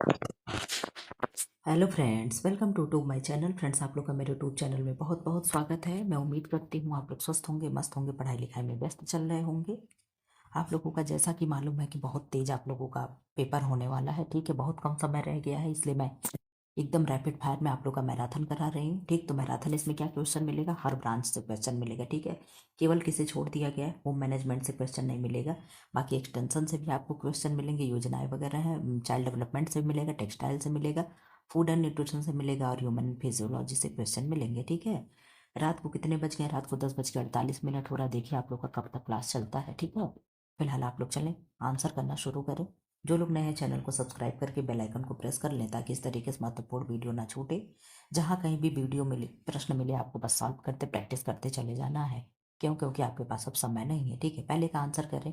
Hello friends, welcome to my channel. Friends, आप लोग का मेरे यूट्यूब चैनल में बहुत बहुत स्वागत है। मैं उम्मीद करती हूँ आप लोग स्वस्थ होंगे, मस्त होंगे, पढ़ाई लिखाई में व्यस्त चल रहे होंगे। आप लोगों का जैसा कि मालूम है कि बहुत तेज आप लोगों का पेपर होने वाला है। ठीक है, बहुत कम समय रह गया है, इसलिए मैं एकदम रैपिड फायर में आप लोग का मैराथन करा रही हूँ। ठीक, तो मैराथन इसमें क्या क्वेश्चन मिलेगा, हर ब्रांच से क्वेश्चन मिलेगा। ठीक है, केवल किसे छोड़ दिया गया है, होम मैनेजमेंट से क्वेश्चन नहीं मिलेगा। बाकी एक्सटेंशन से भी आपको क्वेश्चन मिलेंगे, योजनाएं वगैरह हैं, चाइल्ड डेवलपमेंट से मिलेगा, टेक्सटाइल से मिलेगा, फूड एंड न्यूट्रिशन से मिलेगा और ह्यूमन फिजियोलॉजी से क्वेश्चन मिलेंगे। ठीक है, रात को कितने बज गए? रात को 10:48 हो रहा है। देखिए आप लोग का कब तक क्लास चलता है। ठीक है, फिलहाल आप लोग चलें आंसर करना शुरू करें। जो लोग नए हैं चैनल को सब्सक्राइब करके बेल आइकन को प्रेस कर लें ताकि इस तरीके से महत्वपूर्ण वीडियो ना छूटे। जहाँ कहीं भी वीडियो मिले, प्रश्न मिले, आपको बस सॉल्व करते प्रैक्टिस करते चले जाना है। क्योंकि आपके पास अब समय नहीं है। ठीक है, पहले का आंसर करें।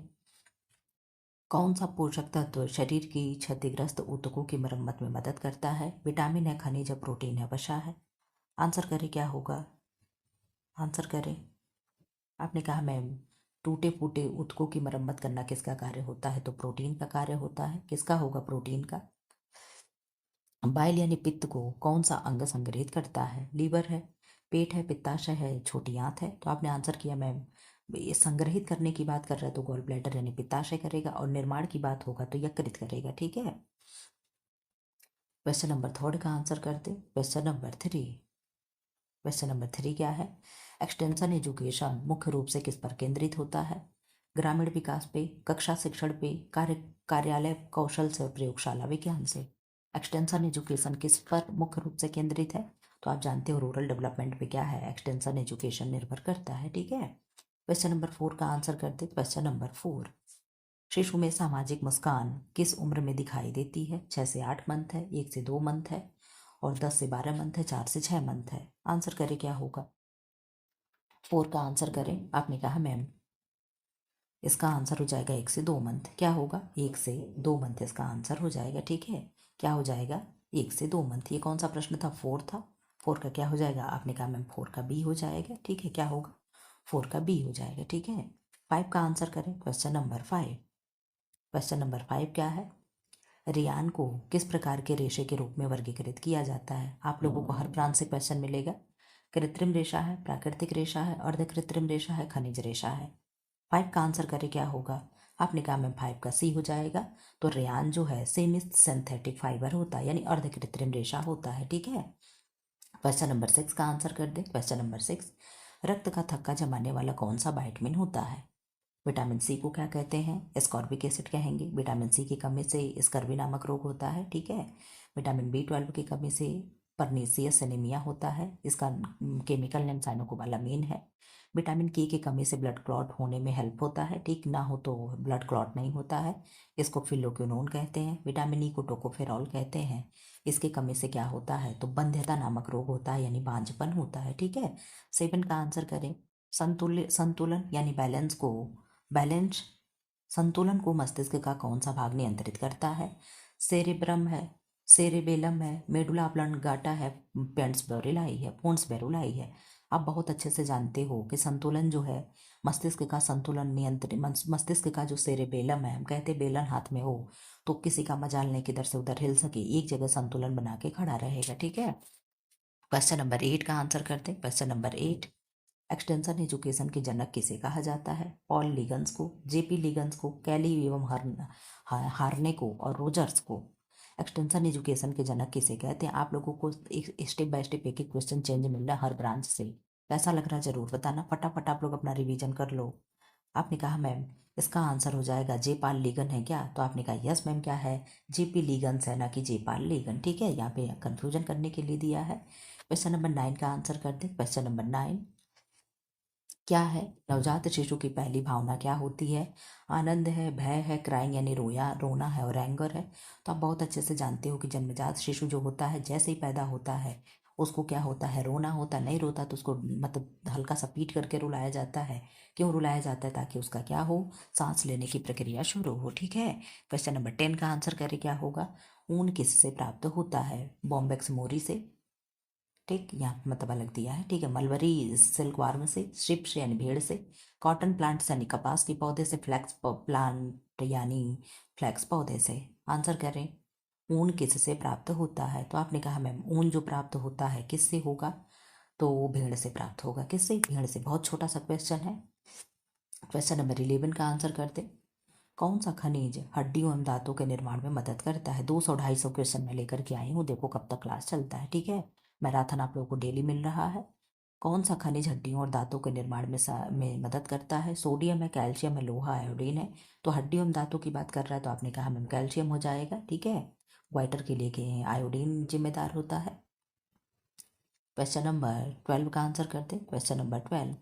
कौन सा पोषक तत्व शरीर की क्षतिग्रस्त ऊतकों की मरम्मत में मदद करता है? विटामिन है, खनिज है, प्रोटीन है, वसा है? आंसर करें, क्या होगा? आंसर करें। आपने कहा मैम, टूटे फूटे ऊतकों की मरम्मत करना किसका कार्य होता है? तो प्रोटीन का कार्य होता है। किसका होगा? प्रोटीन का। बाइल यानी पित्त को कौन सा अंग संग्रहित करता है? लीवर है, पेट है, पित्ताशय है, छोटी आंत है? तो आपने आंसर किया मैम, ये संग्रहित करने की बात कर रहा है तो गॉल ब्लैडर यानी पित्ताशय करेगा, और निर्माण की बात होगा तो यकृत करेगा। ठीक है, क्वेश्चन नंबर 3 का आंसर करते। क्वेश्चन नंबर 3 क्या है? एक्सटेंशन एजुकेशन मुख्य रूप से किस पर केंद्रित होता है? ग्रामीण विकास पे, कक्षा शिक्षण पे, कार्यालय कौशल से और प्रयोगशाला विज्ञान से? एक्सटेंशन एजुकेशन किस पर मुख्य रूप से केंद्रित है? तो आप जानते हो रूरल डेवलपमेंट पे क्या है, एक्सटेंशन एजुकेशन निर्भर करता है। ठीक है, क्वेश्चन नंबर 4 का आंसर करते। क्वेश्चन नंबर 4, शिशु में सामाजिक मुस्कान किस उम्र में दिखाई देती है? 6 से 8 मंथ है, 1 से 2 मंथ है, और 10 से 12 मंथ है, 4 से 6 मंथ है? आंसर करें, क्या होगा? 4 का आंसर करें। आपने कहा मैम इसका आंसर हो जाएगा 1 से 2 मंथ। क्या होगा? 1 से 2 मंथ इसका आंसर हो जाएगा। ठीक है, क्या हो जाएगा? 1 से 2 मंथ। ये कौन सा प्रश्न था? 4 था। 4 का क्या हो जाएगा? आपने कहा मैम 4 का बी हो जाएगा। ठीक है, क्या होगा? 4 का बी हो जाएगा। ठीक है, 5 का आंसर करें। क्वेश्चन नंबर 5 क्या है? रियान को किस प्रकार के रेशे के रूप में वर्गीकृत किया जाता है? आप लोगों को हर ब्रांच से क्वेश्चन मिलेगा। कृत्रिम रेशा है, प्राकृतिक रेशा है, अर्धकृत्रिम रेशा है, खनिज रेशा है? 5 का आंसर करें, क्या होगा? आपने कहा मैम 5 का सी हो जाएगा। तो रेयान जो है सेमी सिंथेटिक फाइबर होता है, यानी अर्धकृत्रिम रेशा होता है। ठीक है, क्वेश्चन नंबर 6 का आंसर कर दे। क्वेश्चन नंबर 6, रक्त का थक्का जमाने वाला कौन सा विटामिन होता है? विटामिन सी को क्या कहते हैं? एस्कॉर्बिक एसिड कहेंगे। विटामिन सी की कमी से स्कर्वी नामक रोग होता है। ठीक है, विटामिन B12 की कमी से परनीसियस एनीमिया होता है। इसका केमिकल नेम साइनोकोबालामीन है। विटामिन के की कमी से ब्लड क्लॉट होने में हेल्प होता है। ठीक ना हो तो ब्लड क्लॉट नहीं होता है। इसको फिलोक्विनोन कहते हैं। विटामिन ई को टोकोफेरॉल कहते हैं। इसकी कमी से क्या होता है? तो बंध्यता नामक रोग होता है, यानी बांझपन होता है। ठीक है, 7 का आंसर करें। संतुलन यानी बैलेंस संतुलन को मस्तिष्क का कौन सा भाग नियंत्रित करता है? सेरेब्रम है, सेरेबेलम है, मेडुला ऑब्लांगाटा है, पोन्स बेरुलाई है? आप बहुत अच्छे से जानते हो कि संतुलन जो है, मस्तिष्क का संतुलन नियंत्रित, मस्तिष्क का जो सेरेबेलम है, हम कहते हैं बेलन हाथ में हो तो किसी का मजाल नहीं किधर से उधर हिल सके, एक जगह संतुलन बना के खड़ा रहेगा। ठीक है, क्वेश्चन नंबर 8 का आंसर करते हैं। क्वेश्चन नंबर 8, एक्सटेंशन एजुकेशन के जनक किसे कहा जाता है? पॉल लीगन्स को, जेपी लीगन्स को, कैली एवं हार्ने को और रोजर्स को? एक्सटेंशन एजुकेशन के जनक किसे कहते हैं? आप लोगों को एक स्टेप बाय स्टेप एक एक क्वेश्चन चेंज मिल रहा है हर ब्रांच से। कैसा लग रहा है जरूर बताना, फटाफट आप लोग अपना रिवीजन कर लो। आपने कहा मैम इसका आंसर हो जाएगा जेपाल लीगन है क्या? तो आपने कहा यस मैम, क्या है? जेपी लीगन्स है, ना कि जेपाल लीगन। ठीक है, यहाँ पे कंफ्यूजन करने के लिए दिया है। क्वेश्चन नंबर 9 का आंसर कर दे। क्वेश्चन नंबर 9 क्या है? नवजात शिशु की पहली भावना क्या होती है? आनंद है, भय है, क्राइंग यानी रोना है, और एंगर है? तो आप बहुत अच्छे से जानते हो कि जन्मजात शिशु जो होता है जैसे ही पैदा होता है उसको क्या होता है? रोना होता है। नहीं रोता तो उसको मतलब हल्का सा पीट करके रुलाया जाता है। क्यों रुलाया जाता है? ताकि उसका क्या हो? सांस लेने की प्रक्रिया शुरू हो। ठीक है, क्वेश्चन नंबर 10 का आंसर करें, क्या होगा? ऊन किससे प्राप्त होता है? बॉम्बेक्स मोरी से। ठीक, यहाँ पे मतलब अलग दिया है। ठीक है, मलबरी सिल्क वार्म से, स्ट्रिप्स यानी भेड़ से, कॉटन प्लांट्स यानी कपास के पौधे से, फ्लैक्स प्लांट यानी फ्लैक्स पौधे से? आंसर करें। ऊन किससे प्राप्त होता है? तो आपने कहा मैम ऊन जो प्राप्त होता है किससे होगा? तो वो भेड़ से प्राप्त होगा। किससे? भेड़ से। बहुत छोटा सा क्वेश्चन है। क्वेश्चन नंबर 11 का आंसर करते। कौन सा खनिज हड्डियों एवं दांतों के निर्माण में मदद करता है? 200-250 क्वेश्चन मैं लेकर के आई हूँ। देखो कब तक क्लास चलता है, ठीक है। मैराथन आप लोगों को डेली मिल रहा है। कौन सा खनिज हड्डियों और दांतों के निर्माण में मदद करता है? सोडियम है, कैल्शियम है, लोहा, आयोडीन है। तो हड्डियों एवं दांतों की बात कर रहा है तो आपने कहा मैम कैल्शियम हो जाएगा, ठीक है। वाइटर के लिए आयोडीन जिम्मेदार होता है। क्वेश्चन नंबर 12 का आंसर करते। Question number 12।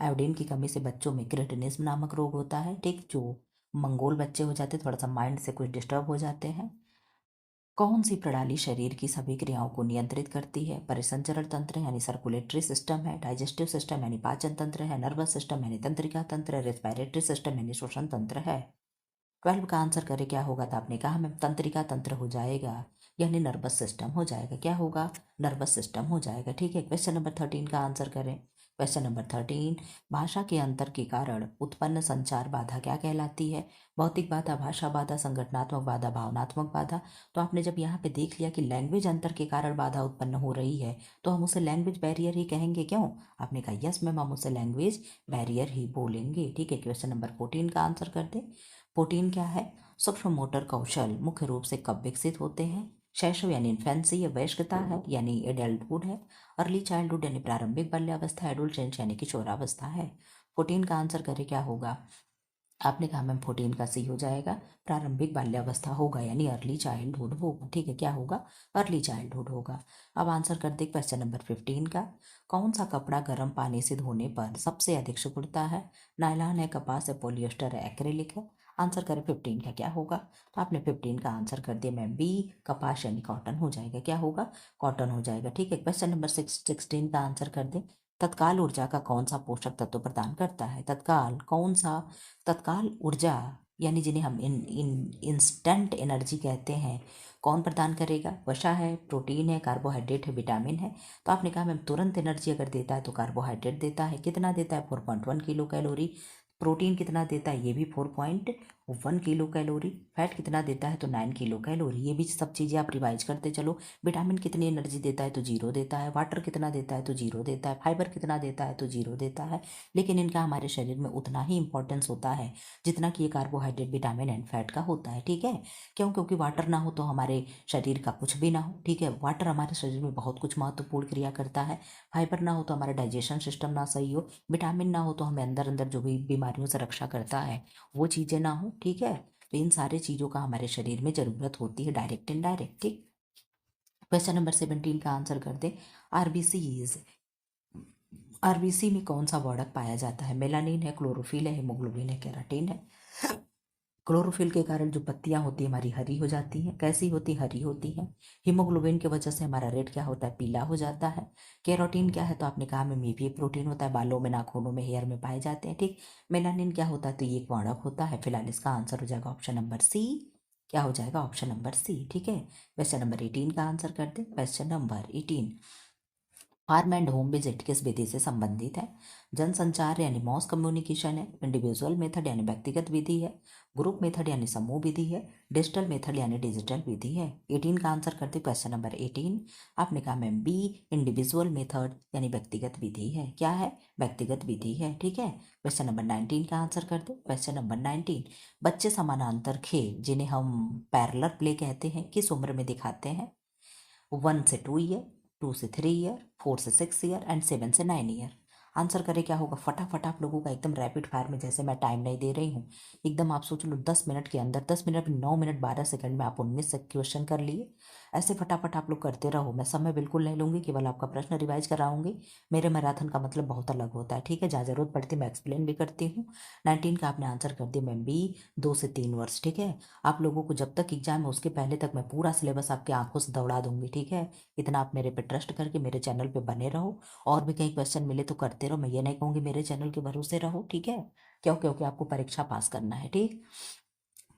आयोडीन की कमी से बच्चों में क्रेटिनिज्म नामक रोग होता है, ठीक। जो मंगोल बच्चे हो जाते हैं, थोड़ा सा माइंड से कुछ डिस्टर्ब हो जाते हैं। कौन सी प्रणाली शरीर की सभी क्रियाओं को नियंत्रित करती है? परिसंचरण तंत्र यानी सर्कुलेटरी सिस्टम है, डाइजेस्टिव सिस्टम यानी पाचन तंत्र है, नर्वस सिस्टम यानी तंत्रिका तंत्र है, रेस्पिरेटरी सिस्टम यानी श्वसन तंत्र है। 12 का आंसर करे क्या होगा? तो आपने कहा मैम तंत्रिका तंत्र हो जाएगा, यानी नर्वस सिस्टम हो जाएगा। क्या होगा? नर्वस सिस्टम हो जाएगा, ठीक है। क्वेश्चन नंबर 13 का आंसर करें। Question number 13। भाषा के अंतर के कारण उत्पन्न संचार बाधा क्या कहलाती है? भौतिक बाधा, भाषा बाधा, संगठनात्मक बाधा, भावनात्मक बाधा। तो आपने जब यहाँ पे देख लिया कि लैंग्वेज अंतर के कारण बाधा उत्पन्न हो रही है तो हम उसे लैंग्वेज बैरियर ही कहेंगे, क्यों? आपने कहा यस मैम, हम उसे लैंग्वेज बैरियर ही बोलेंगे, ठीक है। क्वेश्चन नंबर 14 का आंसर कर दे। 14 क्या है? सूक्ष्म मोटर कौशल मुख्य रूप से कब विकसित होते हैं? शैशव यानी इन्फेंसी या वयस्कता है यानी एडल्टहुड है। अर्ली चाइल्डहुड यानी प्रारंभिक बाल्यावस्था, एडोलसेंस यानी किशोरावस्था है। 14 का आंसर करे क्या होगा? आपने कहा मैम 14 का सी हो जाएगा, प्रारंभिक बाल्यावस्था होगा यानी अर्ली चाइल्डहुड होगा, ठीक है। क्या होगा? अर्ली चाइल्डहुड होगा। अब आंसर कर दे क्वेश्चन नंबर 15 का। कौन सा कपड़ा गर्म पानी से धोने पर सबसे अधिक सिकुड़ता है? नायलॉन है, कपास है, पॉलिएस्टर है, एक्रेलिक है। आंसर करें 15 का क्या होगा? तो आपने 15 का आंसर कर दिया मैम बी, कपास यानी कॉटन हो जाएगा। क्या होगा? कॉटन हो जाएगा, ठीक है। क्वेश्चन नंबर 16 का आंसर कर दे। तत्काल ऊर्जा का कौन सा पोषक तत्व प्रदान करता है? तत्काल कौन सा? तत्काल ऊर्जा यानी जिन्हें हम इंस्टेंट एनर्जी कहते हैं, कौन प्रदान करेगा? वसा है, प्रोटीन है, कार्बोहाइड्रेट है, विटामिन है। तो आपने कहा मैम तुरंत एनर्जी अगर देता है तो कार्बोहाइड्रेट देता है। कितना देता है? 4.1 किलो कैलोरी। प्रोटीन कितना देता है? ये भी 4.1 किलो कैलोरी। फैट कितना देता है? तो 9 किलो कैलोरी। ये भी सब चीज़ें आप रिवाइज करते चलो। विटामिन कितनी एनर्जी देता है? तो 0 देता है। वाटर कितना देता है? तो 0 देता है। फाइबर कितना देता है? तो 0 देता है। लेकिन इनका हमारे शरीर में उतना ही इंपॉर्टेंस होता है जितना कि ये कार्बोहाइड्रेट, विटामिन एंड फैट का होता है, ठीक है। क्यों? क्योंकि वाटर ना हो तो हमारे शरीर का कुछ भी ना हो, ठीक है। वाटर हमारे शरीर में बहुत कुछ महत्वपूर्ण क्रिया करता है। फाइबर ना हो तो हमारा डाइजेशन सिस्टम ना सही हो। विटामिन ना हो तो हमें अंदर अंदर जो भी बीमारियों से रक्षा करता है वो चीज़ें ना हो, ठीक है। तो इन सारी चीज़ों का हमारे शरीर में ज़रूरत होती है, डायरेक्ट इनडायरेक्ट, ठीक। क्वेश्चन नंबर 17 का आंसर कर दे। आरबीसी इज आरबीसी में कौन सा वर्णक पाया जाता है? मेलानिन है, क्लोरोफिल है, हीमोग्लोबिन है, केराटिन है। क्लोरोफिल के कारण जो पत्तियां होती है हमारी हरी हो जाती हैं। कैसी होती? हरी होती हैं। हीमोग्लोबिन की वजह से हमारा रेड क्या होता है? पीला हो जाता है। कैरोटीन क्या है? तो आपने कहा में भी एक प्रोटीन होता है, बालों में, नाखूनों में, हेयर में पाए जाते हैं, ठीक। मेलानिन क्या होता है? तो ये एक वर्णक होता है। फिलहाल इसका आंसर हो जाएगा ऑप्शन नंबर सी। क्या हो जाएगा? ऑप्शन नंबर सी, ठीक है। क्वेश्चन नंबर 18 का आंसर करते। Question number 18। Farm and home visit किस विधि से संबंधित है? जनसंचार यानी मॉस कम्युनिकेशन है, इंडिविजुअल मेथड यानी व्यक्तिगत विधि है, ग्रुप मेथड यानी समूह विधि है, डिजिटल मेथड यानी डिजिटल विधि है। 18 का आंसर करते क्वेश्चन नंबर 18। आपने कहा मैम बी, इंडिविजुअल मेथड यानी व्यक्तिगत विधि है। क्या है? व्यक्तिगत विधि है, ठीक है। क्वेश्चन नंबर 19 का आंसर करते। Question number 19। बच्चे समानांतर खेल जिन्हें हम पैरेलल प्ले कहते हैं किस उम्र में दिखाते हैं? 1 से 2 ईयर, 2 से 3 ईयर, 4 से 6 ईयर एंड 7 से 9 ईयर। आंसर करें क्या होगा? फटाफट आप लोगों का एकदम रैपिड फायर में, जैसे मैं टाइम नहीं दे रही हूँ, एकदम आप सोच लो 10 मिनट के अंदर, 10 मिनट में 9 मिनट 12 सेकंड में आप 19 से क्वेश्चन कर लिए। ऐसे फटाफट आप लोग करते रहो, मैं समय बिल्कुल नहीं लूँगी, केवल आपका प्रश्न रिवाइज कराऊंगी। मेरे मैराथन का मतलब बहुत अलग होता है, ठीक है। जहाँ जरूरत पड़ती है मैं एक्सप्लेन भी करती हूँ। 19 का आपने आंसर कर दिया मैम बी, 2 से 3 वर्ष, ठीक है। आप लोगों को जब तक एग्जाम है उसके पहले तक मैं पूरा सिलेबस आपके आंखों से दौड़ा दूंगी, ठीक है। इतना आप मेरे पे ट्रस्ट करके मेरे चैनल पे बने रहो। और भी कहीं क्वेश्चन मिले तो करते रहो, मैं ये नहीं कहूँगी मेरे चैनल के भरोसे रहो, ठीक है। क्यों? क्योंकि आपको परीक्षा पास करना है, ठीक।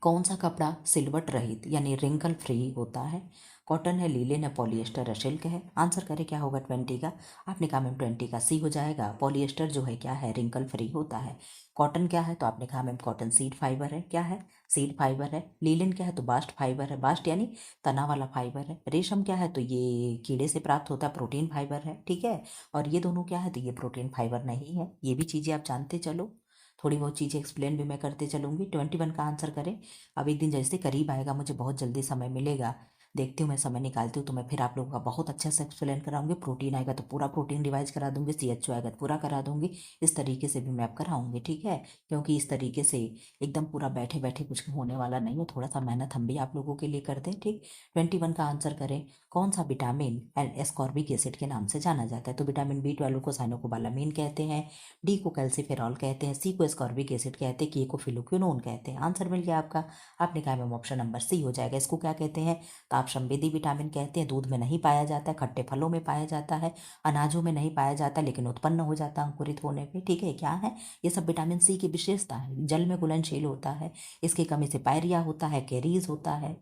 कौन सा कपड़ा सिलवट रहित यानी रिंकल फ्री होता है? कॉटन है, लीलन है, पॉलिएस्टर है, सिल्क है। आंसर करें क्या होगा 20 का? आपने कहा मैम 20 का सी हो जाएगा। पॉलिएस्टर जो है क्या है? रिंकल फ्री होता है। कॉटन क्या है, तो आपने कहा मैम कॉटन सीड फाइबर है। क्या है, सीड फाइबर है। लीलन क्या है, तो बास्ट फाइबर है। बास्ट यानी तना वाला फाइबर है। रेशम क्या है, तो ये कीड़े से प्राप्त होता है, प्रोटीन फाइबर है। ठीक है, और ये दोनों क्या है, तो ये प्रोटीन फाइबर नहीं है। ये भी चीज़ें आप जानते चलो, थोड़ी बहुत चीज़ें एक्सप्लेन भी मैं करते चलूँगी। 21 का आंसर करें। अब एक दिन जैसे करीब आएगा, मुझे बहुत जल्दी समय मिलेगा, देखती हूँ मैं समय निकालती हूँ, तो मैं फिर आप लोगों का बहुत अच्छे से एक्सप्लेन कराऊंगी। प्रोटीन आएगा तो पूरा प्रोटीन रिवाइज करा दूंगी, CHO आएगा तो पूरा करा दूंगी। इस तरीके से भी मैं आप कराऊंगी, ठीक है, क्योंकि इस तरीके से एकदम पूरा बैठे बैठे कुछ होने वाला नहीं है, थोड़ा सा मेहनत हम भी आप लोगों के लिए कर दें। ठीक, 21 का आंसर करें। कौन सा विटामिन एस्कॉर्बिक एसिड के नाम से जाना जाता है, तो विटामिन B12 को साइनोकोबालामीन कहते हैं, डी को कैल्सिफेरॉल कहते हैं, सी को एस्कॉर्बिक एसिड कहते हैं, के को फिलोक्विनोन कहते हैं। आंसर मिल गया आपका। आपने कहा मैम ऑप्शन नंबर सी हो जाएगा। इसको क्या कहते हैं, तो आप संवेदी विटामिन कहते हैं। दूध में नहीं पाया जाता है, खट्टे फलों में पाया जाता है, अनाजों में नहीं पाया जाता, लेकिन उत्पन्न हो जाता है अंकुरित होने पे। ठीक है, क्या है ये सब विटामिन सी की विशेषता है। जल में घुलनशील होता है, इसकी कमी से पायरिया होता है, कैरीज होता है,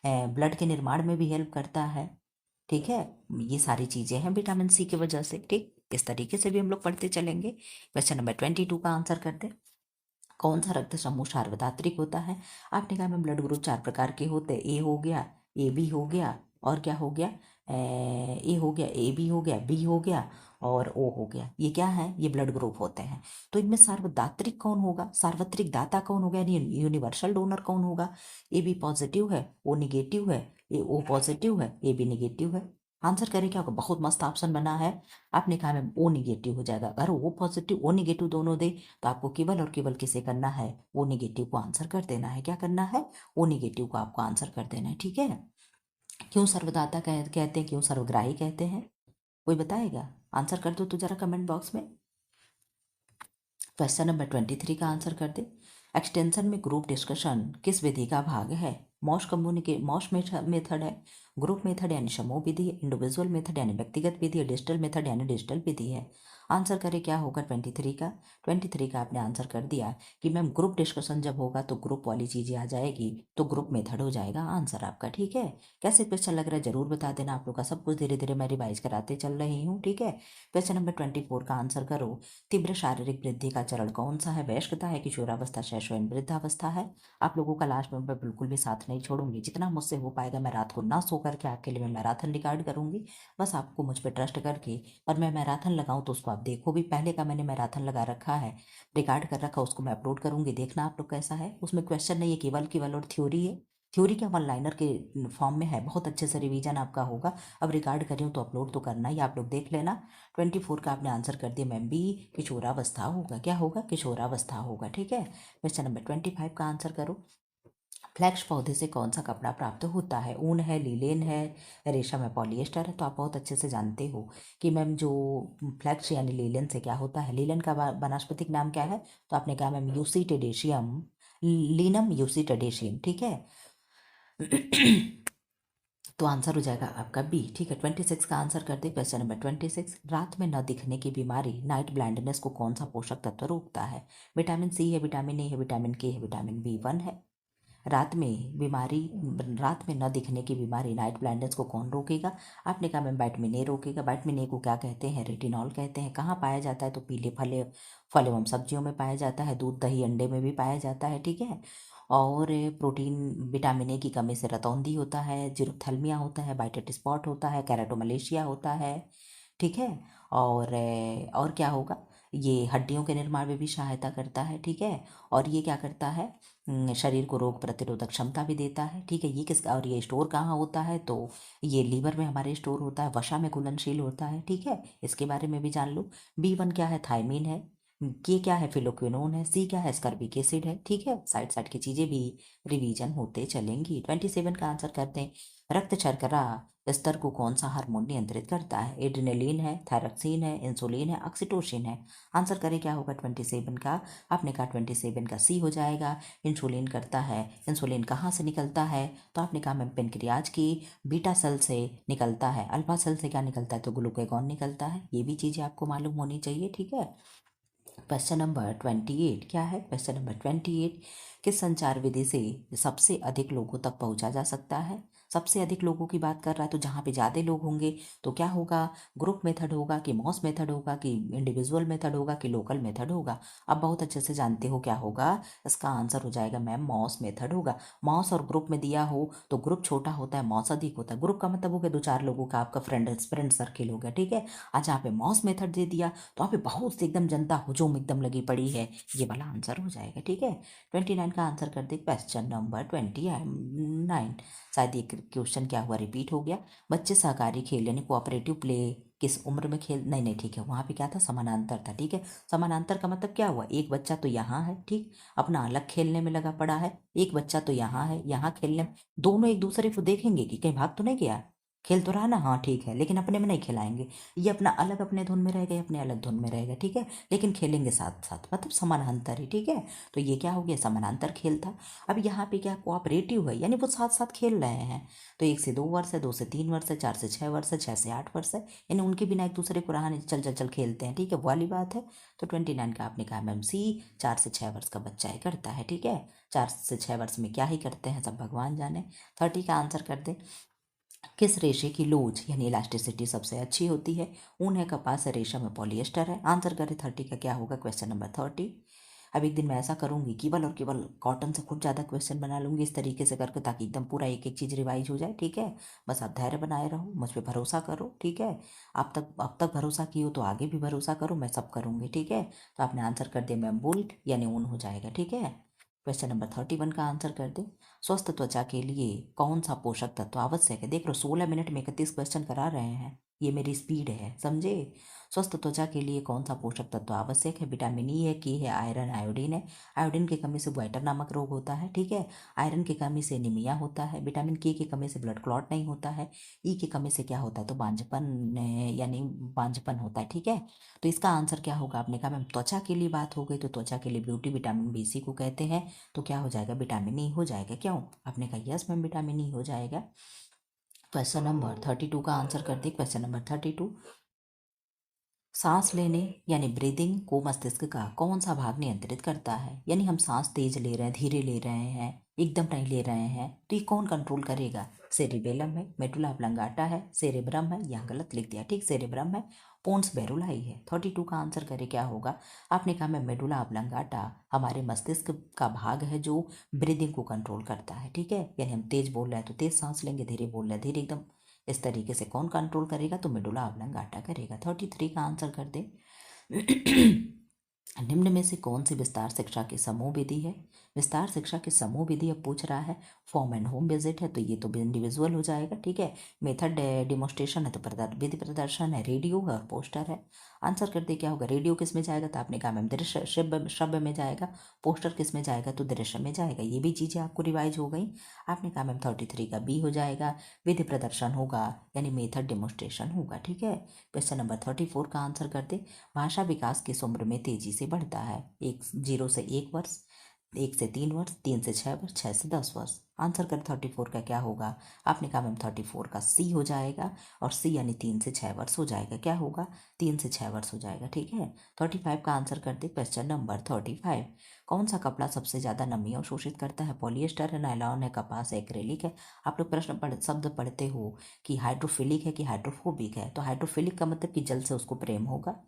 ब्लड के निर्माण में भी हेल्प करता है। ठीक है, ये सारी चीजें हैं विटामिन सी की वजह से। ठीक, इस तरीके से भी हम लोग पढ़ते चलेंगे। क्वेश्चन नंबर 22 का आंसर करते। कौन सा रक्त समूह सार्वधात्रिक होता है, आपने कहा मैं ब्लड ग्रुप 4 प्रकार के होते हैं। ए हो गया, AB हो गया, और क्या हो गया, ए हो गया, AB हो गया, B हो गया, और O हो गया। ये क्या है, ये ब्लड ग्रुप होते हैं। तो इनमें सार्वधात्रिक कौन होगा, सार्वत्रिक दाता कौन होगा, यानी यूनिवर्सल डोनर कौन होगा। AB पॉजिटिव है, O निगेटिव है, O पॉजिटिव है, AB निगेटिव है। आंसर करें क्या होगा, बहुत मस्त ऑप्शन बना है। आपने कहा मैम O निगेटिव हो जाएगा। अगर O पॉजिटिव O निगेटिव दोनों दे, तो आपको केवल और केवल किसे करना है, O निगेटिव को आंसर कर देना है। क्या करना है, O निगेटिव को आपको आंसर कर देना है। ठीक है, क्यों सर्वदाता कहते हैं, क्यों सर्वग्राही कहते हैं, कोई बताएगा, आंसर कर दो तो जरा कमेंट बॉक्स में। क्वेश्चन नंबर 23 का आंसर कर दे। एक्सटेंशन में ग्रुप डिस्कशन किस विधि का भाग है, मॉश मेथड है, ग्रुप मेथड यानी समूह विधि है, इंडिविजुअल मेथड यानी व्यक्तिगत विधि है, डिजिटल मेथड यानी डिजिटल विधि है। आंसर करें क्या होगा 23 का। 23 का आपने आंसर कर दिया कि मैम ग्रुप डिस्कशन जब होगा तो ग्रुप वाली चीज़ें आ जाएगी, तो ग्रुप मेथड हो जाएगा आंसर आपका। ठीक है, कैसे क्वेश्चन लग रहा है जरूर बता देना। आप लोग का सब कुछ धीरे धीरे मैं रिवाइज कराते चल रही हूँ। ठीक है, क्वेश्चन नंबर 24 का आंसर करो। तीव्र शारीरिक वृद्धि का चरण कौन सा है, वयस्कता है, किशोरावस्था, शैशव, वृद्धावस्था है। आप लोगों का लास्ट में मैं बिल्कुल भी साथ नहीं छोड़ूंगी, जितना मुझसे हो पाएगा मैं रात को ना सो करके आपके लिए मैं मैराथन रिकॉर्ड करूंगी। बस आपको मुझ पर ट्रस्ट करके, और मैं मैराथन लगाऊं तो उसको आप देखो भी, पहले का मैंने मैराथन लगा रखा है, रिकॉर्ड कर रखा, उसको मैं अपलोड करूंगी, देखना आप लोग कैसा है। उसमें क्वेश्चन नहीं है, केवल केवल और थ्योरी है। थ्योरी क्या वन लाइनर के फॉर्म में है, बहुत अच्छे से रिवीजन आपका होगा। अब रिकॉर्ड कर रही हूँ तो अपलोड तो करना ही, आप लोग देख लेना। 24 का आपने आंसर कर दिया मैम B, किशोरावस्था होगा। क्या होगा, किशोरावस्था होगा। ठीक है, क्वेश्चन नंबर 25 का आंसर करो। फ्लैक्स पौधे से कौन सा कपड़ा प्राप्त होता है, ऊन है, लीलेन है, रेशम है, पॉलिएस्टर है। तो आप बहुत अच्छे से जानते हो कि मैम जो फ्लैक्स यानी लीलेन से क्या होता है, लीलेन का वानस्पतिक नाम क्या है, तो आपने कहा मैम यूसी टेडेशियम, लीनम यूसी टेडेशियम। ठीक है, तो आंसर हो जाएगा आपका B। ठीक है, 26 का आंसर करते क्वेश्चन नंबर 26। रात में न दिखने की बीमारी, नाइट ब्लाइंडनेस को कौन सा पोषक तत्व रोकता है, विटामिन C है, विटामिन A है, विटामिन K है, विटामिन B1 है। रात में बीमारी, रात में न दिखने की बीमारी नाइट ब्लाइंडनेस को कौन रोकेगा, आपने कहा मैम विटामिन A रोकेगा। विटामिन A को क्या कहते हैं, रेटिनॉल कहते हैं। कहाँ पाया जाता है, तो पीले फल एवं सब्जियों में पाया जाता है, दूध दही अंडे में भी पाया जाता है। ठीक है, और प्रोटीन, विटामिन ए की कमी से रतौंधी होता है, जीरोथैल्मिया होता है, वाइटेट स्पॉट होता है, कैराटोमलेशिया होता है। ठीक है, और क्या होगा, ये हड्डियों के निर्माण में भी सहायता करता है। ठीक है, और ये क्या करता है, शरीर को रोग प्रतिरोधक क्षमता भी देता है। ठीक है, ये किसका, और ये स्टोर कहाँ होता है, तो ये लीवर में हमारे स्टोर होता है, वसा में घुलनशील होता है। ठीक है, इसके बारे में भी जान लो। B1 क्या है, थायमीन है, के क्या है, फिलोक्विनोन है, सी क्या है, स्कर्बिक एसिड है। ठीक है, साइड साइड की चीजें भी रिवीजन होते चलेंगी। 27 का आंसर करते हैं। रक्त शर्करा स्तर को कौन सा हार्मोन नियंत्रित करता है, एड्रेनलिन है, थायरॉक्सिन है, इंसुलिन है, ऑक्सीटोसिन है। आंसर करें क्या होगा 27 का, आपने कहा 27 का सी हो जाएगा। इंसुलिन करता है, इंसुलिन कहाँ से निकलता है, तो आपने कहा मैम पेनक्रियाज की बीटा सेल से निकलता है। अल्फा सेल से क्या निकलता है, तो ग्लूकागॉन निकलता है। ये भी चीज़ें आपको मालूम होनी चाहिए। ठीक है, क्वेश्चन नंबर 28 क्या है, क्वेश्चन नंबर 28, किस संचार विधि से सबसे अधिक लोगों तक पहुंचा जा सकता है, सबसे अधिक लोगों की बात कर रहा है, तो जहाँ पे ज़्यादा लोग होंगे तो क्या होगा, ग्रुप मेथड होगा कि मॉस मेथड होगा कि इंडिविजुअल मेथड होगा कि लोकल मेथड होगा। अब बहुत अच्छे से जानते हो क्या होगा, इसका आंसर हो जाएगा मैम मॉस मेथड होगा। मॉस और ग्रुप में दिया हो तो ग्रुप छोटा होता है, मॉस अधिक होता है। ग्रुप का मतलब हो गया 2-4 लोगों का आपका फ्रेंड सर्किल हो गया, ठीक है। आज यहाँ पे मॉस मेथड दे दिया तो यहाँ पे बहुत एकदम जनता हुजूम एकदम लगी पड़ी है, ये वाला आंसर हो जाएगा, ठीक है। 29 का आंसर कर दे क्वेश्चन नंबर 29। शायद ये क्वेश्चन क्या हुआ, रिपीट हो गया। बच्चे सहकारी खेल यानी कोऑपरेटिव प्ले किस उम्र में खेल, नहीं नहीं ठीक है, वहाँ पे क्या था, समानांतर था, ठीक है। समानांतर का मतलब क्या हुआ, एक बच्चा तो यहाँ है, ठीक, अपना अलग खेलने में लगा पड़ा है, एक बच्चा तो यहाँ है, यहाँ खेलने में, दोनों एक दूसरे को देखेंगे कि कहीं भाग तो नहीं गया, खेल तो रहा ना, हाँ ठीक है, लेकिन अपने में नहीं खिलाएंगे। ये अपना अलग अपने धुन में रहेगा, ये अपने अलग धुन में रहेगा, ठीक है, लेकिन खेलेंगे साथ साथ, मतलब समानांतर ही, ठीक है। तो ये क्या हो गया, समानांतर खेल था। अब यहाँ पे क्या, कोऑपरेटिव है यानी वो साथ साथ खेल रहे हैं। तो 1 से 2 वर्ष है, 2 से 3 वर्ष है, 4 से 6 वर्ष है, 6 से 8 वर्ष है, यानी उनके बिना एक दूसरे को रहा नहीं, चल चल चल खेलते हैं, ठीक है, वो वाली बात है। तो 29 का आपने कहा मैम सी, 4 से 6 वर्ष का बच्चा ही करता है, ठीक है। 4 से 6 वर्ष में क्या ही करते हैं सब भगवान जाने। 30 का आंसर कर दे, किस रेशे की लोच यानी इलास्टिसिटी सबसे अच्छी होती है, ऊन है, कपास है, रेशम है, पॉलिएस्टर है। आंसर करें 30 का क्या होगा, क्वेश्चन नंबर 30। अब एक दिन मैं ऐसा करूंगी, केवल और केवल कॉटन से खूब ज़्यादा क्वेश्चन बना लूंगी इस तरीके से करके, ताकि एकदम पूरा एक एक चीज़ रिवाइज हो जाए, ठीक है। बस आप धैर्य बनाए रहो, मुझ पर भरोसा करो, ठीक है। अब तक भरोसा की हो तो आगे भी भरोसा करो, मैं सब करूंगी, ठीक है। तो आपने आंसर कर दिया मैम बुल्ट यानी ऊन हो जाएगा, ठीक है। क्वेश्चन नंबर 31 का आंसर कर दे, स्वस्थ त्वचा के लिए कौन सा पोषक तत्व आवश्यक है। देख लो 16 मिनट में 31 क्वेश्चन करा रहे हैं, ये मेरी स्पीड है, समझे। स्वस्थ त्वचा के लिए कौन सा पोषक तत्व आवश्यक है, विटामिन ई है, के है, आयरन आयोडीन है। आयोडीन की कमी से ग्वाइटर नामक रोग होता है, ठीक है। आयरन की कमी से एनीमिया होता है, विटामिन के की कमी से ब्लड क्लॉट नहीं होता है, ई की कमी से क्या होता है, तो बांझपन यानी बांझपन होता है, ठीक है। तो इसका आंसर क्या होगा, आपने कहा मैम त्वचा के लिए बात हो गई तो त्वचा के लिए ब्यूटी विटामिन बी सी को कहते हैं, तो क्या हो जाएगा, विटामिन ई हो जाएगा। क्यों, आपने कहा यस मैम विटामिन ई हो जाएगा। क्वेश्चन नंबर 32 का आंसर कर दे, क्वेश्चन नंबर 32, सांस लेने यानी ब्रीदिंग को मस्तिष्क का कौन सा भाग नियंत्रित करता है, यानी हम सांस तेज ले रहे हैं, धीरे ले रहे हैं, एकदम नहीं ले रहे हैं, तो ये कौन कंट्रोल करेगा, सेरिबेलम है, मेडुला ऑब्लंगाटा है, सेरेब्रम है, यहाँ गलत लिख दिया, ठीक, सेरेब्रम है, पोन्स बेरुलाई है। 32 का आंसर करे क्या होगा, आपने कहा मैं मेडुला ऑब्लंगाटा हमारे मस्तिष्क का भाग है जो ब्रीदिंग को कंट्रोल करता है, ठीक है। यानी हम तेज बोल रहे हैं तो तेज सांस लेंगे, धीरे बोल रहे हैं धीरे, एकदम इस तरीके से कौन कंट्रोल करेगा, तो मेडुला ऑब्लंगाटा करेगा। 33 का आंसर कर दे, निम्न में से कौन सी विस्तार शिक्षा की समूह विधि है। विस्तार शिक्षा की समूह विधि अब पूछ रहा है, फॉर्म एंड होम विजिट है तो ये तो इंडिविजुअल हो जाएगा, ठीक है। मेथड डिमोस्ट्रेशन है तो विधि प्रदर्शन है, रेडियो है और पोस्टर है। आंसर कर दे क्या होगा, रेडियो किस में जाएगा, तो आपने कहा मैम दृश्य श्रव्य में जाएगा, पोस्टर किस में जाएगा, तो दृश्य में जाएगा। ये भी चीज़ें आपको रिवाइज हो गई। आपने कहा मैम 33 का बी हो जाएगा, विधि प्रदर्शन होगा यानी मेथड डिमोस्ट्रेशन होगा, ठीक है। क्वेश्चन नंबर 34 का आंसर कर दे, भाषा विकास किस उम्र में तेजी से बढ़ता है, 0 से 1 वर्ष, 1 से 3 वर्ष, 3 से 6 वर्ष, 6 से 10 वर्ष। आंसर कर 34 का क्या होगा, आपने कहा मैम 34 का सी हो जाएगा, और सी यानी 3 से 6 वर्ष हो जाएगा, क्या होगा, 3 से 6 वर्ष हो जाएगा, ठीक है। 35 का आंसर कर दे, क्वेश्चन नंबर 35, कौन सा कपड़ा सबसे ज़्यादा नमी अवशोषित करता है, पॉलिएस्टर है, नायलॉन है, कपास है, एक्रेलिक है। आप लोग शब्द पढ़ते हो कि हाइड्रोफिलिक है कि हाइड्रोफोबिक है, तो हाइड्रोफिलिक का मतलब कि जल से उसको प्रेम होगा,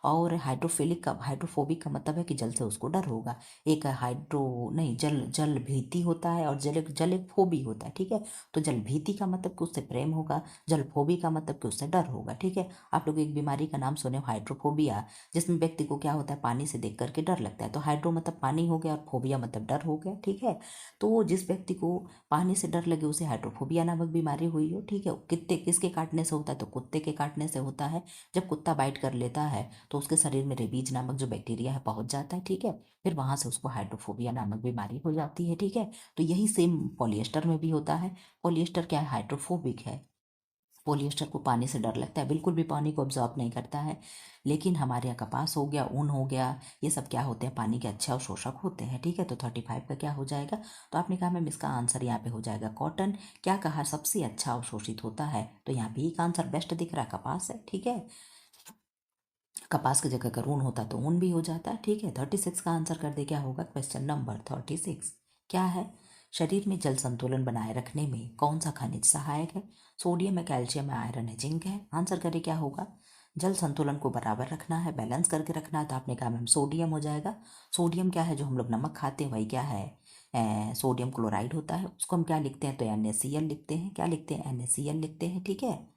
और हाइड्रोफोबिक का मतलब है कि जल से उसको डर होगा। एक हाइड्रो नहीं, जल भीति होता है और जल एक फोबी होता है, ठीक है। तो जल भीति का मतलब कि उससे प्रेम होगा, जल फोबी का मतलब कि उससे डर होगा, ठीक है। आप लोग एक बीमारी का नाम सुने हाइड्रोफोबिया, जिसमें व्यक्ति को क्या होता है, पानी से देख करके डर लगता है, तो हाइड्रो मतलब पानी हो गया और फोबिया मतलब डर हो गया, ठीक है। तो जिस व्यक्ति को पानी से डर लगे उसे हाइड्रोफोबिया नामक बीमारी हुई हो, ठीक है। कितने किसके काटने से होता है, तो कुत्ते के काटने से होता है। जब कुत्ता बाइट कर लेता है तो उसके शरीर में रेबीज नामक जो बैक्टीरिया है पहुंच जाता है, ठीक है। फिर वहां से उसको हाइड्रोफोबिया नामक बीमारी हो जाती है, ठीक है। तो यही सेम पॉलिएस्टर में भी होता है। पॉलिएस्टर क्या है, हाइड्रोफोबिक है। पॉलिएस्टर को पानी से डर लगता है, बिल्कुल भी पानी को ऑब्जॉर्ब नहीं करता है। लेकिन हमारे यहाँ कपास हो गया, ऊन हो गया, ये सब क्या होते हैं, पानी के अच्छे अवशोषक होते हैं, ठीक है। तो 35 का क्या हो जाएगा, तो आपने कहा मैम इसका आंसर यहाँ पे हो जाएगा कॉटन। क्या कहा, सबसे अच्छा अवशोषित होता है, तो यहाँ पे एक आंसर बेस्ट दिख रहा है, कपास है, ठीक है। कपास की जगह अगर ऊन होता तो ऊन भी हो जाता है, ठीक है। 36 का आंसर कर दे क्या होगा, क्वेश्चन नंबर 36 क्या है, शरीर में जल संतुलन बनाए रखने में कौन सा खनिज सहायक है? सोडियम है, कैल्शियम है, आयरन है, जिंक है। आंसर करें क्या होगा? जल संतुलन को बराबर रखना है, बैलेंस करके रखना है, तो आपने कहा मैम सोडियम हो जाएगा। सोडियम क्या है? जो हम लोग नमक खाते हैं वही क्या है? सोडियम क्लोराइड होता है। उसको हम क्या लिखते हैं? तो NaCl लिखते हैं। क्या लिखते हैं? NaCl लिखते हैं। ठीक है,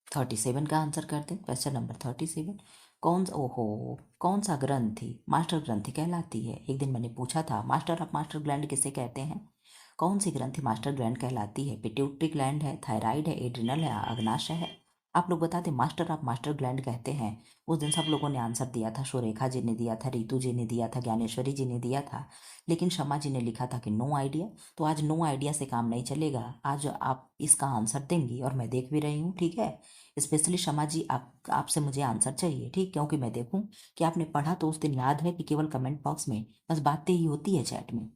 37 का आंसर करते हैं। क्वेश्चन नंबर 37, कौन सा ग्रंथि मास्टर ग्रंथि कहलाती है? एक दिन मैंने पूछा था मास्टर ऑफ मास्टर ग्लैंड किसे कहते हैं? कौन सी ग्रंथि मास्टर ग्लैंड कहलाती है? पिट्यूटरी ग्लैंड है, थायराइड है, एड्रिनल है, अग्नाशय है। आप लोग बता दें मास्टर ऑफ मास्टर ग्लैंड कहते हैं। उस दिन सब लोगों ने आंसर दिया था, सुरेखा जी ने दिया था, रितु जी ने दिया था, ज्ञानेश्वरी जी ने दिया था, लेकिन शमा जी ने लिखा था कि नो आइडिया। तो आज नो आइडिया से काम नहीं चलेगा, आज आप इसका आंसर देंगी और मैं देख भी रही हूँ। ठीक है, स्पेशली शमा जी आपसे मुझे आंसर चाहिए, ठीक, क्योंकि मैं देखूं कि आपने पढ़ा तो उस दिन याद है कि केवल कमेंट बॉक्स में बस बातें ही होती है चैट में।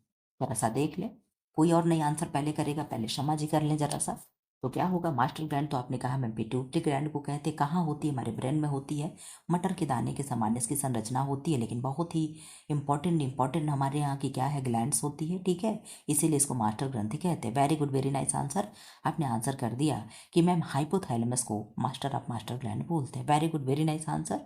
जरा सा देख ले, कोई और नहीं आंसर पहले करेगा, पहले शमा जी कर लें जरा सा। तो क्या होगा? मास्टर ग्लैंड तो आपने कहा मैं पिट्यूटरी ग्लैंड को कहते हैं। कहाँ होती है? हमारे ब्रेन में होती है, मटर के दाने के समान इसकी संरचना होती है, लेकिन बहुत ही इंपॉर्टेंट हमारे यहाँ की क्या है? ग्लैंड्स होती है। ठीक है, इसीलिए इसको मास्टर ग्रंथि कहते हैं। Very good, very nice answer. आपने आंसर कर दिया कि मैम हाइपोथैलेमस को मास्टर ऑफ मास्टर ग्लैंड बोलते हैं। Very good, very nice answer.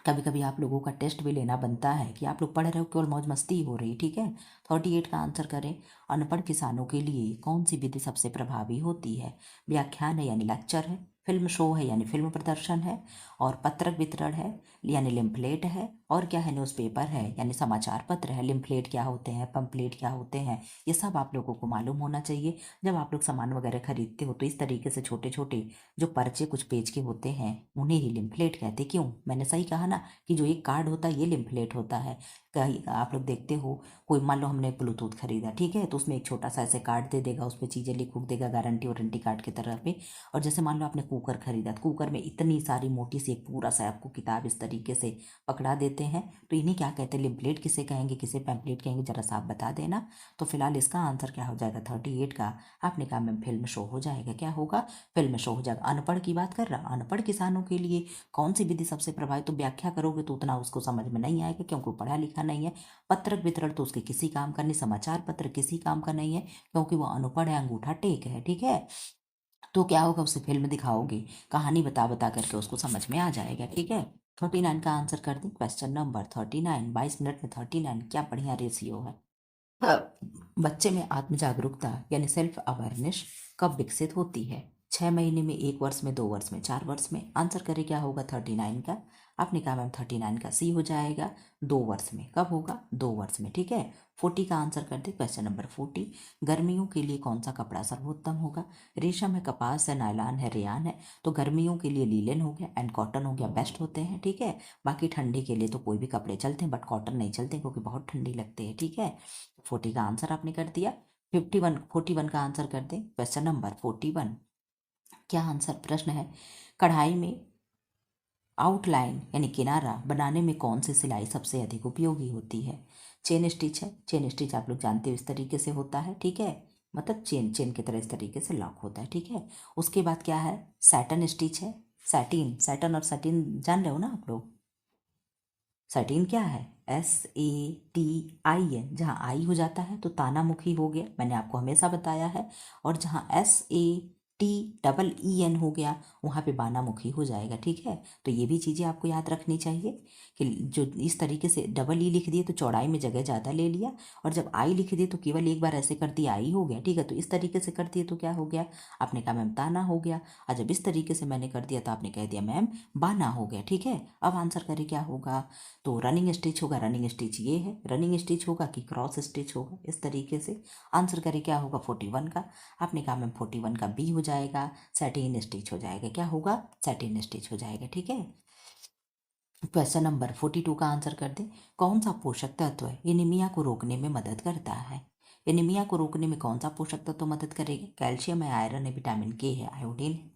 कभी कभी आप लोगों का टेस्ट भी लेना बनता है कि आप लोग पढ़ रहे हो, केवल मौज मस्ती हो रही। ठीक है, 38 का आंसर करें। अनपढ़ किसानों के लिए कौन सी विधि सबसे प्रभावी होती है? व्याख्यान है यानी लेक्चर है, फिल्म शो है यानी फिल्म प्रदर्शन है, और पत्रक वितरण है यानी लिम्फलेट है, और क्या है? न्यूज़पेपर है यानी समाचार पत्र है। लिम्फलेट क्या होते हैं, पंपलेट क्या होते हैं, ये सब आप लोगों को मालूम होना चाहिए। जब आप लोग सामान वगैरह खरीदते हो तो इस तरीके से छोटे छोटे जो पर्चे कुछ पेज के होते हैं उन्हें ही लिम्फलेट कहते। क्यों? मैंने सही कहा ना कि जो एक कार्ड होता है ये लिम्फलेट होता है। कहीं आप लोग देखते हो, कोई मान लो हमने ब्लूटूथ खरीदा, ठीक है, तो उसमें एक छोटा सा ऐसे कार्ड दे देगा, उस पर चीज़ें लिख देगा गारंटी वारंटी कार्ड की तरह पे। और जैसे मान लो आपने कुकर खरीदा, तो कुकर में इतनी सारी मोटी सी एक पूरा सा आपको किताब इस तरीके से पकड़ा देते हैं, तो इन्हें क्या कहते हैं? लिम्फलेट किसे कहेंगे, किसे पैम्पलेट कहेंगे, जरा सा आप बता देना। तो फिलहाल इसका आंसर क्या हो जाएगा? 38 का आपने कहा मैम फिल्म शो हो जाएगा। क्या होगा? फिल्म शो हो जाएगा। अनपढ़ की बात कर रहा, अनपढ़ किसानों के लिए कौन सी विधि सबसे प्रभावित? तो व्याख्या करोगे तो उतना उसको समझ में नहीं आएगा क्योंकि वो पढ़ा लिखा नहीं है। पत्रक वितरण तो उसके किसी काम का नहीं, समाचार पत्र किसी काम का नहीं है क्योंकि वो अनपढ़ है, अंगूठा टेक है। ठीक है, तो क्या होगा? उसे फिल्म दिखाओगे, कहानी बता बता करके उसको समझ में आ जाएगा। ठीक है, 39 का आंसर कर दें। क्वेश्चन नंबर 39, 22 मिनट में 39, क्या बढ़िया रेशियो है। हाँ, बच्चे में आत्म जागरूकता यानी सेल्फ अवेयरनेस कब विकसित होती है? 6 महीने में, 1 वर्ष में, 2 वर्ष में, 4 वर्ष में? आंसर करें क्या होगा 39 का? आपने कहा मैम 39 का सी हो जाएगा। 2 वर्ष में। कब होगा? 2 वर्ष में। ठीक है, 40 का आंसर कर दे। क्वेश्चन नंबर 40, गर्मियों के लिए कौन सा कपड़ा सर्वोत्तम होगा? रेशम है, कपास है, नायलॉन है, रेयान है। तो गर्मियों के लिए लीलन हो गया एंड कॉटन हो गया, बेस्ट होते हैं। ठीक है, बाकी ठंडी के लिए तो कोई भी कपड़े चलते हैं बट कॉटन नहीं चलते क्योंकि बहुत ठंडी लगती है। ठीक है, 40 का आंसर आपने कर दिया। 41 का आंसर कर दें। क्वेश्चन नंबर 41, क्या आंसर? प्रश्न है, कढ़ाई में आउटलाइन यानी किनारा बनाने में कौन सी सिलाई सबसे अधिक उपयोगी होती है? चेन स्टिच है। चेन स्टिच आप लोग जानते हो इस तरीके से होता है। ठीक है, मतलब चेन चेन की तरह इस तरीके से लॉक होता है। ठीक है, उसके बाद क्या है? सैटन स्टिच है। सैटिन, सैटन और सैटिन जान रहे हो ना आप लोग? सैटिन क्या है? SATIN, जहाँ आई हो जाता है तो तानामुखी हो गया, मैंने आपको हमेशा बताया है। और जहाँ SATEEN हो गया वहाँ पे बानामुखी हो जाएगा। ठीक है, तो ये भी चीज़ें आपको याद रखनी चाहिए कि जो इस तरीके से डबल ई लिख दिए तो चौड़ाई में जगह ज़्यादा ले लिया, और जब आई लिख दिए तो केवल एक बार ऐसे कर दिया आई हो गया। ठीक है, तो इस तरीके से कर दिए तो क्या हो गया? आपने कहा मैम ताना हो गया। और जब इस तरीके से मैंने कर दिया तो आपने कह दिया मैम बाना हो गया। ठीक है, अब आंसर करें क्या होगा? तो रनिंग स्टिच होगा। रनिंग स्टिच ये है, रनिंग स्टिच होगा कि क्रॉस स्टिच होगा, इस तरीके से। आंसर करें क्या होगा? 41 का। आपने कहा मैम 41 का बी हो जाएगा, सैटिन स्टिच हो जाएगा। क्या होगा? सैटिन स्टिच हो जाएगा। ठीक है, क्वेश्चन नंबर 42 का आंसर कर दें। कौन सा पोषक तत्व एनीमिया को रोकने में मदद करता है? एनीमिया को रोकने में कौन सा पोषक तत्व मदद करेगा? कैल्शियम है, आयरन है, विटामिन के है, आयोडीन है।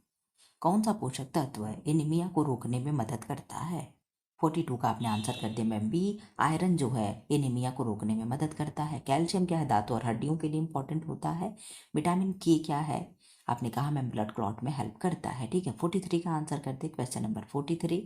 कौन सा पोषक तत्व एनीमिया को रोकने में मदद करता है? 42 का आपने आंसर कर दिया मैम बी, आयरन जो है एनीमिया को रोकने में मदद करता है। कैल्शियम क्या है? दांतों और हड्डियों के लिए इंपॉर्टेंट होता है। विटामिन के क्या है? आपने कहा मैम ब्लड क्लॉट में हेल्प करता है, ठीक है। 43 का आंसर करते क्वेश्चन नंबर 43।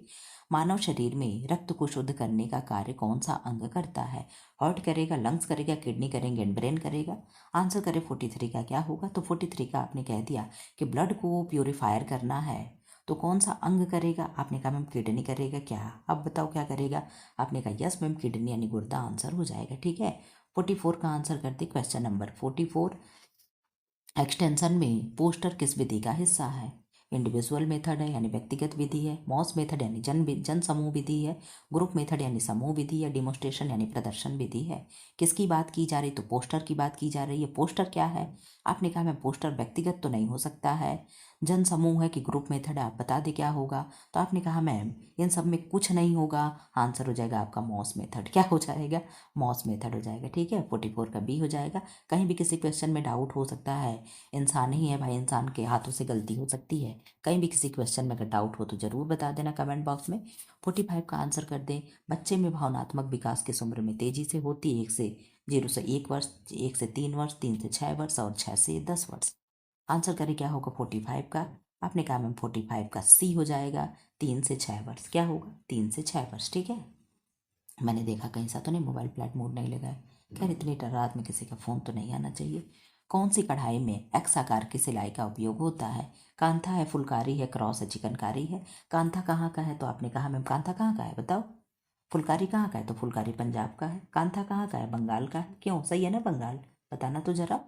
मानव शरीर में रक्त को शुद्ध करने का कार्य कौन सा अंग करता है? हार्ट करेगा, लंग्स करेगा, किडनी करेंगे एंड ब्रेन करेगा। आंसर करें 43 का क्या होगा? तो 43 का आपने कह दिया कि ब्लड को प्योरीफायर करना है तो कौन सा अंग करेगा? आपने कहा मैम किडनी करेगा। क्या अब बताओ क्या करेगा? आपने कहा यस मैम किडनी यानी गुर्दा आंसर हो जाएगा, ठीक है। 44 का आंसर करते क्वेश्चन नंबर 44। एक्सटेंशन में पोस्टर किस विधि का हिस्सा है? इंडिविजुअल मेथड है यानी व्यक्तिगत विधि है, मॉस मेथड यानी जन समूह विधि है, ग्रुप मेथड यानी समूह विधि है, डिमोस्ट्रेशन यानी प्रदर्शन विधि है। किसकी बात की जा रही? तो पोस्टर की बात की जा रही है। पोस्टर क्या है? आपने कहा मैं पोस्टर व्यक्तिगत तो नहीं हो सकता है, जन समूह है कि ग्रुप मेथड है, आप बता दें क्या होगा? तो आपने कहा मैम इन सब में कुछ नहीं होगा, आंसर हो जाएगा आपका मॉस मेथड। क्या हो जाएगा? मॉस मेथड हो जाएगा, ठीक है। 44 का बी हो जाएगा। कहीं भी किसी क्वेश्चन में डाउट हो सकता है, इंसान ही है भाई, इंसान के हाथों से गलती हो सकती है। कहीं भी किसी क्वेश्चन में अगर डाउट हो तो जरूर बता देना कमेंट बॉक्स में। 45 का आंसर कर दें। बच्चे में भावनात्मक विकास किस उम्र में तेजी से होती है? 0 से 1 वर्ष, 1 से 3 वर्ष, 3 से 6 वर्ष और 6 से 10 वर्ष। आंसर करें क्या होगा 45 का? आपने कहा मैम 45 का सी हो जाएगा, 3 से 6 वर्ष। क्या होगा? 3 से 6 वर्ष, ठीक है। मैंने देखा कहीं सा तो नहीं मोबाइल फ्लाइट मोड नहीं लगा है। खैर इतनी रात में किसी का फ़ोन तो नहीं आना चाहिए। कौन सी कढ़ाई में एक्स आकार की सिलाई का उपयोग होता है? कांथा है, फुलकारी है, क्रॉस है, चिकनकारी है। कांथा कहाँ का है? तो आपने कहा मैम कांथा कहाँ का है बताओ। फुलकारी कहाँ का है? तो फुलकारी पंजाब का है। कांथा कहाँ का है? बंगाल का है। क्यों, सही है ना बंगाल? बताना तो जरा।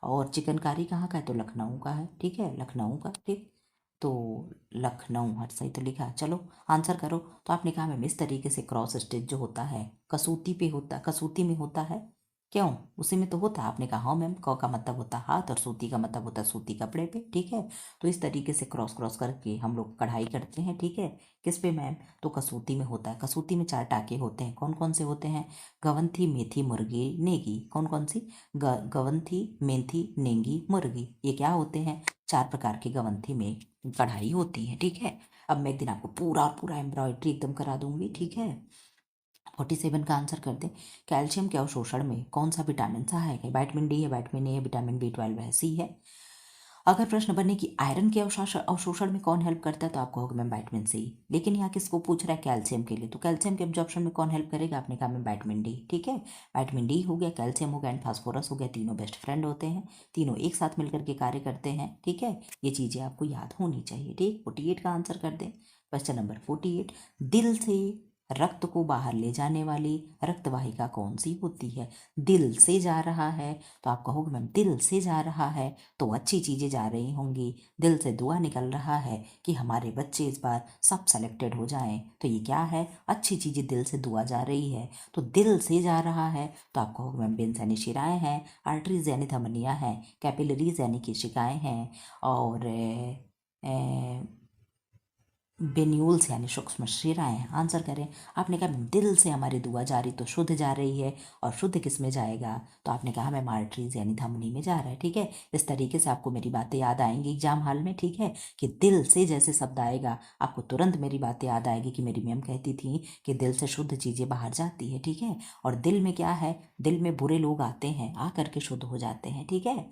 और चिकनकारी कहाँ का है? तो लखनऊ का है, ठीक है, लखनऊ का, ठीक। तो लखनऊ, हर सही तो लिखा। चलो आंसर करो। तो आपने कहा मैम इस तरीके से क्रॉस स्टिच जो होता है कसूती पे होता, कसूती में होता है। क्यों, उसी में तो होता है। आपने कहा हाँ मैम, क का मतलब होता है हाथ और सूती का मतलब होता है सूती कपड़े पे, ठीक है। तो इस तरीके से क्रॉस क्रॉस करके हम लोग कढ़ाई करते हैं, ठीक है। किस पे मैम? तो कसूती में होता है। कसूती में 4 टाके होते हैं। कौन कौन से होते हैं? गवंथी, मेथी, मुर्गी, नेगी। कौन कौन सी? गवंथी, मेथी, नेगी, मुर्गी। ये क्या होते हैं? 4 प्रकार की गवंथी में कढ़ाई होती है, ठीक है। अब मैं एक दिन आपको पूरा पूरा एम्ब्रॉयडरी एकदम करा दूंगी, ठीक है। 47 का आंसर कर दें। कैल्शियम के अवशोषण में कौन सा विटामिन सहायक है? विटामिन डी है, विटामिन ए है, विटामिन B12 है, सी है। अगर प्रश्न बने कि आयरन के अवशोषण में कौन हेल्प करता है तो आपको होगा मैम विटामिन सी। लेकिन यहाँ किसको पूछ रहा है? कैल्शियम के लिए। तो कैल्शियम के एब्जॉर्प्शन में कौन हेल्प करेगा? आपने कहा मैम विटामिन डी, ठीक है। विटामिन डी हो गया, कैल्शियम हो गया एंड फास्फोरस हो गया। तीनों बेस्ट फ्रेंड होते हैं, तीनों एक साथ मिलकर के कार्य करते हैं, ठीक है। ये चीज़ें आपको याद होनी चाहिए, ठीक। 48 का आंसर कर दें। Question number 48। दिल से रक्त को बाहर ले जाने वाली रक्तवाहिका कौन सी होती है? दिल से जा रहा है तो आप कहोगे मैम दिल से जा रहा है तो अच्छी चीज़ें जा रही होंगी। दिल से दुआ निकल रहा है कि हमारे बच्चे इस बार सब सेलेक्टेड हो जाएं, तो ये क्या है? अच्छी चीज़ें, दिल से दुआ जा रही है। तो दिल से जा रहा है तो आप कहोगे मैम वेन्स यानी शिराएँ हैं, आर्टरीज यानी धमनियाँ हैं, कैपिलरीज यानी केशिकाएँ हैं, और बेन्यूल्स यानी सूक्ष्म शिराएँ। आंसर करें। आपने कहा दिल से हमारी दुआ जा रही तो शुद्ध जा रही है, और शुद्ध किस में जाएगा? तो आपने कहा मैम आर्टरीज यानी धमनी में जा रहा है, ठीक है। इस तरीके से आपको मेरी बातें याद आएंगी एग्जाम हॉल में, ठीक है। कि दिल से जैसे शब्द आएगा आपको तुरंत मेरी बातें याद आएगी कि मेरी मैम कहती थी कि दिल से शुद्ध चीज़ें बाहर जाती है, ठीक है। और दिल में क्या है? दिल में बुरे लोग आते हैं, आ करके शुद्ध हो जाते हैं, ठीक है।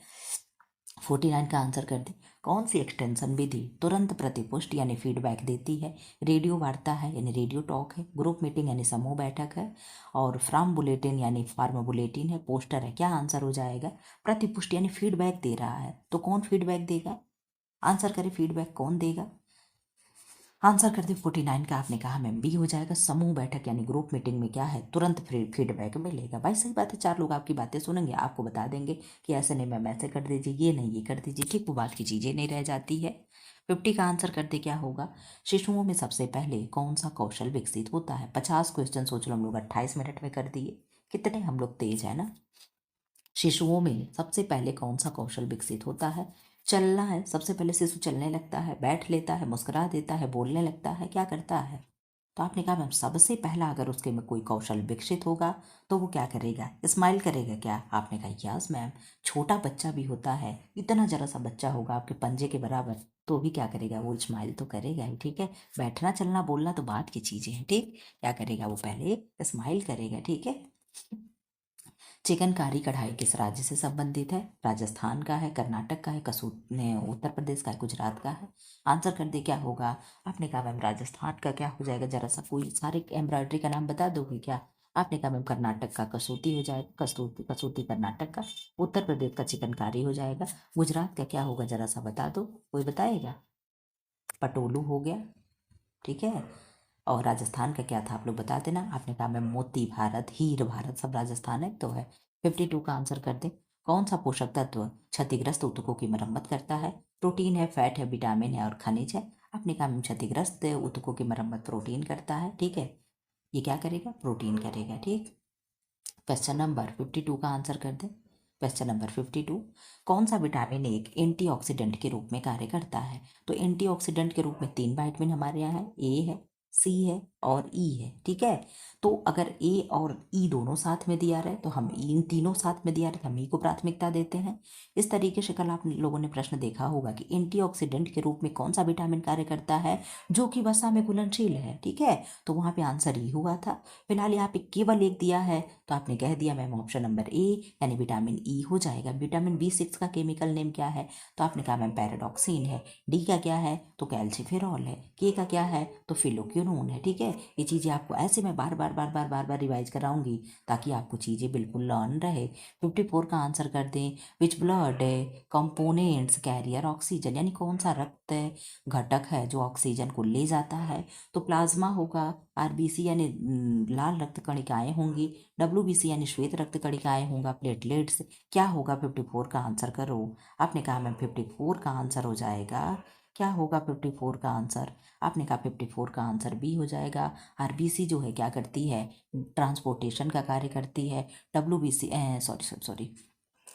49 का आंसर कर दें। कौन सी एक्सटेंशन विधि तुरंत प्रतिपुष्टि यानी फीडबैक देती है? रेडियो वार्ता है यानी रेडियो टॉक है, ग्रुप मीटिंग यानी समूह बैठक है, और फार्म बुलेटिन यानी फार्म बुलेटिन है, पोस्टर है। क्या आंसर हो जाएगा? प्रतिपुष्टि यानी फीडबैक दे रहा है तो कौन फीडबैक देगा? आंसर करें, फीडबैक कौन देगा? आंसर कर दे 49 का। आपने कहा मैम बी हो जाएगा। समूह बैठक यानी ग्रुप मीटिंग में क्या है? तुरंत फीडबैक मिलेगा। भाई सही बात है, 4 लोग आपकी बातें सुनेंगे, आपको बता देंगे कि ऐसे नहीं मैम ऐसे कर दीजिए, ये नहीं ये कर दीजिए, ठीक। वो बात की चीज़ें नहीं रह जाती है। 50 का आंसर कर दे क्या होगा? शिशुओं में सबसे पहले कौन सा कौशल विकसित होता है? 50 क्वेश्चन सोच लो, हम लोग 28 मिनट में कर दिए। कितने हम लोग तेज है ना। शिशुओं में सबसे पहले कौन सा कौशल विकसित होता है? चलना है। सबसे पहले शिशु चलने लगता है, बैठ लेता है, मुस्कुरा देता है, बोलने लगता है, क्या करता है? तो आपने कहा मैम सबसे पहला अगर उसके में कोई कौशल विकसित होगा तो वो क्या करेगा? स्माइल करेगा। क्या? आपने कहा यस मैम। छोटा बच्चा भी होता है, इतना जरा सा बच्चा होगा आपके पंजे के बराबर, तो भी क्या करेगा? वो स्माइल तो करेगा ही, ठीक है। बैठना, चलना, बोलना तो बात की चीज़ें हैं, ठीक। क्या करेगा? वो पहले स्माइल करेगा, ठीक है। चिकनकारी कढ़ाई किस राज्य से संबंधित है? राजस्थान का है, कर्नाटक का है, उत्तर प्रदेश का है, गुजरात का है। आंसर कर दे, क्या होगा? आपने कहा मैम राजस्थान का, क्या हो जाएगा? जरा सा कोई सारे एम्ब्रॉयडरी का नाम बता दोगे क्या? आपने कहा मैम कर्नाटक का कसूती हो जाएगा, कसूती कसूती कर्नाटक का। उत्तर प्रदेश का चिकनकारी हो जाएगा। गुजरात का क्या होगा, जरा सा बता दो, कोई बताएगा? पटोलू हो गया, ठीक है। और राजस्थान का क्या था, आप लोग बता देना। आपने कहा मैं मोती भारत, हीर भारत, सब राजस्थान है तो है। 52 का आंसर कर दे। कौन सा पोषक तत्व क्षतिग्रस्त ऊतकों की मरम्मत करता है? प्रोटीन है, फैट है, विटामिन है और खनिज है। आपने कहा मैम क्षतिग्रस्त ऊतकों की मरम्मत प्रोटीन करता है, ठीक है। ये क्या करेगा? प्रोटीन करेगा, ठीक। क्वेश्चन नंबर 52 का आंसर कर दे। क्वेश्चन नंबर 52, कौन सा विटामिन एक एंटीऑक्सीडेंट के रूप में कार्य करता है? तो एंटीऑक्सीडेंट के रूप में 3 विटामिन हमारे यहाँ है, ए है, सी है और ई है, ठीक है। तो अगर ए और ई दोनों साथ में दिया रहे तो हम इन तीनों साथ में दिया रहे तो हम ई को प्राथमिकता देते हैं। इस तरीके से कल आप लोगों ने प्रश्न देखा होगा कि एंटीऑक्सीडेंट के रूप में कौन सा विटामिन कार्य करता है जो कि वसा में घुलनशील है, ठीक है। तो वहाँ पे आंसर ई हुआ था। फिलहाल यहाँ पे केवल एक दिया है तो आपने कह दिया मैम ऑप्शन नंबर ए यानी विटामिन ई हो जाएगा। विटामिन B6 का केमिकल नेम क्या है? तो आपने कहा मैम पैराडॉक्सिन है। डी का क्या है? तो कैल्सिफेरॉल है। के का क्या है? तो फिलोक्विनोन है, ठीक है। ये चीज़ें आपको ऐसे मैं बार बार बार बार बार बार रिवाइज कराऊंगी ताकि आपको चीज़ें बिल्कुल लर्न रहे। 54 का आंसर कर दें। Which blood components carrier oxygen, यानी कौन सा रक्त घटक है जो ऑक्सीजन को ले जाता है? तो प्लाज्मा होगा, RBC यानी लाल रक्त कणिकाएं होंगी, WBC यानी श्वेत रक्त कणिकाएं होंगे, प्लेटलेट्स। क्या होगा 54 का आंसर करो। आपने कहा मैम 54 का आंसर हो जाएगा, क्या होगा 54 का आंसर? आपने कहा 54 का आंसर बी हो जाएगा। RBC जो है क्या करती है? ट्रांसपोर्टेशन का कार्य करती है। WBC सॉरी सॉरी सॉरी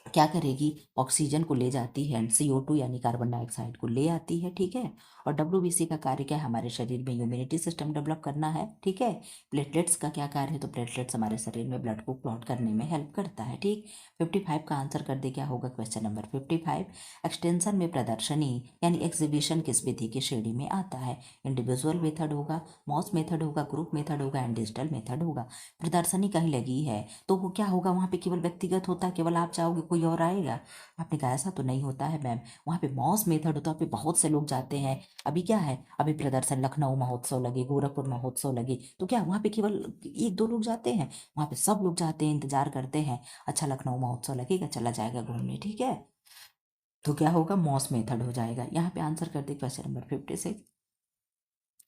क्या करेगी? ऑक्सीजन को ले जाती है, CO2 यानी कार्बन डाइऑक्साइड को ले आती है, ठीक है। और WBC का कार्य क्या है? हमारे शरीर में इम्यूनिटी सिस्टम डेवलप करना है, ठीक है। प्लेटलेट्स का क्या कार्य है? तो प्लेटलेट्स हमारे शरीर में ब्लड को क्लॉट करने में हेल्प करता है, ठीक। 55 का आंसर कर दे, क्या होगा? क्वेश्चन नंबर 55, एक्सटेंशन में प्रदर्शनी यानी एग्जीबिशन किस विधि की श्रेणी में आता है? इंडिविजुअल मेथड होगा, मॉस मेथड होगा, ग्रुप मेथड होगा एंड डिजिटल मेथड होगा। प्रदर्शनी कहीं लगी है तो वो क्या होगा? वहाँ पे केवल व्यक्तिगत होता है, केवल आप चाहोगे कोई और आएगा? आपने कहा ऐसा तो नहीं होता है मैम, वहाँ पे मॉस मेथड होता है, वहाँ पे बहुत से लोग जाते हैं। अभी क्या है, अभी प्रदर्शन लखनऊ महोत्सव लगे, गोरखपुर महोत्सव लगे, तो क्या वहाँ पे केवल एक दो लोग जाते हैं? वहाँ पे सब लोग जाते हैं, इंतजार करते हैं, अच्छा लखनऊ महोत्सव लगेगा, चला जाएगा घूमने, ठीक है। तो क्या होगा? मॉस मेथड हो जाएगा। यहाँ पे आंसर कर दे क्वेश्चन नंबर 56,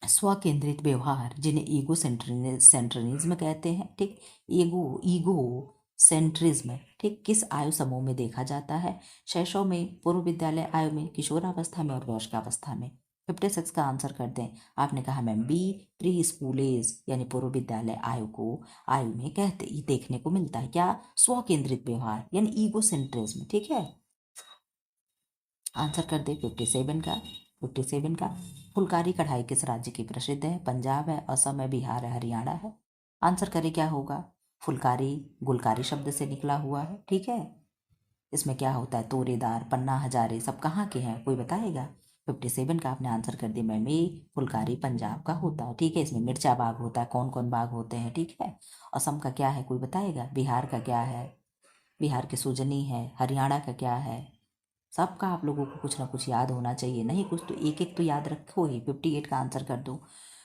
स्व केंद्रित व्यवहार जिन्हें ईगो सेंट्रिज्म कहते हैं, ठीक। ईगो ईगो सेंट्रिज्म, ठीक, किस आयु समूह में देखा जाता है? शैशव में, पूर्व विद्यालय आयु में, किशोरावस्था में और वयस्कावस्था में। 56 का आंसर कर दें। आपने कहा ma'am B, pre school age यानी पूर्व विद्यालय आयु को आयु में कहते देखने को मिलता है क्या? स्व केंद्रित व्यवहार यानी ईगो सेंट्रिज्म, ठीक है। आंसर कर दे 57 का। 57 का, फुलकारी कढ़ाई किस राज्य की प्रसिद्ध है? पंजाब है, असम है, बिहार है, हरियाणा है। आंसर करे, क्या होगा? फुलकारी गुलकारी शब्द से निकला हुआ है, ठीक है। इसमें क्या होता है? तोरेदार, पन्ना हजारे सब कहाँ के हैं, कोई बताएगा? 57 का आपने आंसर कर दिया मैम, ये फुलकारी पंजाब का होता है, ठीक है। इसमें मिर्चा बाग होता है, कौन कौन बाग होते हैं, ठीक है। असम का क्या है, कोई बताएगा? बिहार का क्या है? बिहार के सुजनी है। हरियाणा का क्या है? सबका आप लोगों को कुछ ना कुछ याद होना चाहिए, नहीं कुछ तो एक एक तो याद रखो ही। 58 का आंसर कर दो।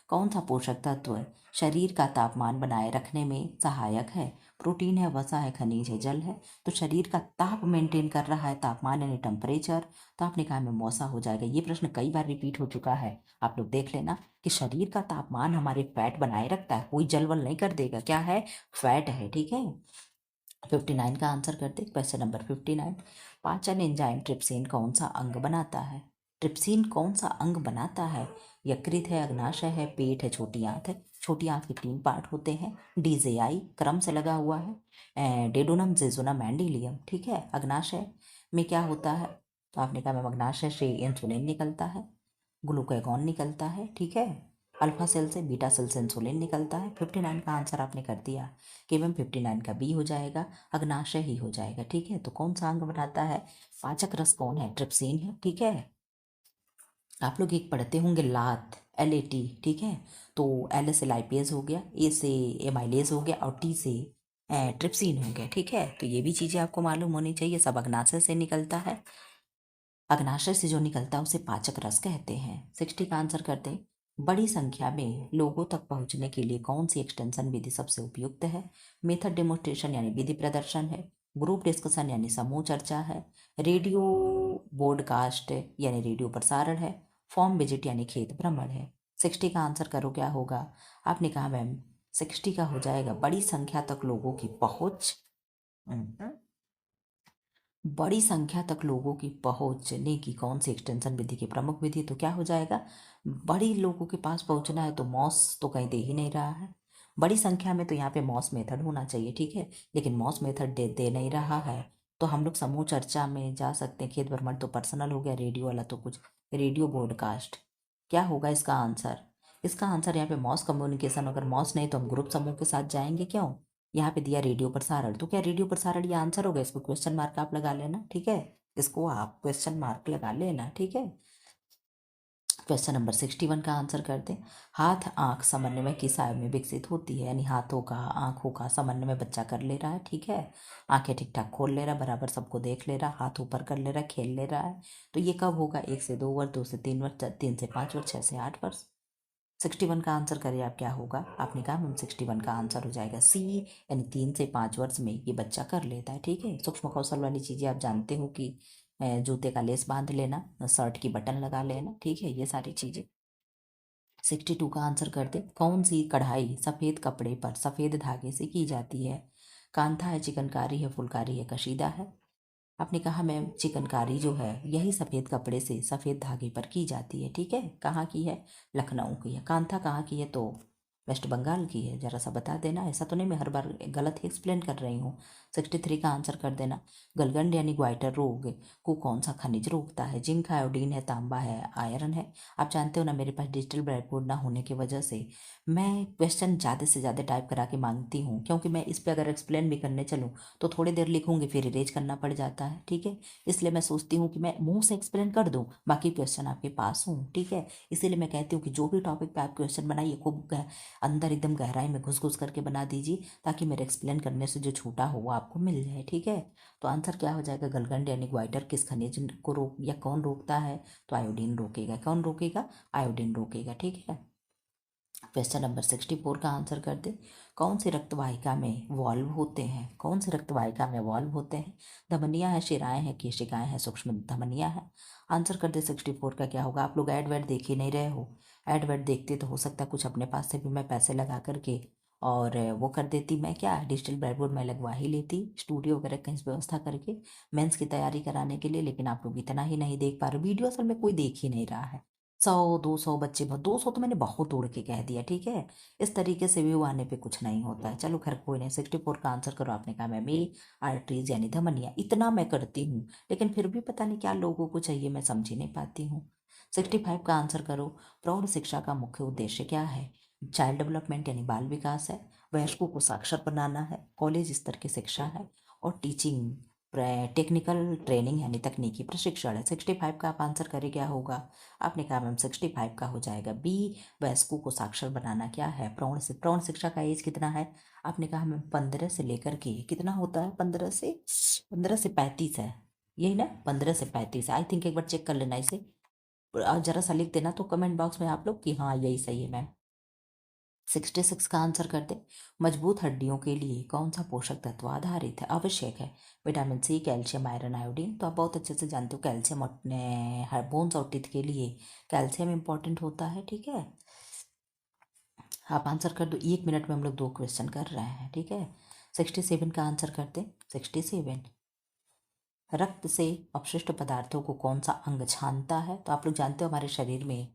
कौन सा पोषक तत्व शरीर का तापमान बनाए रखने में सहायक है? प्रोटीन है, वसा है, खनिज है, जल है। तो शरीर का ताप मेंटेन कर रहा है, तापमान यानी टेम्परेचर, तो आपने कहा में मौसा हो जाएगा। ये प्रश्न कई बार रिपीट हो चुका है, आप लोग देख लेना कि शरीर का तापमान हमारे फैट बनाए रखता है, कोई जल वल नहीं कर देगा, क्या है? फैट है, ठीक है। 59 का आंसर करते क्वेश्चन नंबर 59, पाचन एंजाइम ट्रिप्सिन कौन सा अंग बनाता है? ट्रिप्सिन कौन सा अंग बनाता है? यकृत है, अग्नाशय है, पेट है, छोटी आंत है। छोटी आंत के 3 पार्ट होते हैं, DJI क्रम से लगा हुआ है, डेडोनम, जेजोनम, एंडिलियम, ठीक है। अग्नाशय में क्या होता है? तो आपने कहा मैम अग्नाशय से इंसुलिन निकलता है, ग्लूकागॉन निकलता है, ठीक है। अल्फा सेल से, बीटा सेल से इंसुलिन निकलता है। 59 का आंसर आपने कर दिया कि मैम 59 का बी हो जाएगा, अग्नाशय ही हो जाएगा, ठीक है। तो कौन सा अंग बनाता है? पाचक रस कौन है? ट्रिप्सिन है, ठीक है। आप लोग एक पढ़ते होंगे लात, LAT, ठीक है। तो L से लाइपेज हो गया, A से एमाइलेज हो गया और T से ट्रिप्सिन हो गया। ठीक है, तो ये भी चीज़ें आपको मालूम होनी चाहिए। सब अग्नाशय से निकलता है, अग्नाशय से जो निकलता है उसे पाचक रस कहते हैं। 60 का आंसर करते हैं। बड़ी संख्या में लोगों तक पहुंचने के लिए कौन सी एक्सटेंशन विधि सबसे उपयुक्त है? मेथड डेमोन्स्ट्रेशन यानी विधि प्रदर्शन है, ग्रुप डिस्कशन यानी समूह चर्चा है, रेडियो बॉडकास्ट यानी रेडियो प्रसारण है, फॉर्म विजिट यानी खेत भ्रमण है। 60 का आंसर करो, क्या होगा? आपने कहा मैम 60 का हो जाएगा बड़ी संख्या तक लोगों की पहुंच। बड़ी संख्या तक लोगों की पहुंचने की कौन सी एक्सटेंशन विधि की प्रमुख विधि? तो क्या हो जाएगा? बड़ी लोगों के पास पहुंचना है तो मॉस तो कहीं दे ही नहीं रहा है। बड़ी संख्या में तो यहाँ पे मॉस मेथड होना चाहिए। ठीक है, लेकिन मॉस मेथड दे नहीं रहा है, तो हम लोग समूह चर्चा में जा सकते हैं। खेत भ्रमण तो पर्सनल हो गया, रेडियो वाला तो कुछ रेडियो ब्रॉडकास्ट। क्या होगा इसका आंसर? इसका आंसर यहाँ पे मॉस कम्युनिकेशन। अगर मॉस नहीं तो हम ग्रुप समूह के साथ जाएंगे। क्यों? यहाँ पे दिया रेडियो प्रसारण, तो क्या रेडियो प्रसारण ये आंसर होगा? इसको क्वेश्चन मार्क आप लगा लेना। ठीक है, इसको आप क्वेश्चन मार्क लगा लेना। ठीक है, क्वेश्चन नंबर 61 का आंसर करते हैं। हाथ आंख समन्वय किस आयु में विकसित होती है? यानी हाथों का आंखों का समन्वय बच्चा कर ले रहा है। ठीक है, आंखें ठीक ठाक खोल ले रहा है, बराबर सबको देख ले रहा है, हाथ ऊपर कर ले रहा है, खेल ले रहा है। तो ये कब होगा? 1 से 2 वर्ष, 2 से 3 वर्ष, 3 से 5 वर्ष, 6 से 8 वर्ष। 61 का आंसर करिए आप, क्या होगा? आपने कहा मैम 61 का आंसर हो जाएगा सी, यानी 3 से 5 वर्ष में ये बच्चा कर लेता है। ठीक है, सूक्ष्म कौशल वाली चीज़ें आप जानते हो कि जूते का लेस बांध लेना, शर्ट की बटन लगा लेना। ठीक है, ये सारी चीज़ें। 62 का आंसर करते, कौन सी कढ़ाई सफ़ेद कपड़े पर सफ़ेद धागे से की जाती है? कांथा है, चिकनकारी है, फुलकारी है, कशीदा है। आपने कहा मैम चिकनकारी जो है यही सफ़ेद कपड़े से सफ़ेद धागे पर की जाती है। ठीक है, कहाँ की है? लखनऊ की है। कांथा कहाँ की है? तो वेस्ट बंगाल की है। जरा सा बता देना, ऐसा तो नहीं मैं हर बार गलत ही एक्सप्लेन कर रही हूँ। 63 का आंसर कर देना। गलगंड यानी ग्वाइटर रोग को कौन सा खनिज रोकता है? जिंक, आयोडीन है, तांबा है, आयरन है। आप जानते हो ना, मेरे पास डिजिटल ब्लैक बोर्ड ना होने की वजह से मैं क्वेश्चन ज़्यादा से ज़्यादा टाइप करा के मांगती हूँ, क्योंकि मैं इस पर अगर एक्सप्लेन भी करने चलूँ तो थोड़ी देर लिखूंगी फिर इरेज करना पड़ जाता है। ठीक है, इसलिए मैं सोचती हूँ कि मैं मुंह से एक्सप्लेन कर दूँ, बाकी क्वेश्चन आपके पास हूँ। ठीक है, इसीलिए मैं कहती हूँ कि जो भी टॉपिक पे आप क्वेश्चन बनाइए खूब अंदर एकदम गहराई में घुस घुस करके बना दीजिए, ताकि मेरे एक्सप्लेन करने से जो छूटा हो वो आपको मिल जाए। ठीक है, तो आंसर क्या हो जाएगा? गलगंड यानी ग्वाइटर किस खनिज को रोक या कौन रोकता है? तो आयोडीन रोकेगा। कौन रोकेगा? आयोडीन रोकेगा। ठीक है, क्वेश्चन नंबर 64 का आंसर कर दे। कौन सी रक्त वाहिका में वॉल्व होते हैं? कौन सी रक्त वाहिका में वॉल्व होते हैं? धमनियां हैं, शिराएं हैं, केशिकाएं हैं, सूक्ष्म धमनियां हैं। आंसर कर दे 64 का, क्या होगा? आप लोग ऐड वैड देख ही नहीं रहे हो। ऐड वैड देखते तो हो सकता है कुछ अपने पास से भी मैं पैसे लगा करके और वो कर देती। मैं क्या डिजिटल ब्लैक बोर्ड में लगवा ही लेती, स्टूडियो वगैरह कहीं से व्यवस्था करके मेंस की तैयारी कराने के लिए। लेकिन आप लोग इतना ही नहीं देख पा रहे, वीडियो असल में कोई देख ही नहीं रहा है। 100 200 बच्चे, 200 तो मैंने बहुत उड़ के कह दिया। ठीक है, इस तरीके से व्यू आने पे कुछ नहीं होता है। चलो खैर कोई नहीं। 64 का आंसर करो। आपने कहा मैम ए, आर्टरीज यानी धमनियाँ। इतना मैं करती हूँ, लेकिन फिर भी पता नहीं क्या लोगों को चाहिए, मैं समझ ही नहीं पाती हूँ। 65 का आंसर करो। प्रौढ़ शिक्षा का मुख्य उद्देश्य क्या है? चाइल्ड डेवलपमेंट यानी बाल विकास है, वयस्कों को साक्षर बनाना है, कॉलेज स्तर की शिक्षा है, और टीचिंग टेक्निकल ट्रेनिंग यानी तकनीकी प्रशिक्षण है। 65 का आप आंसर करें, क्या होगा? आपने कहा मैम 65 का हो जाएगा बी, वयस्कों को साक्षर बनाना क्या है? प्रौढ़ शिक्षा का एज कितना है? आपने कहा मैम 15 से लेकर के कितना होता है? 15 से 35 है, यही ना? 15 से 35 आई थिंक। एक बार चेक कर लेना इसे, जरा सा लिख देना तो कमेंट बॉक्स में आप लोग कि हाँ यही सही है मैम। 66 का आंसर कर दे। मजबूत हड्डियों के लिए कौन सा पोषक तत्व आधारित है, आवश्यक है? Vitamin C, calcium, iron, iodine. तो आप बहुत अच्छे से जानते हो कैल्शियम और बोन्स और टीथ के लिए कैल्शियम इंपॉर्टेंट होता है। ठीक है, आप आंसर कर दो। 1 मिनट में हम लोग 2 क्वेश्चन कर रहे हैं। ठीक है, 67 का आंसर करते। 67, रक्त से अपशिष्ट पदार्थों को कौन सा अंग छानता है? तो आप लोग जानते हो हमारे शरीर में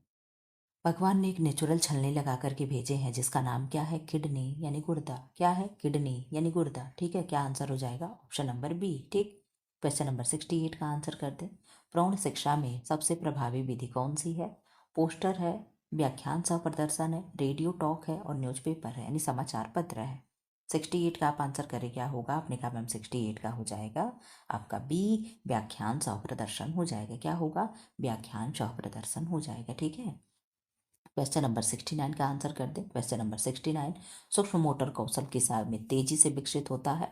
भगवान ने एक नेचुरल छलनी लगा करके भेजे हैं, जिसका नाम क्या है? किडनी यानी गुर्दा। क्या है? किडनी यानी गुर्दा। ठीक है, क्या आंसर हो जाएगा? Option number B. ठीक, क्वेश्चन नंबर 68 का आंसर करते। प्रौढ़ शिक्षा में सबसे प्रभावी विधि कौन सी है? पोस्टर है, व्याख्यान सह प्रदर्शन है, रेडियो टॉक है, और न्यूज़पेपर है यानी समाचार पत्र है। 68 का आप आंसर करें, क्या होगा? आपने कहा मैम 68 का हो जाएगा आपका बी, व्याख्यान सह प्रदर्शन हो जाएगा। क्या होगा? व्याख्यान सह प्रदर्शन हो जाएगा। ठीक है, क्वेश्चन नंबर 69 का आंसर कर दें। क्वेश्चन नंबर 69, सूक्ष्म मोटर कौशल किस आयु में तेजी से विकसित होता है?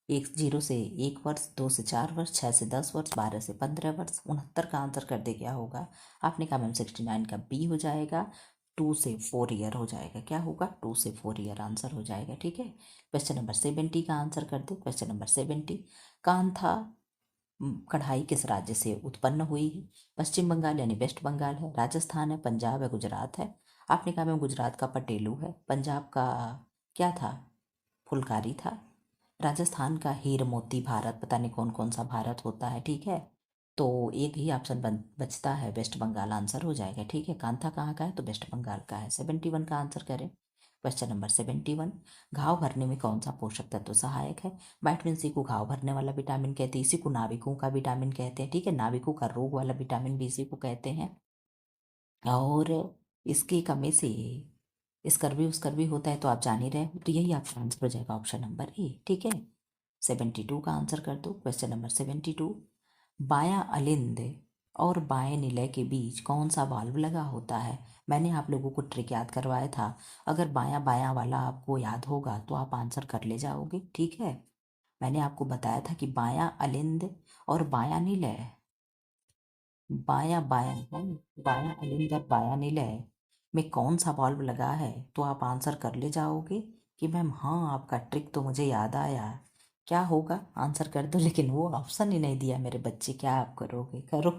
0 से 1 वर्ष, 2 से 4 वर्ष, 6 से 10 वर्ष, 12 से 15 वर्ष। 69 का आंसर कर दे, क्या होगा? आपने कहा मैम 69 का बी हो जाएगा, 2 से 4 ईयर हो जाएगा। क्या होगा? 2 से 4 ईयर आंसर हो जाएगा। ठीक है, क्वेश्चन नंबर 70 का आंसर कर दे। क्वेश्चन नंबर 70, कांथा कढ़ाई किस राज्य से उत्पन्न हुई है? पश्चिम बंगाल यानी वेस्ट बंगाल है, राजस्थान है, पंजाब है, गुजरात है। आपने कहा मैम गुजरात का पटेलू है, पंजाब का क्या था? फुलकारी था, राजस्थान का हीर मोती भारत, पता नहीं कौन कौन सा भारत होता है। ठीक है, तो एक ही ऑप्शन बचता है, वेस्ट बंगाल आंसर हो जाएगा। ठीक है, कांथा कहाँ का है? तो वेस्ट बंगाल का है। 71 का आंसर करें। क्वेश्चन नंबर 71, घाव भरने में कौन सा पोषक तत्व सहायक है? विटामिन सी को घाव भरने वाला विटामिन कहते हैं, इसी को नाविकों का विटामिन कहते हैं। ठीक है, नाविकों का रोग वाला विटामिन भी इसी को कहते हैं। और इसकी कमी से स्कर्वी उसकर्वी होता है, तो आप जान ही रहे हो, तो यही आपका आंसर हो जाएगा, ऑप्शन नंबर ए। ठीक है, 72 का आंसर कर दो। क्वेश्चन नंबर 72, बायां अलिंद और बाएं निलय के बीच कौन सा वाल्व लगा होता है? मैंने आप लोगों को ट्रिक याद करवाया था, अगर बायां बायां वाला आपको याद होगा तो आप आंसर कर ले जाओगे। ठीक है, मैंने आपको बताया था कि बायां अलिंद और बायां निलय, बायां बायां है, बायां अलिंद और बायां निलय में कौन सा वाल्व लगा है, तो आप आंसर कर ले जाओगे कि मैम हाँ, आपका ट्रिक तो मुझे याद आया। क्या होगा? आंसर कर दो, लेकिन वो ऑप्शन ही नहीं दिया मेरे बच्चे, क्या आप करोगे? करो।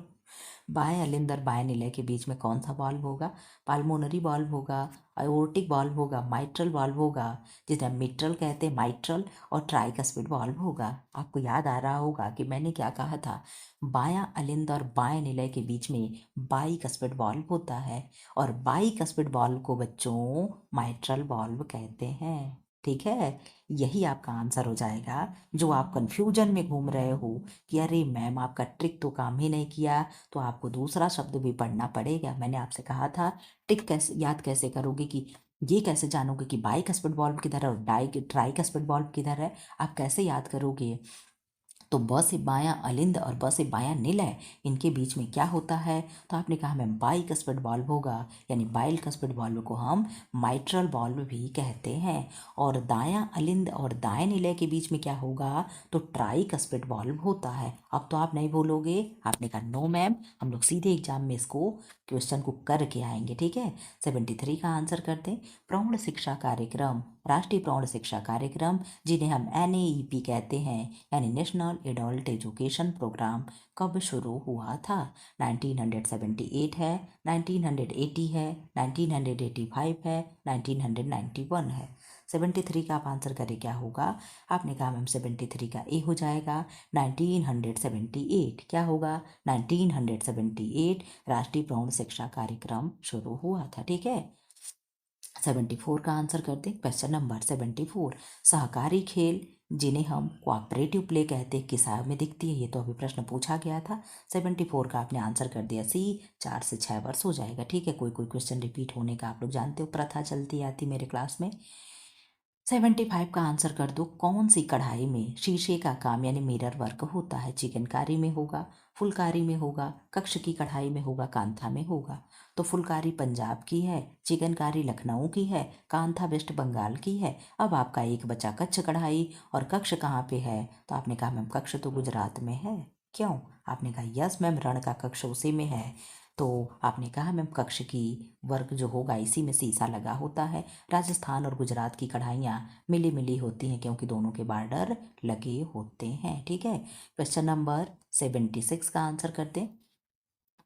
बाएं अलिंद और बाएं निलय के बीच में कौन सा वाल्व होगा? पाल्मोनरी वाल्व होगा, अयोर्टिक वाल्व होगा, माइट्रल वाल्व होगा, जिसे हम मिट्रल कहते हैं, माइट्रल, और ट्राइकस्पिड वाल्व होगा। आपको याद आ रहा होगा कि मैंने क्या कहा था, बायां अलिंद और बाएं निलय के बीच में बाइकस्पिड वाल्व होता है, और बाइकस्पिड वाल्व को बच्चों माइट्रल वाल्व कहते हैं। ठीक है, यही आपका आंसर हो जाएगा। जो आप कंफ्यूजन में घूम रहे हो कि अरे मैम आपका ट्रिक तो काम ही नहीं किया, तो आपको दूसरा शब्द भी पढ़ना पड़ेगा। मैंने आपसे कहा था ट्रिक कैसे याद कैसे करोगे, कि ये कैसे जानोगे कि बाइकस्पिड वाल्व किधर है और ट्राइकस्पिड वाल्व किधर है, आप कैसे याद करोगे? तो ब से बायां अलिंद और ब से बायां निलय, इनके बीच में क्या होता है? तो आपने कहा मैम बाइकस्पिड वाल्व होगा, यानी बाइकस्पिड वाल्व को हम माइट्रल वाल्व भी कहते हैं। और दायां अलिंद और दाएं निलय के बीच में क्या होगा? तो ट्राइकस्पिड वाल्व होता है। अब तो आप नहीं बोलोगे। आपने कहा नो मैम, हम लोग सीधे एग्जाम में इसको क्वेश्चन को करके आएंगे। ठीक है, 73 का आंसर करते हैं। प्रौढ़ शिक्षा कार्यक्रम, राष्ट्रीय प्रौढ़ शिक्षा कार्यक्रम, जिन्हें हम NAEP कहते हैं, यानी नेशनल एडल्ट एजुकेशन प्रोग्राम, कब शुरू हुआ था? 1978 है, 1980 है, 1985 है, 1991 है। 73 का आप आंसर करें, क्या होगा? आपने कहा मैम 73 का ए हो जाएगा, 1978। क्या होगा? 1978 राष्ट्रीय प्रौढ़ शिक्षा कार्यक्रम शुरू हुआ था। ठीक है, 74 का आंसर करते हैं। क्वेश्चन नंबर 74, सहकारी खेल जिन्हें हम कोऑपरेटिव प्ले कहते हैं किस आयु में दिखती है? ये तो अभी प्रश्न पूछा गया था। 74 का आपने आंसर कर दिया सी, 4 से 6 वर्ष हो जाएगा। ठीक है, कोई कोई क्वेश्चन रिपीट होने का आप लोग जानते हो, प्रथा चलती आती मेरे क्लास में। 75 का आंसर कर दो, कौन सी कढ़ाई में शीशे का काम यानी मिरर वर्क होता है? चिकनकारी में होगा, फुलकारी में होगा, कक्ष की कढ़ाई में होगा, कांथा में होगा? तो फुलकारी पंजाब की है, चिकनकारी लखनऊ की है, कांथा वेस्ट बंगाल की है। अब आपका एक बचा कच्छ कढ़ाई, और कक्ष कहाँ पे है? तो आपने कहा मैम कक्ष तो गुजरात में है। क्यों? आपने कहा यस मैम, रण का कक्ष उसी में है। तो आपने कहा मैम कक्ष की वर्क जो होगा इसी में शीशा लगा होता है। राजस्थान और गुजरात की कढ़ाइयाँ मिली मिली होती हैं, क्योंकि दोनों के बॉर्डर लगे होते हैं। ठीक है, क्वेश्चन नंबर 76 का आंसर करते हैं।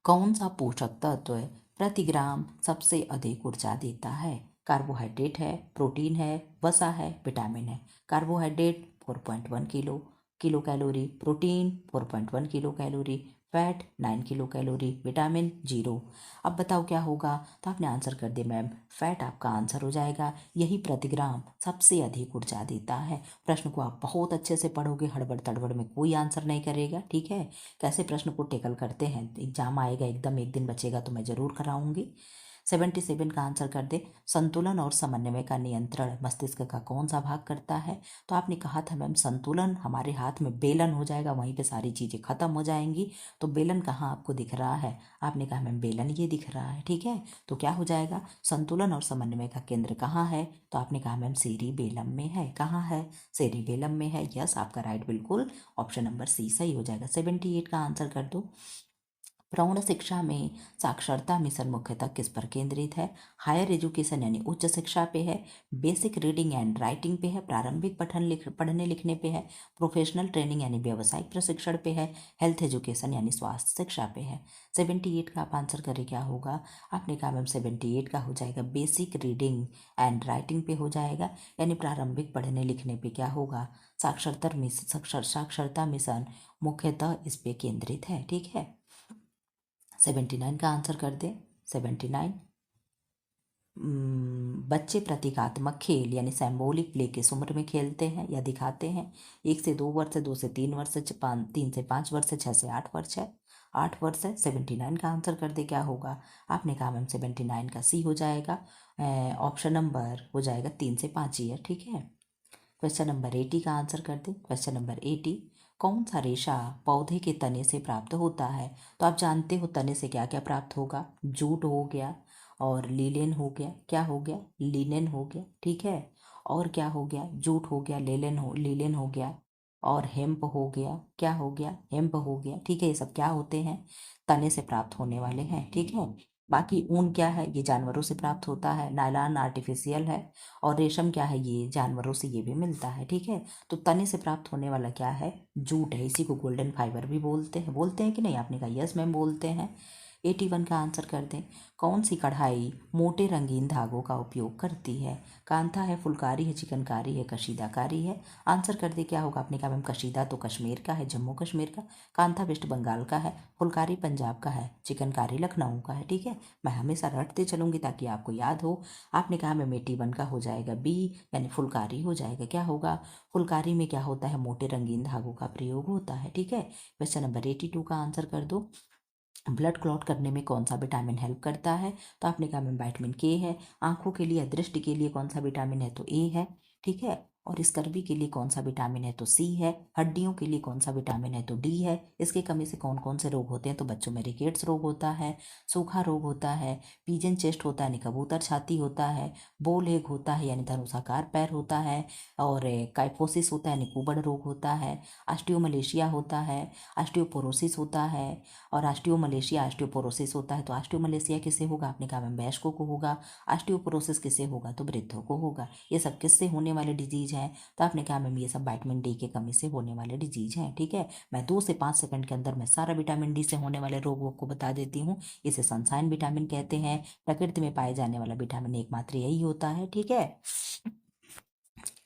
कौन सा पोषक तत्व प्रति ग्राम सबसे अधिक ऊर्जा देता है? कार्बोहाइड्रेट है, प्रोटीन है, वसा है, विटामिन है? Carbohydrate 4.1 kilo calorie, protein 4.1 kilo calorie, fat 9 kilo calorie, vitamin 0। अब बताओ क्या होगा? तो आपने आंसर कर दिया मैम, फैट आपका आंसर हो जाएगा। यही प्रति ग्राम सबसे अधिक ऊर्जा देता है। प्रश्न को आप बहुत अच्छे से पढ़ोगे, हड़बड़ तड़बड़ में कोई आंसर नहीं करेगा। ठीक है, कैसे प्रश्न को टेकल करते हैं, एग्जाम आएगा एकदम, एक दिन बचेगा तो मैं ज़रूर कराऊंगी। 77 का आंसर कर दे, संतुलन और समन्वय का नियंत्रण मस्तिष्क का कौन सा भाग करता है? तो आपने कहा था मैम संतुलन, हमारे हाथ में बेलन हो जाएगा, वहीं पे सारी चीज़ें खत्म हो जाएंगी। तो बेलन कहाँ आपको दिख रहा है? आपने कहा मैम बेलन ये दिख रहा है, ठीक है। तो क्या हो जाएगा, संतुलन और समन्वय का केंद्र कहाँ है? तो आपने कहा मैम सेरिबेलम में है। कहाँ है? सेरिबेलम में है। यस, आपका राइट बिल्कुल ऑप्शन नंबर सी सही हो जाएगा। 78 का आंसर कर दो। प्रौढ़ शिक्षा में साक्षरता मिशन मुख्यतः किस पर केंद्रित है? हायर एजुकेशन यानी उच्च शिक्षा पे है, बेसिक रीडिंग एंड राइटिंग पे है, प्रारंभिक पढ़ने लिखने पे है, प्रोफेशनल ट्रेनिंग यानी व्यावसायिक प्रशिक्षण पे है, हेल्थ एजुकेशन यानी स्वास्थ्य शिक्षा पे है। 78 का आप आंसर करें क्या होगा? आपने कहा मैम 78 का हो जाएगा बेसिक रीडिंग एंड राइटिंग पे हो जाएगा, यानी प्रारंभिक पढ़ने लिखने पे क्या होगा? साक्षरता मिशन मुख्यतः इस पे केंद्रित है, ठीक है। 79 का आंसर कर दे। 79 बच्चे प्रतीकात्मक खेल यानी सैम्बोलिक प्ले किस उम्र में खेलते हैं या दिखाते हैं? 1 से 2 वर्ष है, 2 से 3 वर्ष है, 3 से 5 वर्ष है, 6 से 8 वर्ष है। 8 वर्ष है। 79 का आंसर कर दे क्या होगा? आपने कहा मैम 79 का सी हो जाएगा, ऑप्शन नंबर हो जाएगा 3 से 5 ईयर, ठीक है। क्वेश्चन नंबर 80 का आंसर कर दे। क्वेश्चन नंबर 80, कौन सा रेशा पौधे के तने से प्राप्त होता है? तो आप जानते हो तने से क्या क्या प्राप्त होगा, जूट हो गया और लीलेन हो गया, क्या हो गया, लिनेन हो गया, ठीक है। और क्या हो गया, जूट हो गया, लीलेन हो गया और हेम्प हो गया, क्या हो गया, हेम्प हो गया, ठीक है। ये सब क्या होते हैं, तने से प्राप्त होने वाले हैं, ठीक है। बाकी ऊन क्या है, ये जानवरों से प्राप्त होता है, नायलॉन आर्टिफिशियल है, और रेशम क्या है, ये जानवरों से ये भी मिलता है, ठीक है। तो तने से प्राप्त होने वाला क्या है, जूट है, इसी को गोल्डन फाइबर भी बोलते हैं कि नहीं? आपने कहा यस मैम बोलते हैं। 81 का आंसर कर दें। कौन सी कढ़ाई मोटे रंगीन धागों का उपयोग करती है? कांथा है, फुलकारी है, चिकनकारी है, कशीदाकारी है? आंसर कर दे क्या होगा? आपने कहा मैम कशीदा तो कश्मीर का है, जम्मू कश्मीर का, कांथा वेस्ट बंगाल का है, फुलकारी पंजाब का है, चिकनकारी लखनऊ का है, ठीक है। मैं हमेशा रटते चलूंगी ताकि आपको याद हो। आपने कहा मैम 81 का हो जाएगा बी, यानी फुलकारी हो जाएगा। क्या होगा, फुलकारी में क्या होता है, मोटे रंगीन धागों का प्रयोग होता है, ठीक है। क्वेश्चन नंबर 82 का आंसर कर दो। ब्लड क्लॉट करने में कौन सा विटामिन हेल्प करता है? तो आपने कहा मैम विटामिन के है। आंखों के लिए, दृष्टि के लिए कौन सा विटामिन है? तो ए है, ठीक है। और स्कर्वी के लिए कौन सा विटामिन है? तो सी है। हड्डियों के लिए कौन सा विटामिन है? तो डी है। इसके कमी से कौन कौन से रोग होते हैं? तो बच्चों में रिकेट्स रोग होता है, सूखा रोग होता है, पीजन चेस्ट होता है यानी कबूतर छाती होता है, बो लेग होता है यानी धनुषाकार पैर होता है, और काइफोसिस होता है यानी कुबड़ रोग होता है, ऑस्टियोमलेशिया होता है, ऑस्टियोपोरोसिस होता है, और ऑस्टियोपोरोसिस होता है। तो ऑस्टियोमलेशिया किससे होगा? आपने कहा मैम वयस्कों को होगा। ऑस्टियोपोरोसिस किससे होगा? तो वृद्धों को होगा। ये सब किससे होने वाले डिजीज हैं? तो आपने कहा मैम ये सब विटामिन डी के कमी से होने वाले डिजीज हैं, ठीक है। मैं 2 से 5 सेकंड के अंदर मैं सारा विटामिन डी से होने वाले रोगों को बता देती हूँ। इसे सनसाइन विटामिन कहते हैं। प्रकृति में पाए जाने वाला विटामिन एकमात्र यही होता है, ठीक है।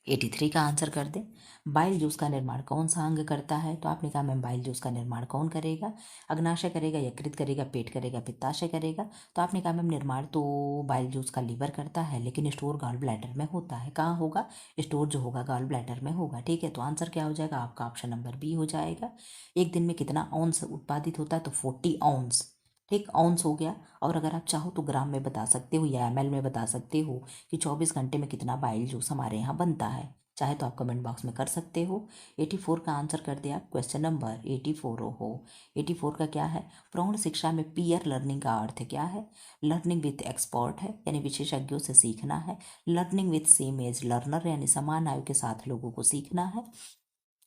83 का आंसर कर दे। बाइल जूस का निर्माण कौन सा अंग करता है? तो आपने कहा मैम बाइल जूस का निर्माण कौन करेगा? अग्नाशय करेगा, यकृत करेगा, पेट करेगा, पित्ताशय करेगा? तो आपने कहा मैम निर्माण तो बाइल जूस का लीवर करता है, लेकिन स्टोर गॉल ब्लैडर में होता है। कहाँ होगा? स्टोर जो होगा गॉल ब्लैडर में होगा, ठीक है। तो आंसर क्या हो जाएगा? आपका ऑप्शन नंबर बी हो जाएगा। एक दिन में कितना ऑन्स उत्पादित होता है? तो 40 ऑन्स, ठीक, ऑन्स हो गया। और अगर आप चाहो तो ग्राम में बता सकते हो या एमएल में बता सकते हो कि 24 घंटे में कितना बाइल जूस हमारे यहाँ बनता है। चाहे तो आप कमेंट बॉक्स में कर सकते हो। 84 का आंसर कर दिया। क्वेश्चन नंबर 84 हो। 84 का क्या है? प्रौढ़ शिक्षा में पीयर लर्निंग का अर्थ क्या है? लर्निंग विथ एक्सपर्ट है, यानी विशेषज्ञों से सीखना है। Learning with same age learner, यानी समान आयु के साथ लोगों को सीखना है।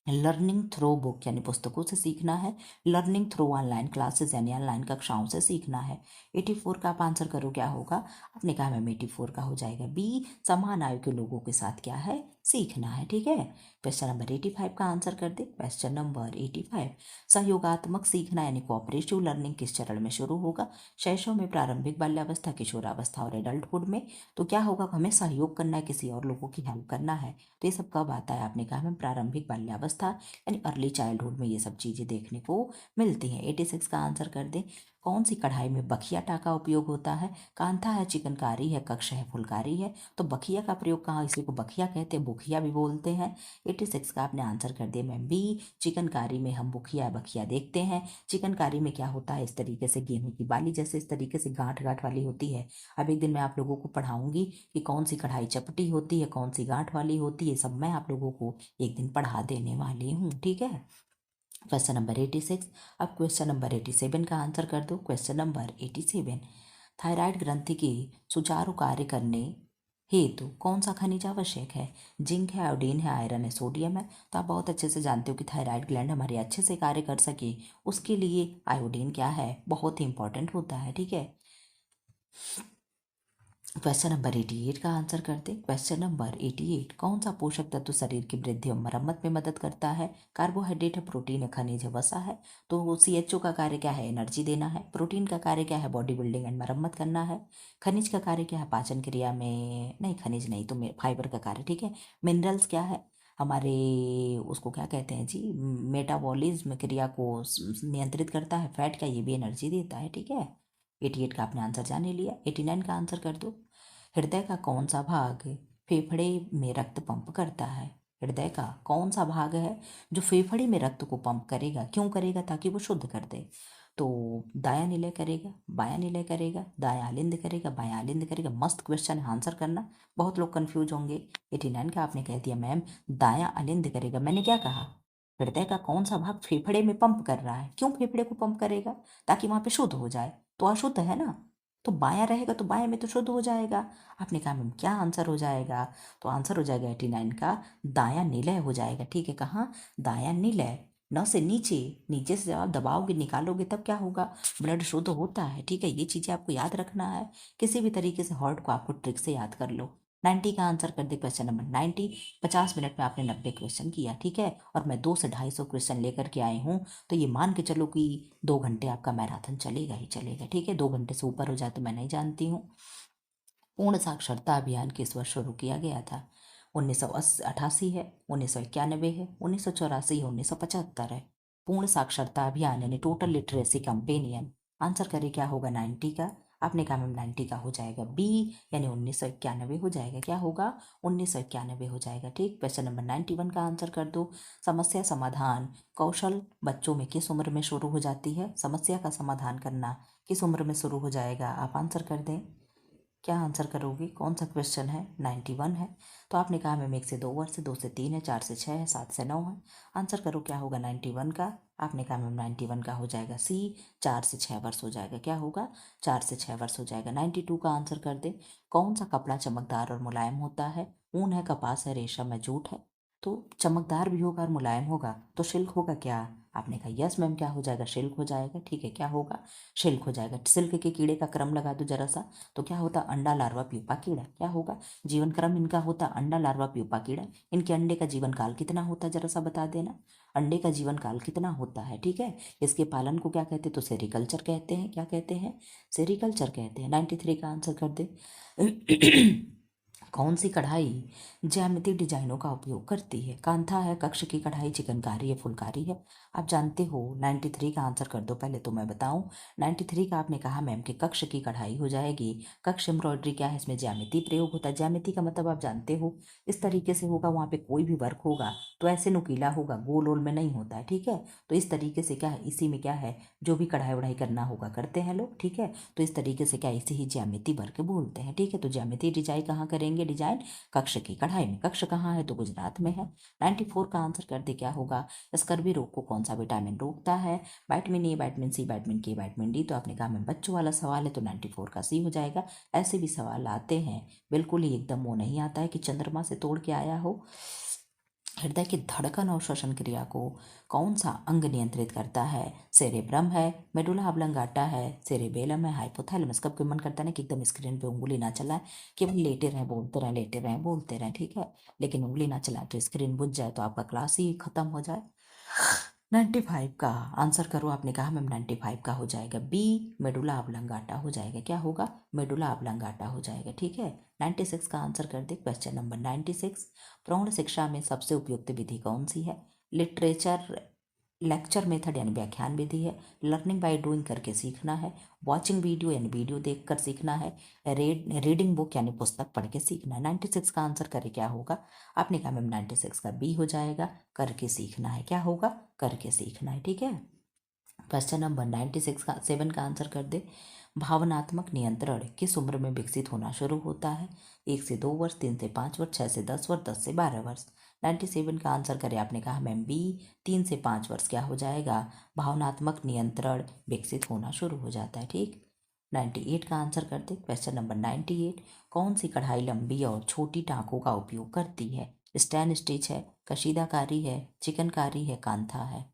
लर्निंग थ्रो बुक, यानी पुस्तकों से सीखना है। लर्निंग थ्रो ऑनलाइन क्लासेस, यानी ऑनलाइन कक्षाओं से सीखना है। 84 का आप आंसर करो क्या होगा? आपने कहा मैम 84 का हो जाएगा बी, समान आयु के लोगों के साथ क्या है? सीखना है, ठीक है। क्वेश्चन नंबर 85 का आंसर कर दे। क्वेश्चन नंबर 85, सहयोगात्मक सीखना यानी कोऑपरेटिव लर्निंग किस चरण में शुरू होगा? शैशव में, प्रारंभिक बाल्यावस्था, किशोरावस्था और एडल्टहुड में? तो क्या होगा? हमें सहयोग करना है, किसी और लोगों की हेल्प करना है। तो ये सब कब आता है? आपने कहा मैम प्रारंभिक बाल्यावस्था यानी अर्ली चाइल्डहुड में ये सब चीज़ें देखने को मिलती हैं। 86 का आंसर कर दें। कौन सी कढ़ाई में बखियाटा का उपयोग होता है? कांथा है, चिकनकारी है, कक्ष है, फुलकारी है। तो बखिया का प्रयोग कहाँ, इसी को बखिया कहते हैं, बुखिया भी बोलते हैं। 86 का आपने आंसर कर दिया मैम बी, चिकनकारी में हम बुखिया बखिया देखते हैं। चिकनकारी में क्या होता है, इस तरीके से गेहूं की बाली जैसे इस तरीके से गांठ गांठ वाली होती है। अब एक दिन मैं आप लोगों को पढ़ाऊंगी कि कौन सी कढ़ाई चपटी होती है, कौन सी गांठ वाली होती है, सब मैं आप लोगों को एक दिन पढ़ा देने वाली हूँ, ठीक है। Question number 86। अब क्वेश्चन नंबर 87 का आंसर कर दो। क्वेश्चन नंबर 87, थायराइड ग्रंथि के सुचारू कार्य करने हेतु कौन सा खनिज आवश्यक है? जिंक है, आयोडीन है, आयरन है, सोडियम है। तो आप बहुत अच्छे से जानते हो कि थायराइड ग्लैंड हमारे अच्छे से कार्य कर सके उसके लिए आयोडीन क्या है, बहुत ही इंपॉर्टेंट होता है, ठीक है। क्वेश्चन नंबर 88 का आंसर करते। क्वेश्चन नंबर 88, कौन सा पोषक तत्व शरीर की वृद्धि और मरम्मत में मदद करता है? कार्बोहाइड्रेट है, प्रोटीन है, खनिज है, वसा है। तो CHO का कार्य क्या है? एनर्जी देना है। प्रोटीन का कार्य क्या है? बॉडी बिल्डिंग एंड मरम्मत करना है। खनिज का कार्य क्या है? पाचन क्रिया में, नहीं खनिज नहीं तो फाइबर का कार्य, ठीक है। मिनरल्स क्या है? हमारे उसको क्या कहते हैं जी, मेटाबॉलिज्म क्रिया को नियंत्रित करता है। फैट का, ये भी एनर्जी देता है, ठीक है। 88 का आपने आंसर जाने लिया। 89 का आंसर कर दो। हृदय का कौन सा भाग फेफड़े में रक्त पंप करता है? हृदय का कौन सा भाग है जो फेफड़े में रक्त को पंप करेगा? क्यों करेगा? ताकि वो शुद्ध कर दे। तो दायां निलय करेगा, बायां निलय करेगा, दायां आलिंद करेगा, बायां आलिंद करेगा। मस्त क्वेश्चन है, आंसर करना। बहुत लोग कंफ्यूज होंगे। 89 का आपने कह दिया मैम दायां आलिंद करेगा। मैंने क्या कहा? हृदय का कौन सा भाग फेफड़े में पंप कर रहा है? क्यों फेफड़े को पंप करेगा? ताकि वहां पे शुद्ध हो जाए। तो अशुद्ध है ना, तो बायां रहेगा तो बाएं में तो शुद्ध हो जाएगा। आपने कहा मैम क्या आंसर हो जाएगा? तो आंसर हो जाएगा 89 का दायां निलय हो जाएगा, ठीक है। कहाँ? दायां निलय। न से नीचे, नीचे से जब आप दबाओगे निकालोगे तब क्या होगा? ब्लड शुद्ध होता है, ठीक है। ये चीजें आपको याद रखना है। किसी भी तरीके से हॉर्ट को आपको ट्रिक से याद कर लो। 90 का आंसर कर दे। Question number 90। 50 मिनट में आपने 90 क्वेश्चन किया, ठीक है। और मैं 200 से 250 क्वेश्चन लेकर के आई हूँ। तो ये मान के चलो कि 2 घंटे आपका मैराथन चलेगा ही चलेगा, ठीक है। 2 घंटे से ऊपर हो जाए तो मैं नहीं जानती हूँ। पूर्ण साक्षरता अभियान किस वर्ष शुरू किया गया था? 1988 है, 1991 है, 1984 है, 1975 है। पूर्ण साक्षरता अभियान यानी टोटल लिटरेसी कंपेनियन। आंसर करिए क्या होगा 90 का? आपने कहा मैम 90 का हो जाएगा बी, यानी 1991 हो जाएगा। क्या होगा? 1991 हो जाएगा, ठीक। क्वेश्चन नंबर 91 का आंसर कर दो। समस्या समाधान कौशल बच्चों में किस उम्र में शुरू हो जाती है? समस्या का समाधान करना किस उम्र में शुरू हो जाएगा? आप आंसर कर दें। क्या आंसर करोगे? कौन सा क्वेश्चन है? 91 है। तो आपने कहा मैम 1 से 2 वर्ष, 2 से 3 है, 4 से 6 है, 7 से 9 है। आंसर करो क्या होगा 91 का? आपने कहा मैम 91 का हो जाएगा सी, 4 से 6 वर्ष हो जाएगा। क्या होगा? 4 से 6 वर्ष हो जाएगा। 92 का आंसर कर दे। कौन सा कपड़ा चमकदार और मुलायम होता है? ऊन है, कपास है, रेशम है, जूट है। तो चमकदार भी होगा और मुलायम होगा तो सिल्क होगा क्या? आपने कहा यस मैम, क्या हो जाएगा? सिल्क हो जाएगा, ठीक है। क्या होगा? सिल्क हो जाएगा। सिल्क के कीड़े का क्रम लगा दो जरा सा। तो क्या होता? अंडा, लार्वा, प्यूपा, कीड़ा। क्या होगा? जीवन क्रम इनका होता अंडा, लार्वा, प्यूपा, कीड़ा। इनके अंडे का जीवन काल कितना होता है जरा सा बता देना। अंडे का जीवन काल कितना होता है, ठीक है। इसके पालन को क्या कहते हैं? तो सेरिकल्चर कहते हैं। क्या कहते हैं? सेरिकल्चर कहते हैं। 93 का आंसर कर दे। कौन सी कढ़ाई ज्यामितीय डिजाइनों का उपयोग करती है? कांथा है, कक्ष की कढ़ाई, चिकनकारी है, फुलकारी है। आप जानते हो 93 का आंसर कर दो। पहले तो मैं बताऊं 93 का आपने कहा मैम कि कक्ष की कढ़ाई हो जाएगी। कक्ष एम्ब्रॉयडरी क्या है? इसमें ज्यामिति प्रयोग होता है। ज्यामिति का मतलब आप जानते हो इस तरीके से होगा, वहाँ पे कोई भी वर्क होगा तो ऐसे नुकीला होगा, गोल ओल में नहीं होता है, ठीक है। तो इस तरीके से क्या है, इसी में क्या है, जो भी कढ़ाई वढ़ाई करना होगा करते हैं लोग, ठीक है। तो इस तरीके से क्या, इसे ही ज्यामिति वर्क बोलते हैं, ठीक है। तो ज्यामिति डिजाइन कहाँ करेंगे? डिजाइन कक्ष की कढ़ाई में। कक्ष कहाँ है? तो गुजरात में है। 94 का आंसर कर दे। क्या होगा? स्कर्वी रोग को कौन सा विटामिन रोकता है? Vitamin A, vitamin C, vitamin K, vitamin D. तो आपने कहा मैं बच्चों वाला सवाल है तो 94 का सी हो जाएगा। ऐसे भी सवाल आते हैं, बिल्कुल ही एकदम वो नहीं आता है कि चंद्रमा से तोड़ के आया हो। हृदय की धड़कन और श्वसन क्रिया को कौन सा अंग नियंत्रित करता है? सेरेब्रम है, मेडुला ऑब्लंगाटा है, सेरेबेलम है, हाइपोथैलेमस। कब मन करता है ना कि एकदम स्क्रीन पे उंगली ना चलाए, केवल लेटे रहें बोलते रहें, लेटे रहें बोलते रहें, ठीक है। लेकिन उंगली ना चलाए तो स्क्रीन बुझ जाए तो आपका क्लास ही खत्म हो जाए। 95 का आंसर करो। आपने कहा मैम 95 का हो जाएगा बी, मेडुला ऑब्लंगाटा हो जाएगा। क्या होगा? मेडुला ऑब्लंगाटा हो जाएगा, ठीक है। 96 का आंसर कर दे। क्वेश्चन नंबर 96, प्रौढ़ शिक्षा में सबसे उपयुक्त विधि कौन सी है? लिटरेचर लेक्चर मेथड यानी व्याख्यान विधि है। लर्निंग बाय डूइंग करके सीखना है। वॉचिंग वीडियो यानी वीडियो देखकर सीखना है। रीडिंग बुक यानी पुस्तक पढ़ के सीखना है। 96 का आंसर करे क्या होगा? आपने कहा मैम 96 का बी हो जाएगा, करके सीखना है। क्या होगा? करके सीखना है। ठीक है। क्वेश्चन नंबर 96 का 7 का आंसर कर दे। भावनात्मक नियंत्रण किस उम्र में विकसित होना शुरू होता है? 1 से 2 वर्ष, 3 से 5 वर्ष, 6 से 10 वर्ष, 10 से 12 वर्ष। 97 का आंसर करें। आपने कहा मैम बी, 3 से 5 वर्ष क्या हो जाएगा? भावनात्मक नियंत्रण विकसित होना शुरू हो जाता है। ठीक। 98 का आंसर करते। क्वेश्चन नंबर 98, कौन सी कढ़ाई लंबी और छोटी टाँकों का उपयोग करती है? स्टैन स्टिच है, कशीदाकारी है, चिकनकारी है, कांथा है।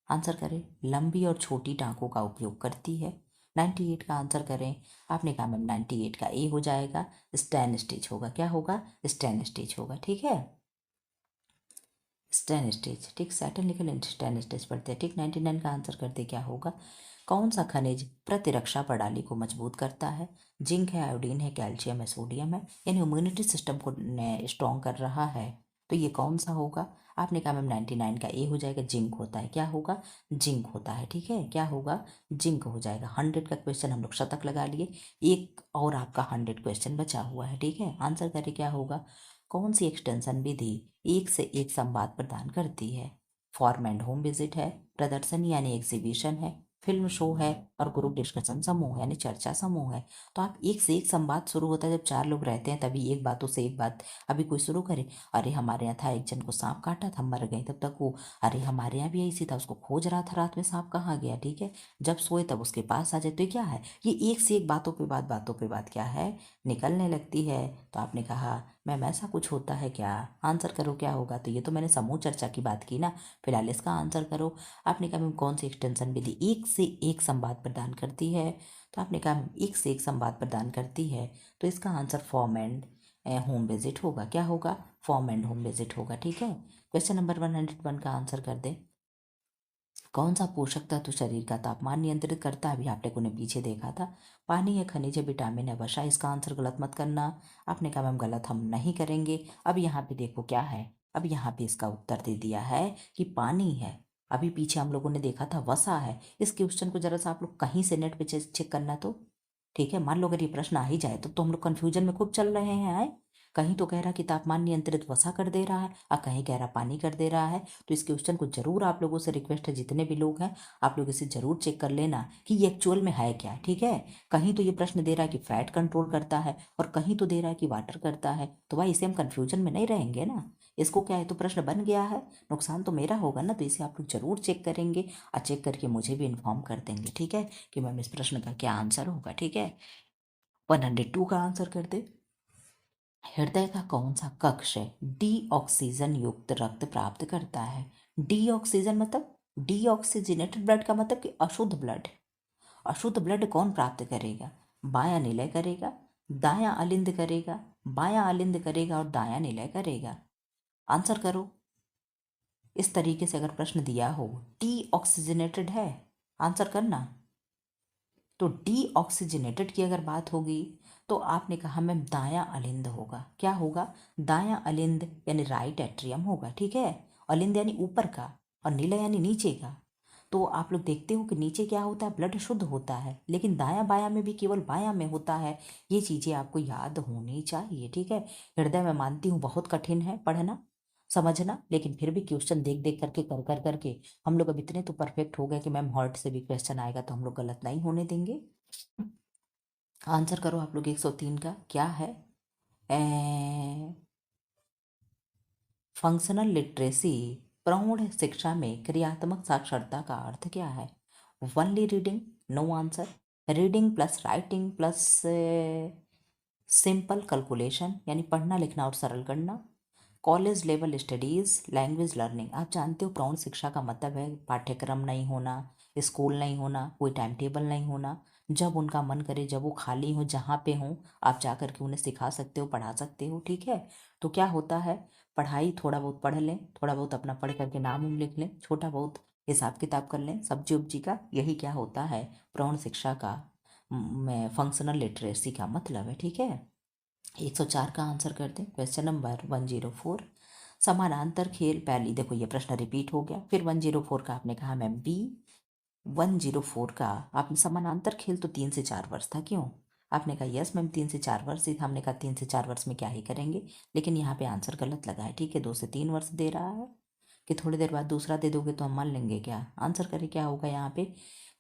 आंसर करें। लंबी और छोटी टाँकों का उपयोग करती है। 98 का आंसर करें। आपने कहा मैम 98 का ए हो जाएगा, स्टैन स्टिच होगा। क्या होगा? स्टैन स्टिच होगा। ठीक है। Stand stitch. ठीक। सैटन निकल स्टैन स्टिच पढ़ते हैं। ठीक। 99 का आंसर करते क्या होगा? कौन सा खनिज प्रतिरक्षा प्रणाली को मजबूत करता है? जिंक है, आयोडीन है, कैल्शियम है, सोडियम है, यानी इम्यूनिटी सिस्टम को स्ट्रॉन्ग कर रहा है। तो ये कौन सा होगा? आपने कहा मैम 99 का ए हो जाएगा, जिंक होता है। क्या होगा? जिंक होता है। ठीक है। क्या होगा? जिंक हो जाएगा। 100 का क्वेश्चन हम लोग शतक लगा लिए। एक और आपका 100 क्वेश्चन बचा हुआ है। ठीक है। आंसर करें क्या होगा? कौन सी एक्सटेंशन विधि एक से एक संवाद प्रदान करती है? फॉर्म एंड होम विजिट है, प्रदर्शनी यानी एग्जीबिशन है, फिल्म शो है, और ग्रुप डिस्कशन समूह यानी चर्चा समूह है। तो आप एक से एक संवाद शुरू होता है जब 4 लोग रहते हैं, तभी एक बातों से एक बात। अभी कोई शुरू करे, अरे हमारे यहाँ था एक जन को सांप काटा था, मर गई। तब तक वो, अरे हमारे यहाँ भी ऐसी था, उसको खोज रहा था रात में, सांप कहाँ गया। ठीक है। जब सोए तब उसके पास आ जाए। तो ये क्या है? ये एक से एक बातों पे बात, बातों पे बात क्या है? निकलने लगती है। तो आपने कहा मैम ऐसा कुछ होता है क्या? आंसर करो क्या होगा? तो ये तो मैंने समूह चर्चा की बात की ना। फिलहाल इसका आंसर करो। आपने कहा मैम कौन सी एक्सटेंशन विधि एक से एक संवाद प्रदान करती है? तो आपने कहा एक से एक संवाद प्रदान करती है। तो इसका answer form and home visit होगा। क्या होगा? फॉर्म एंड होम विजिट होगा। ठीक है। क्वेश्चन नंबर 101 का आंसर कर दे। कौन सा पोषक तत्व शरीर का तापमान नियंत्रित करता है? अभी आप लोगों ने पीछे देखा था। पानी है, खनिज है, विटामिन है, वसा। इसका आंसर गलत मत करना। आपने कहा मैम गलत हम नहीं करेंगे। अब यहाँ पे देखो क्या है। अब यहाँ पे इसका उत्तर दे दिया है कि पानी है। अभी पीछे हम लोगों ने देखा था वसा है। इस क्वेश्चन को जरा सा आप लोग कहीं से नेट पे चेक करना तो। ठीक है। मान लो अगर ये प्रश्न आ ही जाए तो हम लोग कंफ्यूजन में खूब चल रहे हैं। आए कहीं तो कह रहा कि तापमान नियंत्रित वसा कर दे रहा है, और कहीं कह रहा पानी कर दे रहा है। तो इस क्वेश्चन को जरूर आप लोगों से रिक्वेस्ट है, जितने भी लोग हैं आप लोग इसे जरूर चेक कर लेना कि ये एक्चुअल में है क्या। ठीक है। कहीं तो ये प्रश्न दे रहा है कि फैट कंट्रोल करता है, और कहीं तो दे रहा है कि वाटर करता है। तो भाई इसे हम कंफ्यूजन में नहीं रहेंगे ना। इसको क्या है, तो प्रश्न बन गया है, नुकसान तो मेरा होगा ना। तो इसे आप लोग जरूर चेक करेंगे, और चेक करके मुझे भी इन्फॉर्म कर देंगे। ठीक है, कि मैम इस प्रश्न का क्या आंसर होगा। ठीक है। 102 का आंसर कर दे। हृदय का कौन सा कक्ष डी ऑक्सीजन युक्त रक्त प्राप्त करता है? डी ऑक्सीजन मतलब डीऑक्सीजनेटेड ब्लड का मतलब कि अशुद्ध ब्लड। अशुद्ध ब्लड कौन प्राप्त करेगा? बायां निलय करेगा, दायां अलिंद करेगा, बायां अलिंद करेगा, और दायां निलय करेगा। आंसर करो। इस तरीके से अगर प्रश्न दिया हो, डी ऑक्सीजनेटेड है, आंसर करना। तो डी ऑक्सीजनेटेड की अगर बात होगी तो आपने कहा मैम दायां अलिंद होगा। क्या होगा? दायां अलिंद यानी राइट एट्रियम होगा। ठीक है। अलिंद यानी ऊपर का, और नीला यानी नीचे का। तो आप लोग देखते हो कि नीचे क्या होता है, ब्लड शुद्ध होता है, लेकिन दायां बायां में भी केवल बायां में होता है। ये चीज़ें आपको याद होनी चाहिए। ठीक है। हृदय मैं मानती हूँ बहुत कठिन है पढ़ना समझना, लेकिन फिर भी क्वेश्चन देख देख करके कर कर करके हम लोग अब इतने तो परफेक्ट हो गए कि मैम हार्ट से भी क्वेश्चन आएगा तो हम लोग गलत नहीं होने देंगे। आंसर करो आप लोग। 103 का क्या है? फंक्शनल लिटरेसी प्रौढ़ शिक्षा में क्रियात्मक साक्षरता का अर्थ क्या है? Only reading, no answer. Reading plus writing plus simple calculation यानी पढ़ना लिखना और सरल करना। College level studies, language learning. आप जानते हो प्रौढ़ शिक्षा का मतलब है पाठ्यक्रम नहीं होना, स्कूल नहीं होना, कोई टाइम टेबल नहीं होना। जब उनका मन करे, जब वो खाली हो, जहाँ पे हों, आप जा कर के उन्हें सिखा सकते हो, पढ़ा सकते हो। ठीक है। तो क्या होता है, पढ़ाई थोड़ा बहुत पढ़ लें, थोड़ा बहुत अपना पढ़ करके नाम उम लिख लें, छोटा बहुत हिसाब किताब कर लें, सब्जी उब्जी का। यही क्या होता है, प्रौढ़ शिक्षा का में फंक्शनल लिटरेसी का मतलब है। ठीक है। 104 का आंसर करते हैं। क्वेश्चन नंबर 104, समानांतर खेल पहली, देखो ये प्रश्न रिपीट हो गया। फिर 104 का आपने कहा मैम बी। 104 का आपने समानांतर खेल तो 3 से 4 वर्ष था, क्यों? आपने कहा यस मैम 3 से 4 वर्ष ही था। हमने कहा 3 से 4 वर्ष में क्या ही करेंगे, लेकिन यहाँ पे आंसर गलत लगा है, ठीक है। 2 से 3 वर्ष दे रहा है कि थोड़ी देर बाद दूसरा दे दोगे तो हम मान लेंगे क्या? आंसर करें क्या होगा यहाँ पे?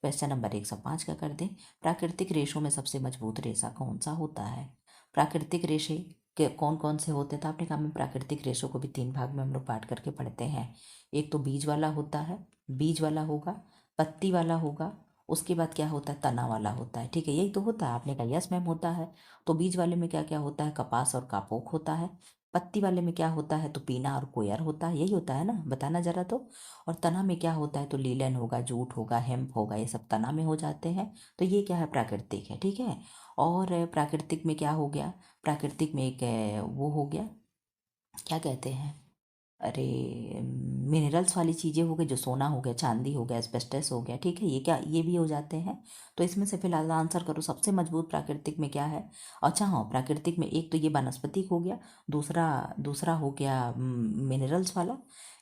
क्वेश्चन नंबर 105 का कर दें। प्राकृतिक रेशों में सबसे मजबूत रेशा कौन सा होता है? प्राकृतिक रेशे के कौन कौन से होते हैं? तो आपने कहा मैं प्राकृतिक रेशों को भी 3 भाग में हम लोग बांट करके पढ़ते हैं। एक तो बीज वाला होता है, बीज वाला होगा, पत्ती वाला होगा, उसके बाद क्या होता है? तना वाला होता है, ठीक है। यही तो होता है। आपने कहा यस मैम होता है। तो बीज वाले में क्या क्या होता है? कपास और कापोक होता है। पत्ती वाले में क्या होता है? तो पीना और कोयर होता है, यही होता है ना, बताना जरा तो। और तना में क्या होता है? तो लीलन होगा, जूट होगा, हेम्प होगा, ये सब तना में हो जाते हैं। तो ये क्या है? प्राकृतिक है, ठीक है। और प्राकृतिक में क्या हो गया? प्राकृतिक में एक वो हो गया, क्या कहते हैं, अरे मिनरल्स वाली चीज़ें हो गई, जो सोना हो गया, चांदी हो गया, एस्बेस्टस हो गया, ठीक है। ये क्या, ये भी हो जाते हैं। तो इसमें से फिलहाल आंसर करो, सबसे मजबूत प्राकृतिक में क्या है? अच्छा हाँ, प्राकृतिक में एक तो ये वनस्पतिक हो गया, दूसरा दूसरा हो गया मिनरल्स वाला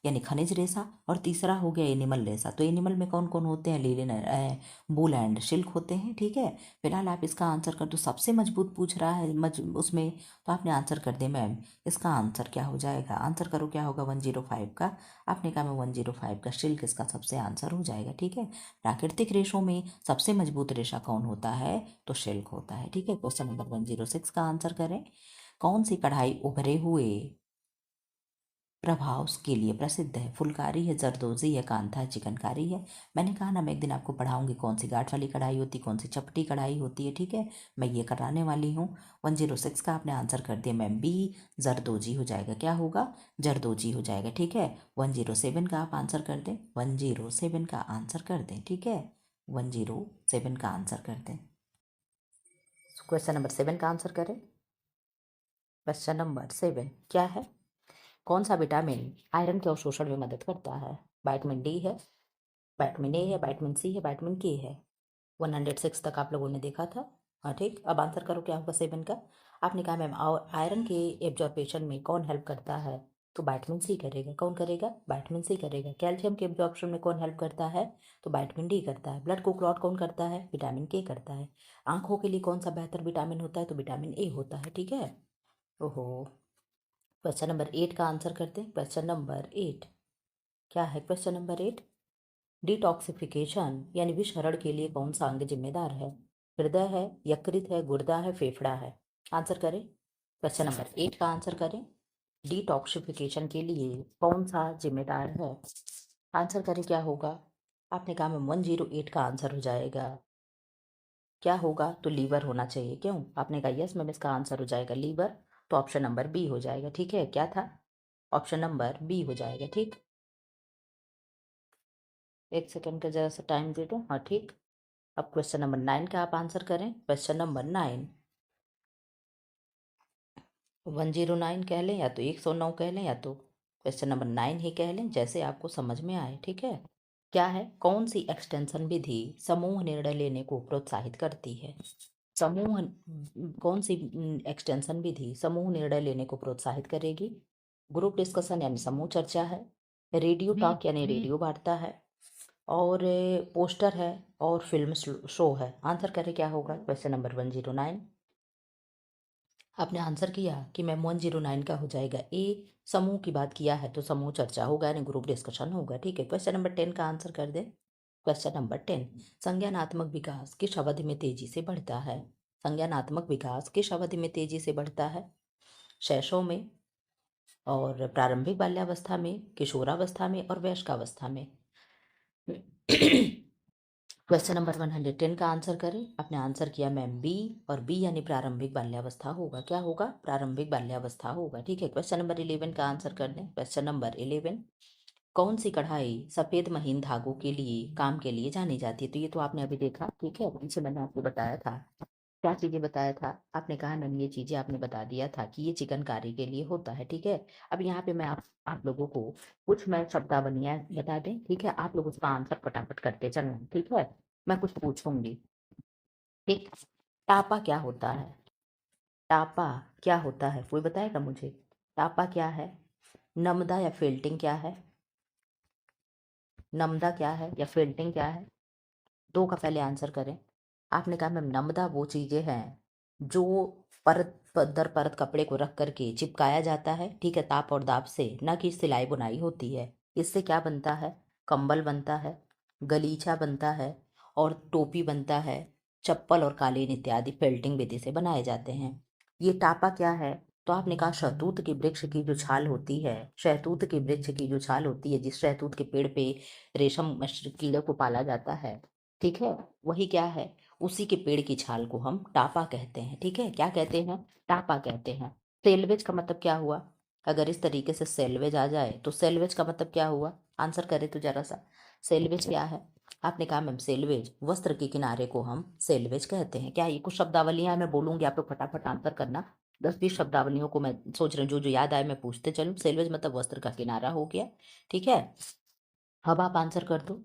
यानी खनिज रेशा, और तीसरा हो गया एनिमल रेशा। तो एनिमल में कौन कौन होते हैं? लीलन, वूल एंड सिल्क होते हैं, ठीक है। फिलहाल आप इसका आंसर कर दो। सबसे मजबूत पूछ रहा है उसमें, तो आपने आंसर कर दे मैम। इसका आंसर क्या हो जाएगा? आंसर करो क्या होगा 105 का? आपने कहा मैं 105 का सिल्क इसका सबसे आंसर हो जाएगा, ठीक है। प्राकृतिक रेशों में सबसे मजबूत रेशा कौन होता है? तो सिल्क होता है, ठीक है। क्वेश्चन नंबर 106 का आंसर करें। कौन सी कढ़ाई उभरे हुए प्रभाव के लिए प्रसिद्ध है? फुलकारी है, जरदोजी है, कांथा है, चिकनकारी है? मैंने कहा ना मैं एक दिन आपको पढ़ाऊंगी कौन सी गांठ वाली कढ़ाई होती, कौन सी चपटी कढ़ाई होती है, ठीक है। मैं ये कराने वाली हूँ। 106 का आपने आंसर कर दिया मैम बी, जरदोजी हो जाएगा। क्या होगा? जरदोजी हो जाएगा, ठीक है। 107 का आप आंसर कर दें। 107 का आंसर कर दें, ठीक है। 107 का आंसर कर दें। क्वेश्चन नंबर 7 का आंसर करें। क्वेश्चन नंबर 7 क्या है? कौन सा विटामिन आयरन के अवशोषण में मदद करता है? विटामिन डी है, विटामिन ए है, विटामिन सी है, विटामिन के है। 106 तक आप लोगों ने देखा था, हाँ ठीक। अब आंसर करो क्या होगा 7 का? आपने कहा मैम आयरन के एब्जॉर्प्शन में कौन हेल्प करता है? तो विटामिन सी करेगा। कौन करेगा? विटामिन सी करेगा। कैल्शियम के एब्जॉर्प्शन में कौन हेल्प करता है? तो विटामिन डी करता है। ब्लड को क्लॉट कौन करता है? विटामिन के करता है। आंखों के लिए कौन सा बेहतर विटामिन होता है? तो विटामिन ए होता है, ठीक है। ओहो, क्वेश्चन नंबर 8 का आंसर करते हैं। क्वेश्चन नंबर 8 क्या है? क्वेश्चन नंबर 8, डिटॉक्सिफिकेशन यानी विषहरण के लिए कौन सा अंग जिम्मेदार है? हृदय है, यकृत है, गुर्दा है, फेफड़ा है? आंसर करें। क्वेश्चन नंबर 8 का आंसर करें। डिटॉक्सिफिकेशन के लिए कौन सा जिम्मेदार है? आंसर करें क्या होगा? आपने कहा मैं 108 का आंसर हो जाएगा। क्या होगा? तो लीवर होना चाहिए। क्यों? आपने कहा यस मैम इसका आंसर हो जाएगा लीवर। तो ऑप्शन नंबर बी हो जाएगा, ठीक है। क्या था? ऑप्शन नंबर बी हो जाएगा, ठीक। एक सेकंड का जरा सा टाइम दे दो, हाँ ठीक। अब क्वेश्चन नंबर 9 का आप आंसर करें। क्वेश्चन नंबर 9, 109 कह लें या तो 109 कह लें या तो क्वेश्चन नंबर 9 ही कह लें, जैसे आपको समझ में आए, ठीक है। क्या है? कौन सी एक्सटेंशन विधि समूह निर्णय लेने को प्रोत्साहित करती है? समूह, कौन सी एक्सटेंशन विधि समूह निर्णय लेने को प्रोत्साहित करेगी? ग्रुप डिस्कशन यानी समूह चर्चा है, रेडियो टॉक यानी रेडियो वार्ता है, और पोस्टर है, और फिल्म शो है? आंसर करें क्या होगा? Question number 109। आपने आंसर किया कि मैम 109 का हो जाएगा ए। समूह की बात किया है तो समूह चर्चा होगा यानी ग्रुप डिस्कशन होगा, ठीक है। क्वेश्चन नंबर 10 का आंसर कर दे। क्वेश्चन नंबर 10, संज्ञानात्मक विकास किस अवधि में तेजी से बढ़ता है? संज्ञानात्मक विकास किस अवधि में तेजी से बढ़ता है? शैशव में, और प्रारंभिक बाल्यावस्था में, किशोरावस्था में, और वयस्कावस्था में? क्वेश्चन नंबर 110 का आंसर करें। आपने आंसर किया मैम बी, और बी यानी प्रारंभिक बाल्यावस्था होगा। क्या होगा? प्रारंभिक बाल्यावस्था होगा, ठीक है। क्वेश्चन नंबर 11 का आंसर कर दें। क्वेश्चन नंबर 11, कौन सी कढ़ाई सफेद महीन धागों के लिए काम के लिए जानी जाती है? तो ये तो आपने अभी देखा, ठीक है। इनसे मैंने आपको बताया था, क्या चीजें बताया था? आपने कहा मैम ये चीजें आपने बता दिया था कि ये चिकनकारी के लिए होता है, ठीक है। अब यहाँ पे मैं आप लोगों को कुछ मैं शब्दावलियां बता दें, ठीक है। आप लोग उसका आंसर फटाफट करते चलना, ठीक है। मैं कुछ पूछूंगी, ठीक। टापा क्या होता है? टापा क्या होता है? कोई बताएगा मुझे? टापा क्या है? नमदा या फेल्टिंग क्या है? नमदा क्या है या फेल्टिंग क्या है? दो का पहले आंसर करें। आपने कहा मैम नमदा वो चीज़ें हैं जो परत दर परत कपड़े को रख करके चिपकाया जाता है, ठीक है, ताप और दाब से, ना कि सिलाई बुनाई होती है। इससे क्या बनता है? कंबल बनता है, गलीचा बनता है, और टोपी बनता है, चप्पल और कालीन इत्यादि फेल्टिंग विधि से बनाए जाते हैं। ये टापा क्या है? तो आपने कहा शहतूत के वृक्ष की जो छाल होती है, शहतूत के वृक्ष की जो छाल होती है, जिस शहतूत के पेड़ पे रेशम कीड़े को पाला जाता है, ठीक है, वही क्या है, उसी के पेड़ की छाल को हम टापा कहते हैं। ठीक है, क्या कहते हैं? टापा कहते हैं। सेल्वेज का मतलब क्या हुआ? अगर इस तरीके से सेल्वेज आ जाए तो सेल्वेज का मतलब क्या हुआ? आंसर करे तो जरा सा। सेल्वेज क्या है? आपने कहा मैम सेल्वेज वस्त्र के किनारे को हम सेल्वेज कहते हैं। क्या ये कुछ शब्दावलियां हैं, मैं बोलूंगी आप लोग फटाफट आंसर करना। 10-20 शब्दावलियों को मैं सोच रही हूँ, जो जो याद आए मैं पूछते चलूँ। सेल्वेज मतलब वस्त्र का किनारा हो गया, ठीक है। अब आप आंसर कर दो।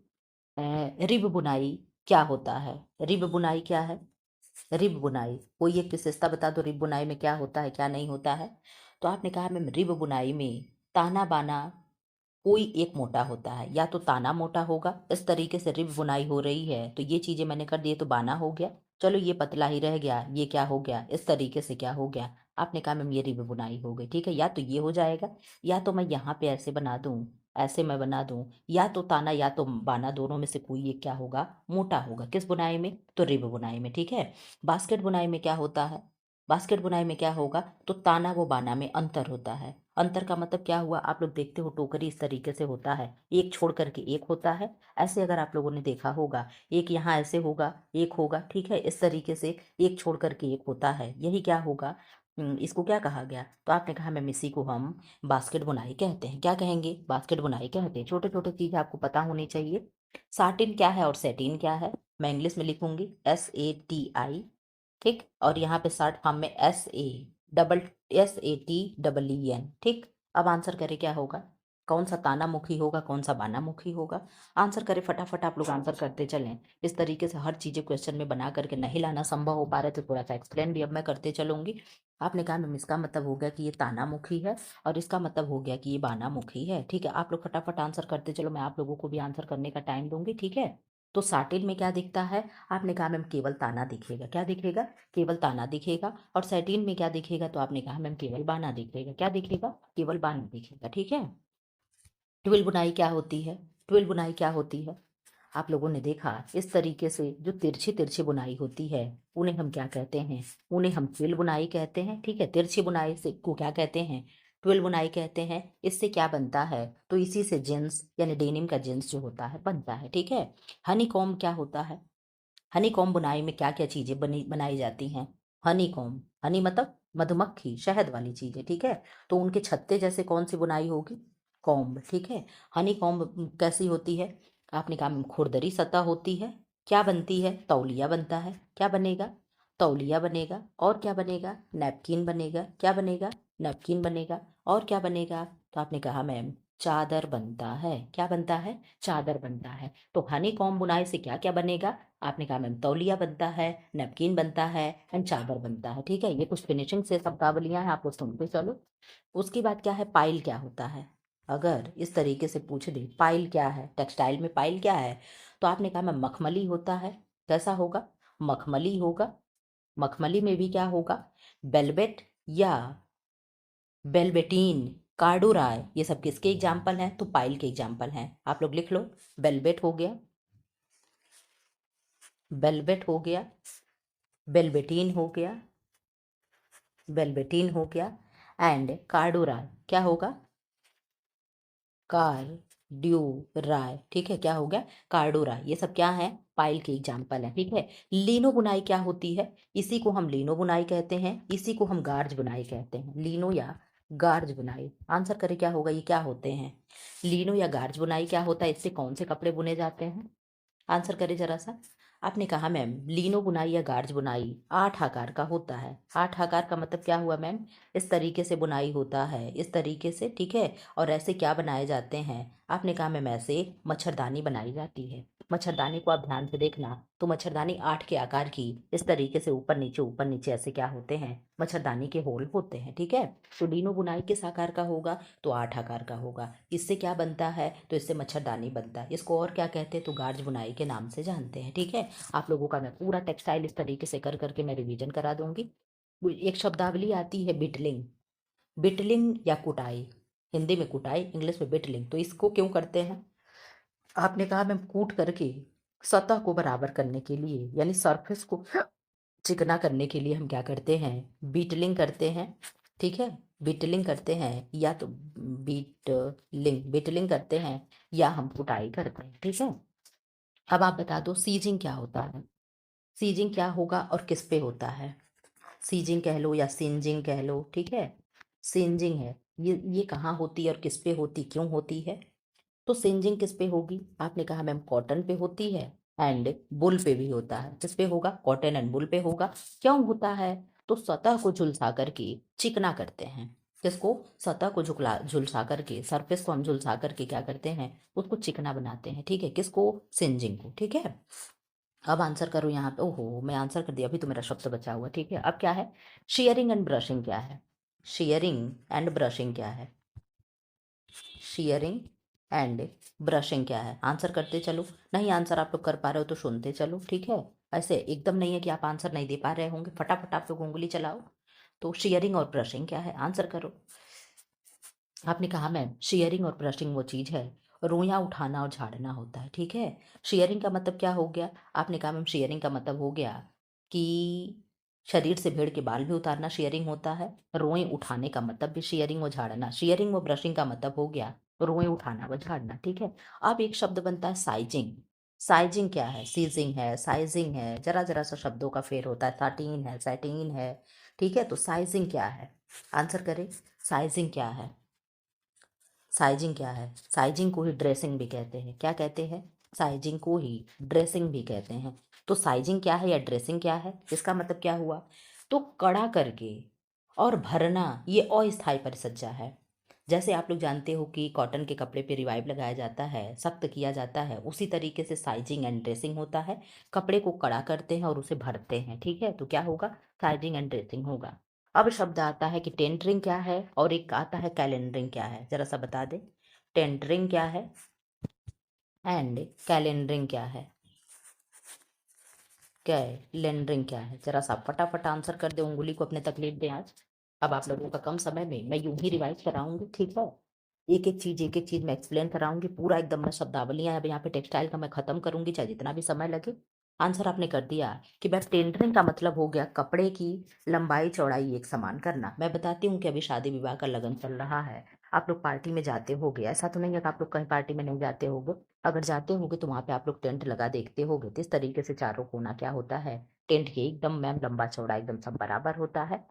रिब बुनाई क्या होता है? रिब बुनाई क्या है? रिब बुनाई कोई एक विशेषता बता दो, रिब बुनाई में क्या होता है क्या नहीं होता है? तो आपने कहा मैम रिब बुनाई में ताना बाना कोई एक मोटा होता है, या तो ताना मोटा होगा, इस तरीके से रिब बुनाई हो रही है तो ये चीजें मैंने कर दी तो बाना हो गया। चलो ये पतला ही रह गया, ये क्या हो गया, इस तरीके से क्या हो गया? आपने कहा मैम ये रिब बुनाई हो गई, ठीक है। या तो ये हो जाएगा, या तो मैं यहाँ पे ऐसे बना दूं, ऐसे मैं बना दूं, या तो ताना या तो बाना, दोनों में से कोई एक क्या होगा? मोटा होगा। किस बुनाई में? तो रिब बुनाई में, ठीक है। बास्केट बुनाई में क्या होता है? बास्केट बुनाई में क्या होगा? तो ताना वो बाना में अंतर होता है। अंतर का मतलब क्या हुआ? आप लोग देखते हो टोकरी इस तरीके से होता है, एक छोड़ करके एक होता है। ऐसे अगर आप लोगों ने देखा होगा, एक यहाँ ऐसे होगा, एक होगा, ठीक है, इस तरीके से एक छोड़ करके एक होता है, यही क्या होगा? इसको क्या कहा गया? तो आपने कहा मैम इसी को हम बास्केट बुनाई कहते हैं। क्या कहेंगे? बास्केट बुनाई कहते हैं। छोटे छोटे चीज आपको पता होनी चाहिए। साटिन क्या है और सेटिन क्या है? मैं इंग्लिश में लिखूंगी SATI, ठीक, और यहाँ पे शॉर्ट फॉर्म में SATEEN, ठीक। अब आंसर करें क्या होगा? कौन सा ताना मुखी होगा, कौन सा बाना मुखी होगा? आंसर करें फटाफट, आप लोग आंसर करते चलें। इस तरीके से हर चीजें क्वेश्चन में बना करके नहीं लाना संभव हो पा रहे तो थोड़ा सा एक्सप्लेन भी अब मैं करते चलूंगी। आपने कहा मैम इसका मतलब हो गया कि ये ताना मुखी है, और इसका मतलब हो गया कि ये बाना मुखी है, ठीक है। आप लोग फटाफट आंसर करते चलो, मैं आप लोगों को भी आंसर करने का टाइम दूंगी, ठीक है। तो साटिन में क्या दिखता है? आपने कहा मैम केवल ताना दिखेगा। क्या दिखेगा? केवल ताना दिखेगा। और सैटिन में क्या दिखेगा? तो आपने कहा मैम केवल बाना दिखेगा। क्या दिखेगा? केवल बाना दिखेगा, ठीक है। ट्विल बुनाई क्या होती है? ट्विल बुनाई क्या होती है? आप लोगों ने देखा इस तरीके से जो तिरछी तिरछी बुनाई होती है, उन्हें हम क्या कहते हैं? उन्हें हम ट्विल बुनाई कहते हैं, ठीक है। तिरछी बुनाई से को क्या कहते हैं? ट्विल बुनाई कहते हैं। इससे क्या बनता है? तो इसी से जींस यानी डेनिम का जींस जो होता है बनता है, ठीक है। हनी कॉम्ब क्या होता है? हनी कॉम्ब बुनाई में क्या क्या चीजें बनाई जाती हैं? हनी कॉम्ब, हनी मतलब मधुमक्खी, शहद वाली चीजें, ठीक है। तो उनके छत्ते जैसे कौन सी बुनाई होगी? कॉम्ब, ठीक है। हनी कॉम्ब कैसी होती है? आपने कहा खुरदरी सतह होती है। क्या बनती है? तौलिया बनता है। क्या बनेगा? तौलिया बनेगा। और क्या बनेगा? नैपकिन बनेगा। क्या बनेगा? नैपकिन बनेगा। और क्या बनेगा? तो आपने कहा मैम चादर बनता है। क्या बनता है? चादर बनता है। तो हनी कॉम्ब बुनाई से क्या क्या बनेगा? आपने कहा मैम तौलिया बनता है, नैपकिन बनता है, एंड चादर बनता है, ठीक है। ये कुछ फिनिशिंग से शब्दावलियां हैं, आप लोग सुनते चलो। उसके बाद क्या है? पाइल क्या होता है? अगर इस तरीके से पूछ दे पाइल क्या है, टेक्सटाइल में पाइल क्या है, तो आपने कहा मैम मखमली होता है। कैसा होगा? मखमली होगा। मखमली में भी क्या होगा? बेलवेट या बेलवेटीन, कार्डोराय, ये सब किसके एग्जाम्पल हैं? तो पाइल के एग्जाम्पल हैं। आप लोग लिख लो। बेलवेट हो गया, बेलवेट हो गया, बेलवेटीन हो गया, बेलवेटीन हो गया, एंड कार्डोराय क्या होगा? कार्ड्यूराय, ठीक है। क्या हो गया? कार्डोराय। ये सब क्या है? पाइल के एग्जाम्पल है, ठीक है। लीनो बुनाई क्या होती है? इसी को हम लीनो बुनाई कहते हैं, इसी को हम गार्ज बुनाई कहते हैं। लीनो या गार्ज बुनाई, आंसर करें क्या होगा? ये क्या होते हैं? लीनो या गार्ज बुनाई क्या होता है? इससे कौन से कपड़े बुने जाते हैं? आंसर करें जरा सा। आपने कहा मैम लीनो बुनाई या गार्ज बुनाई 8 आकार का होता है। 8 आकार का मतलब क्या हुआ मैम? इस तरीके से बुनाई होता है, इस तरीके से, ठीक है। और ऐसे क्या बनाए जाते हैं? आपने कहा मैम ऐसे मच्छरदानी बनाई जाती है। मच्छरदानी को आप ध्यान से देखना तो मच्छरदानी 8 के आकार की इस तरीके से ऊपर नीचे ऐसे क्या होते हैं, मच्छरदानी के होल होते हैं। ठीक है, तो डीनो बुनाई किस आकार का होगा, तो 8 आकार का होगा। इससे क्या बनता है, तो इससे मच्छरदानी बनता है। इसको और क्या कहते हैं, तो गार्ज बुनाई के नाम से जानते हैं। ठीक है, आप लोगों का मैं पूरा टेक्सटाइल इस तरीके से कर करके मैं रिवीजन करा दूंगी। एक शब्दावली आती है बिटलिंग, बिटलिंग या कुटाई, हिंदी में कुटाई, इंग्लिश में बिटलिंग। तो इसको क्यों करते हैं, आपने कहा मैम कूट करके सतह को बराबर करने के लिए, यानी सरफेस को चिकना करने के लिए हम क्या करते हैं, बीटलिंग करते हैं। ठीक है, बीटलिंग करते हैं या तो बीटलिंग करते हैं या हम कुटाई करते हैं। ठीक है, अब आप बता दो सीजिंग क्या होता है, सीजिंग क्या होगा और किस पे होता है, सीजिंग कह लो या सिंजिंग कह लो। ठीक है, सिंजिंग है, ये कहाँ होती है और किस पे होती, क्यों होती है, तो सिंजिंग किस पे होगी, आपने कहा मैम कॉटन पे होती है एंड बुल पे भी होता है। किस पे होगा, कॉटन एंड बुल पे होगा। क्यों होता है, तो सतह को झुलसा करके चिकना करते हैं। किसको, सतह को झुलसा करके, सरफेस को हम झुलसा करके क्या करते हैं, उसको चिकना बनाते हैं। ठीक है, किसको, सिंजिंग को। ठीक है, अब आंसर करो यहाँ पे। ओहो मैं आंसर कर दिया, अभी तो मेरा शब्द बचा हुआ। ठीक है, अब क्या है, शेयरिंग एंड ब्रशिंग क्या है, शेयरिंग एंड ब्रशिंग क्या है, शेयरिंग एंड ब्रशिंग क्या है, आंसर करते चलो। नहीं आंसर आप लोग कर पा रहे हो तो सुनते चलो। ठीक है, ऐसे एकदम नहीं है कि आप आंसर नहीं दे पा रहे होंगे, फटाफट आप लोग उंगली चलाओ। तो शेयरिंग और ब्रशिंग क्या है, आंसर करो। आपने कहा मैम शेयरिंग और ब्रशिंग वो चीज़ है, रोइयाँ उठाना और झाड़ना होता है। ठीक है, शेयरिंग का मतलब क्या हो गया, आपने कहा मैम शेयरिंग का मतलब हो गया कि शरीर से भेड़ के बाल भी उतारना शेयरिंग होता है। रोएं उठाने का मतलब भी शेयरिंग व झाड़ना, शेयरिंग व ब्रशिंग का मतलब हो गया रोएं उठाना व झाड़ना। ठीक है, अब एक शब्द बनता है साइजिंग, साइजिंग क्या है, सीजिंग है, साइजिंग है, जरा जरा सा शब्दों का फेर होता है, साटीन है, सैटीन है। ठीक है, तो साइजिंग क्या है, आंसर करें, साइजिंग क्या है, साइजिंग क्या है, साइजिंग को ही ड्रेसिंग भी कहते हैं। क्या कहते हैं, साइजिंग को ही ड्रेसिंग भी कहते हैं। तो साइजिंग क्या है या ड्रेसिंग क्या है, इसका मतलब क्या हुआ, तो कड़ा करके और भरना, ये अस्थायी परिसज्जा है। जैसे आप लोग जानते हो कि कॉटन के कपड़े पे रिवाइव लगाया जाता है, सख्त किया जाता है, उसी तरीके से साइजिंग एंड ड्रेसिंग होता है। कपड़े को कड़ा करते हैं और उसे भरते हैं। ठीक है, तो क्या होगा, साइजिंग एंड ड्रेसिंग होगा। अब शब्द आता है कि टेंडरिंग क्या है और एक आता है कैलेंडरिंग क्या है, जरा सा बता दे, टेंडरिंग क्या है एंड कैलेंडरिंग क्या है, कैलेंडरिंग क्या है, जरा सा फटाफट आंसर कर दे, उंगली को अपने तकलीफ दे आज। अब आप लोगों का कम समय में मैं यूं ही रिवाइज कराऊंगी। ठीक है, एक एक चीज मैं एक्सप्लेन कराऊंगी पूरा एकदम, मैं शब्दावलियां अब यहाँ पे टेक्सटाइल का मैं खत्म करूंगी चाहे जितना भी समय लगे। आंसर आपने कर दिया कि भाई टेंडरिंग का मतलब हो गया कपड़े की लंबाई चौड़ाई एक समान करना। मैं बताती हूँ कि अभी शादी विवाह का लगन चल रहा है, आप लोग पार्टी में जाते होगे, ऐसा तो नहीं है कि आप लोग कहीं पार्टी में नहीं जाते होगे। अगर जाते होगे तो वहां पे आप लोग टेंट लगा देखते होगे, तो इस तरीके से चारों कोना क्या होता है, टेंट के एकदम मैम लंबा चौड़ा एकदम सब बराबर होता है।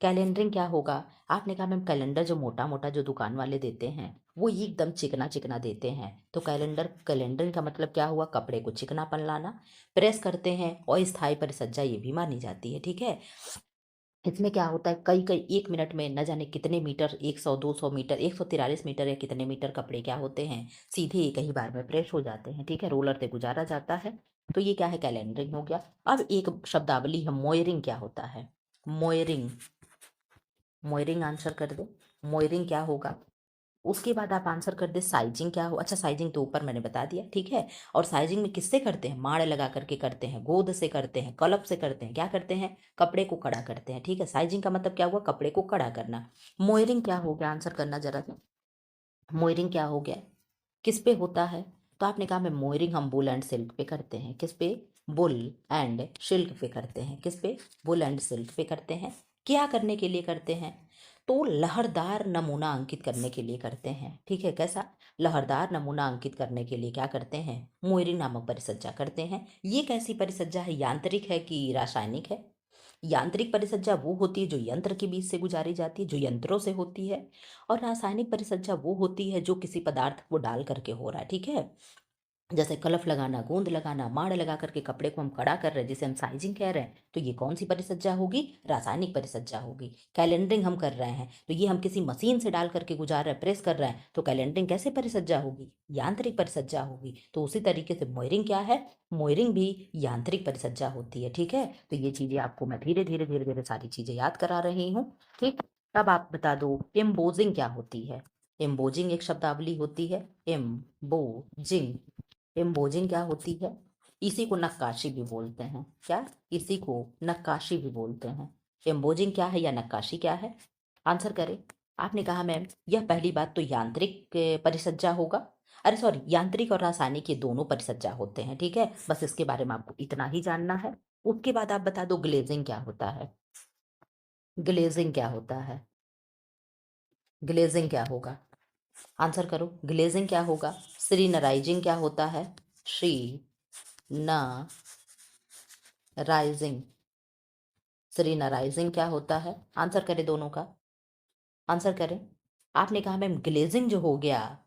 कैलेंडरिंग क्या होगा, आपने कहा मैम कैलेंडर जो मोटा मोटा जो दुकान वाले देते हैं वो ये एकदम चिकना चिकना देते हैं। तो कैलेंडरिंग का मतलब क्या हुआ, कपड़े को चिकनापन लाना। प्रेस करते हैं और स्थायी परिसज्जा ये भी मानी जाती है। ठीक है, इसमें क्या होता है, कई कई 1 मिनट में न जाने कितने मीटर, 100 200 मीटर, 143 मीटर या कितने मीटर कपड़े क्या होते हैं, सीधे एक ही बार में प्रेस हो जाते हैं। ठीक है, रोलर से गुजारा जाता है। तो ये क्या है, कैलेंडरिंग हो गया। अब एक शब्दावली है मोयरिंग, क्या होता है, मोयरिंग, मोयरिंग आंसर कर दे, मोयरिंग क्या होगा। उसके बाद आप आंसर कर दे साइजिंग क्या हो। अच्छा साइजिंग तो ऊपर मैंने बता दिया। ठीक है, और साइजिंग में किससे करते हैं, माड़ लगा करके करते हैं, गोद से करते हैं, कलप से करते हैं, क्या करते हैं, कपड़े को कड़ा करते हैं। ठीक है, साइजिंग का मतलब क्या हुआ, कपड़े को कड़ा करना। मोयरिंग क्या हो गया, आंसर करना जरा सा, मोयरिंग क्या हो गया, किस पे होता है, तो आपने कहा मैं मोयरिंग हम बुल एंड सिल्क पे करते हैं। किस पे, बुल एंड सिल्क पे करते हैं। किस पे, बुल एंड सिल्क पे करते हैं। क्या करने के लिए करते हैं, तो लहरदार नमूना अंकित करने के लिए करते हैं। ठीक है, कैसा, लहरदार नमूना अंकित करने के लिए क्या करते हैं, मोयरिंग नामक परिसज्जा करते हैं। ये कैसी परिसज्जा है, यांत्रिक है कि रासायनिक है, यांत्रिक परिसज्जा वो होती है जो यंत्र के बीच से गुजारी जाती है, जो यंत्रों से होती है। और रासायनिक परिसज्जा वो होती है जो किसी पदार्थ को डाल करके हो रहा है। ठीक है, जैसे कलफ लगाना, गोंद लगाना, माड़ लगा करके कपड़े को हम कड़ा कर रहे हैं, जिसे हम साइजिंग कह रहे हैं, तो ये कौन सी परिसज्जा होगी? रासायनिक परिसज्जा होगी। कैलेंडरिंग हम कर रहे हैं, तो ये हम किसी मशीन से डाल करके गुजार रहे हैं, प्रेस कर रहे हैं, तो कैलेंडरिंग कैसे परिसज्जा होगी? यांत्रिक परिसज्जा होगी। तो उसी तरीके से मोयरिंग क्या है? मोयरिंग भी यांत्रिक परिसज्जा होती है। ठीक है, तो ये चीजें आपको मैं धीरे धीरे धीरे धीरे सारी चीजें याद करा रही हूँ। ठीक, अब आप बता दो एम्बोजिंग क्या होती है? एम्बोजिंग एक शब्दावली होती है। एम्बोजिंग, एम्बोजिंग क्या होती है? इसी को नक्काशी भी बोलते हैं। क्या? इसी को नक्काशी भी बोलते हैं। एम्बोजिंग क्या है या नक्काशी क्या है? आंसर करें। आपने कहा मैम यह पहली बात तो यांत्रिक परिसज्जा होगा। अरे सॉरी, यांत्रिक और रासायनिक ये दोनों परिसज्जा होते हैं। ठीक है, बस इसके बारे में आपको इतना ही जानना है। उसके बाद आप बता दो ग्लेजिंग क्या होता है? ग्लेजिंग क्या होता है? ग्लेजिंग क्या होगा? आंसर करो, ग्लेजिंग क्या होगा? श्रीनराइजिंग क्या होता है? श्री न राइजिंग, श्रीनराइजिंग क्या होता है? आंसर करें दोनों का, आंसर करें। आपने कहा मैम ग्लेजिंग जो हो गया,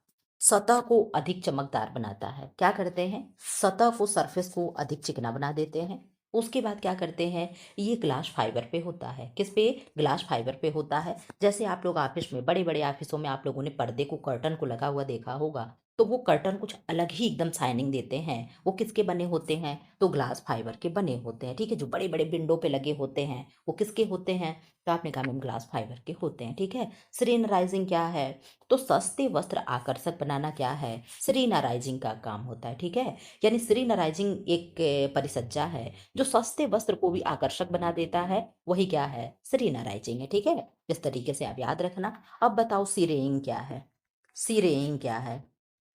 सतह को अधिक चमकदार बनाता है। क्या करते हैं? सतह को, सरफेस को अधिक चिकना बना देते हैं। उसके बाद क्या करते हैं? ये ग्लास फाइबर पे होता है। किस पे? ग्लास फाइबर पे होता है। जैसे आप लोग ऑफिस में, बड़े बड़े ऑफिसों में आप लोगों ने पर्दे को, कर्टन को लगा हुआ देखा होगा, तो वो कर्टन कुछ अलग ही एकदम शाइनिंग देते हैं। वो किसके बने होते हैं? तो ग्लास फाइबर के बने होते हैं। ठीक है, जो बड़े बड़े विंडो पे लगे होते हैं वो किसके होते हैं? तो आपने कहा मैम ग्लास फाइबर के होते हैं। ठीक है, श्रीनराइजिंग क्या है? तो सस्ते वस्त्र आकर्षक बनाना क्या है? श्रीनराइजिंग का काम होता है। ठीक है, यानी श्रीनराइजिंग एक परिसज्जा है जो सस्ते वस्त्र को भी आकर्षक बना देता है। वही क्या है? श्रीनराइजिंग है। ठीक है, इस तरीके से आप याद रखना। अब बताओ सिरेइंग क्या है? सिरेइंग क्या है?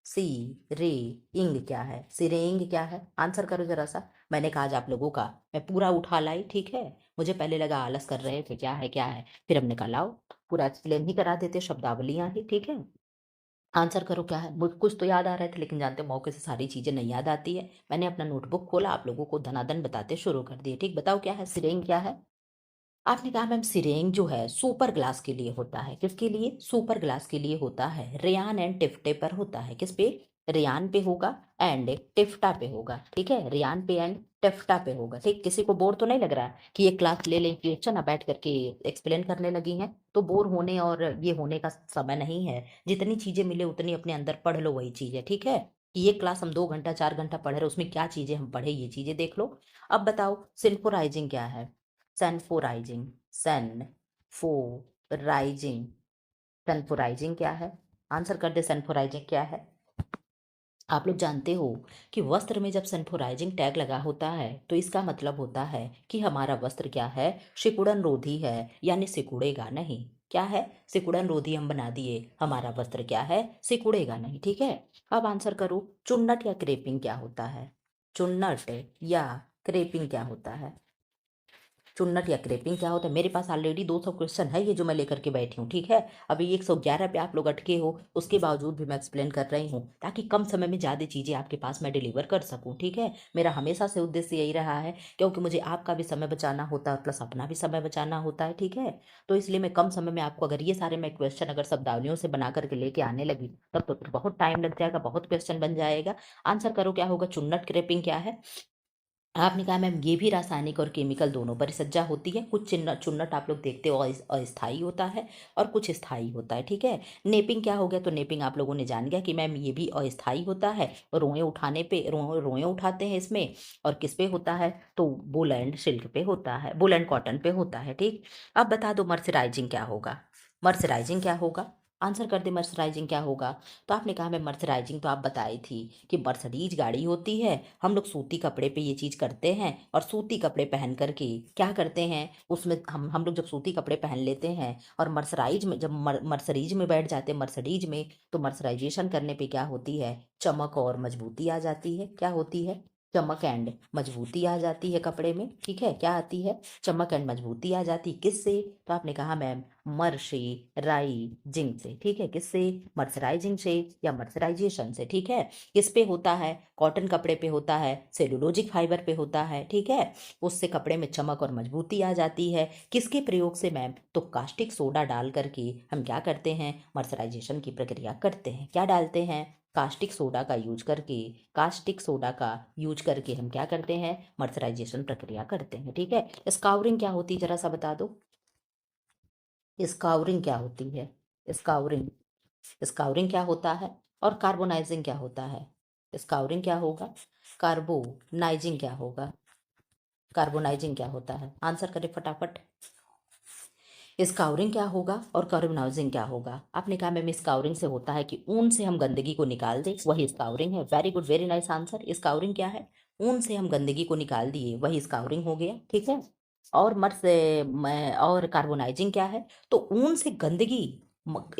सी रे इंग क्या है? सिरेइंग क्या है? आंसर करो जरा सा। मैंने कहा आज आप लोगों का मैं पूरा उठा लाई। ठीक है, मुझे पहले लगा आलस कर रहे थे, क्या है क्या है, फिर हमने कहा लाओ पूरा एक्सप्लेन ही करा देते, शब्दावलियां ही। ठीक है, आंसर करो क्या है? मुझे कुछ तो याद आ रहे थे, लेकिन जानते हो मौके से सारी चीजें नहीं याद आती है। मैंने अपना नोटबुक खोला, आप लोगों को धनाधन बताते शुरू कर दिए। ठीक, बताओ क्या है? सिरेंग क्या है? आपने कहा मैम सिरेंग जो है सुपर ग्लास के लिए होता है। किसके लिए? सुपर ग्लास के लिए होता है। रेयान एंड टिफ्टे पर होता है। किस पे? रेयान पे होगा एंड टिफ्टा पे होगा। ठीक है, रेयान पे एंड टिफ्टा पे होगा। ठीक, किसी को बोर तो नहीं लग रहा कि ये क्लास ले लें कि अच्छा ना बैठ करके एक्सप्लेन करने लगी हैं? तो बोर होने और ये होने का समय नहीं है। जितनी चीजें मिले उतनी अपने अंदर पढ़ लो वही चीज है। ठीक है, कि ये क्लास हम 2 घंटा 4 घंटा पढ़ रहे हैं, उसमें क्या चीजें हम पढ़े ये चीजें देख लो। अब बताओ सिंफोराइजिंग क्या है? सनफोराइजिंग, सनफोराइजिंग, सनफोराइजिंग क्या है? आंसर कर दे, सनफोराइजिंग क्या है? आप लोग जानते हो कि वस्त्र में जब सनफोराइजिंग टैग लगा होता है तो इसका मतलब होता है कि हमारा वस्त्र क्या है? सिकुड़न रोधी है, यानी सिकुड़ेगा नहीं। क्या है? सिकुड़न रोधी हम बना दिए, हमारा वस्त्र क्या है? सिकुड़ेगा नहीं। ठीक है, अब आंसर करो, चुन्नट या क्रेपिंग क्या होता है? चुन्नट या क्रेपिंग क्या होता है? चुन्नट या क्रेपिंग क्या होता है? मेरे पास ऑलरेडी 200 क्वेश्चन है ये जो मैं लेकर के बैठी हूँ। ठीक है, अभी 111 पे आप लोग अटके हो, उसके बावजूद भी मैं एक्सप्लेन कर रही हूँ ताकि कम समय में ज़्यादा चीज़ें आपके पास मैं डिलीवर कर सकूँ। ठीक है, मेरा हमेशा से उद्देश्य यही रहा है, क्योंकि मुझे आपका भी समय बचाना होता है प्लस अपना भी समय बचाना होता है। ठीक है, तो इसलिए मैं कम समय में आपको अगर ये सारे मैं क्वेश्चन अगर शब्दावलियों से बना करके लेके आने लगी तब तो फिर बहुत टाइम लग जाएगा, बहुत क्वेश्चन बन जाएगा। आंसर करो क्या होगा? चुन्नट क्रेपिंग क्या है? आपने कहा मैम ये भी रासायनिक और केमिकल दोनों परिसज्जा होती है। कुछ चुन्नट चुन्नट आप लोग देखते हो अस्थाई होता है और कुछ स्थायी होता है। ठीक है, नेपिंग क्या हो गया? तो नेपिंग आप लोगों ने जान गया कि मैम ये भी अस्थाई होता है, रोए उठाने पे रोए उठाते हैं इसमें। और किस पे होता है? तो वूल एंड सिल्क पे होता है, वूल एंड कॉटन पे होता है। ठीक, अब बता दो मर्सराइजिंग क्या होगा? मर्सराइजिंग क्या होगा? आंसर कर दे, मर्सराइजिंग क्या होगा? तो आपने कहा मैं मर्सराइजिंग तो आप बताई थी कि मर्सरीज गाड़ी होती है, हम लोग सूती कपड़े पे ये चीज़ करते हैं और सूती कपड़े पहन करके क्या करते हैं, उसमें हम लोग जब सूती कपड़े पहन लेते हैं और मर्सराइज में जब मर्सरीज में बैठ जाते हैं, मर्सरीज में, तो मर्सराइजेशन करने पे क्या होती है? चमक और मजबूती आ जाती है। क्या होती है? चमक एंड मजबूती आ जाती है कपड़े में। ठीक है, क्या आती है? चमक एंड मजबूती आ जाती। किससे? तो आपने कहा मैम मर्सराइजिंग से। ठीक है, किससे? मर्सराइजिंग से या मर्सराइजेशन से। ठीक है, किस पे होता है? कॉटन कपड़े पे होता है, सेलुलोजिक फाइबर पे होता है। ठीक है, उससे कपड़े में चमक और मजबूती आ जाती है। किसके प्रयोग से मैम? तो कास्टिक सोडा डाल करके हम क्या करते हैं? मर्सराइजेशन की प्रक्रिया करते हैं। क्या डालते हैं? कास्टिक सोडा का यूज करके हम क्या करते हैं, मर्सराइजेशन प्रक्रिया करते हैं। ठीक है, स्काउरिंग क्या होती है जरा सा बता दो। स्काउरिंग क्या होती है, स्काउरिंग स्काउरिंग क्या होता है, और कार्बोनाइजिंग क्या होता है। स्काउरिंग क्या होगा, कार्बोनाइजिंग क्या होगा, कार्बोनाइजिंग क्या होता है, आंसर करें फटाफट। स्काउरिंग क्या होगा और कार्बोनाइजिंग क्या होगा। आपने कहा मैम स्काउरिंग से होता है कि ऊन से हम गंदगी को निकाल दें, वही स्काउरिंग है। Very good, very nice answer. Scouring क्या है, ऊन से हम गंदगी को निकाल दिए, वही स्काउरिंग हो गया। ठीक है, और और कार्बोनाइजिंग क्या है, तो ऊन से गंदगी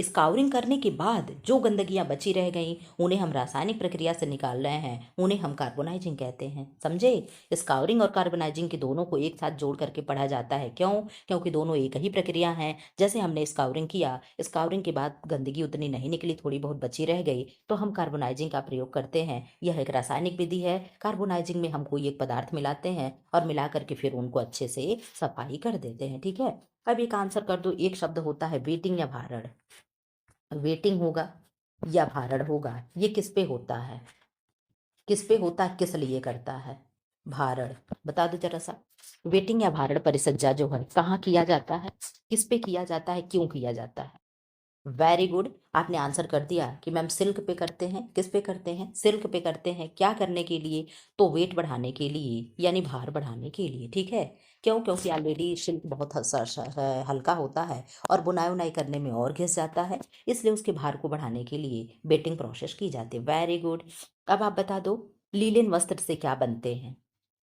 स्काउरिंग करने के बाद जो गंदगियां बची रह गई उन्हें हम रासायनिक प्रक्रिया से निकाल रहे हैं, उन्हें हम कार्बोनाइजिंग कहते हैं। समझे, स्काउरिंग और कार्बोनाइजिंग के दोनों को एक साथ जोड़ करके पढ़ा जाता है। क्यों, क्योंकि दोनों एक ही प्रक्रिया हैं। जैसे हमने स्काउरिंग किया, स्काउरिंग के बाद गंदगी उतनी नहीं निकली, थोड़ी बहुत बची रह गई, तो हम कार्बोनाइजिंग का प्रयोग करते हैं। यह एक रासायनिक विधि है। कार्बोनाइजिंग में हम कोई एक पदार्थ मिलाते हैं और मिला करके फिर उनको अच्छे से सफाई कर देते हैं। ठीक है, अब एक आंसर कर दो। एक शब्द होता है वेटिंग या भारण। वेटिंग होगा या भारण होगा, ये किस पे होता है, किस पे होता है, किस लिए करता है, भारण। बता दो जरा सा, वेटिंग या भारण परिसज्जा जो है कहाँ किया जाता है, किस पे किया जाता है, क्यों किया जाता है। वेरी गुड, आपने आंसर कर दिया कि मैम सिल्क पे करते हैं। किस पे करते हैं, सिल्क पे करते हैं। क्या करने के लिए, तो वेट बढ़ाने के लिए, यानी भार बढ़ाने के लिए। ठीक है, क्यों, क्योंकि ऑलरेडी सिल्क बहुत हल्का होता है और बुनाई उनाई करने में और घिस जाता है, इसलिए उसके भार को बढ़ाने के लिए बेटिंग प्रोसेस की जाती है। वेरी गुड, अब आप बता दो लीलेन वस्त्र से क्या बनते हैं,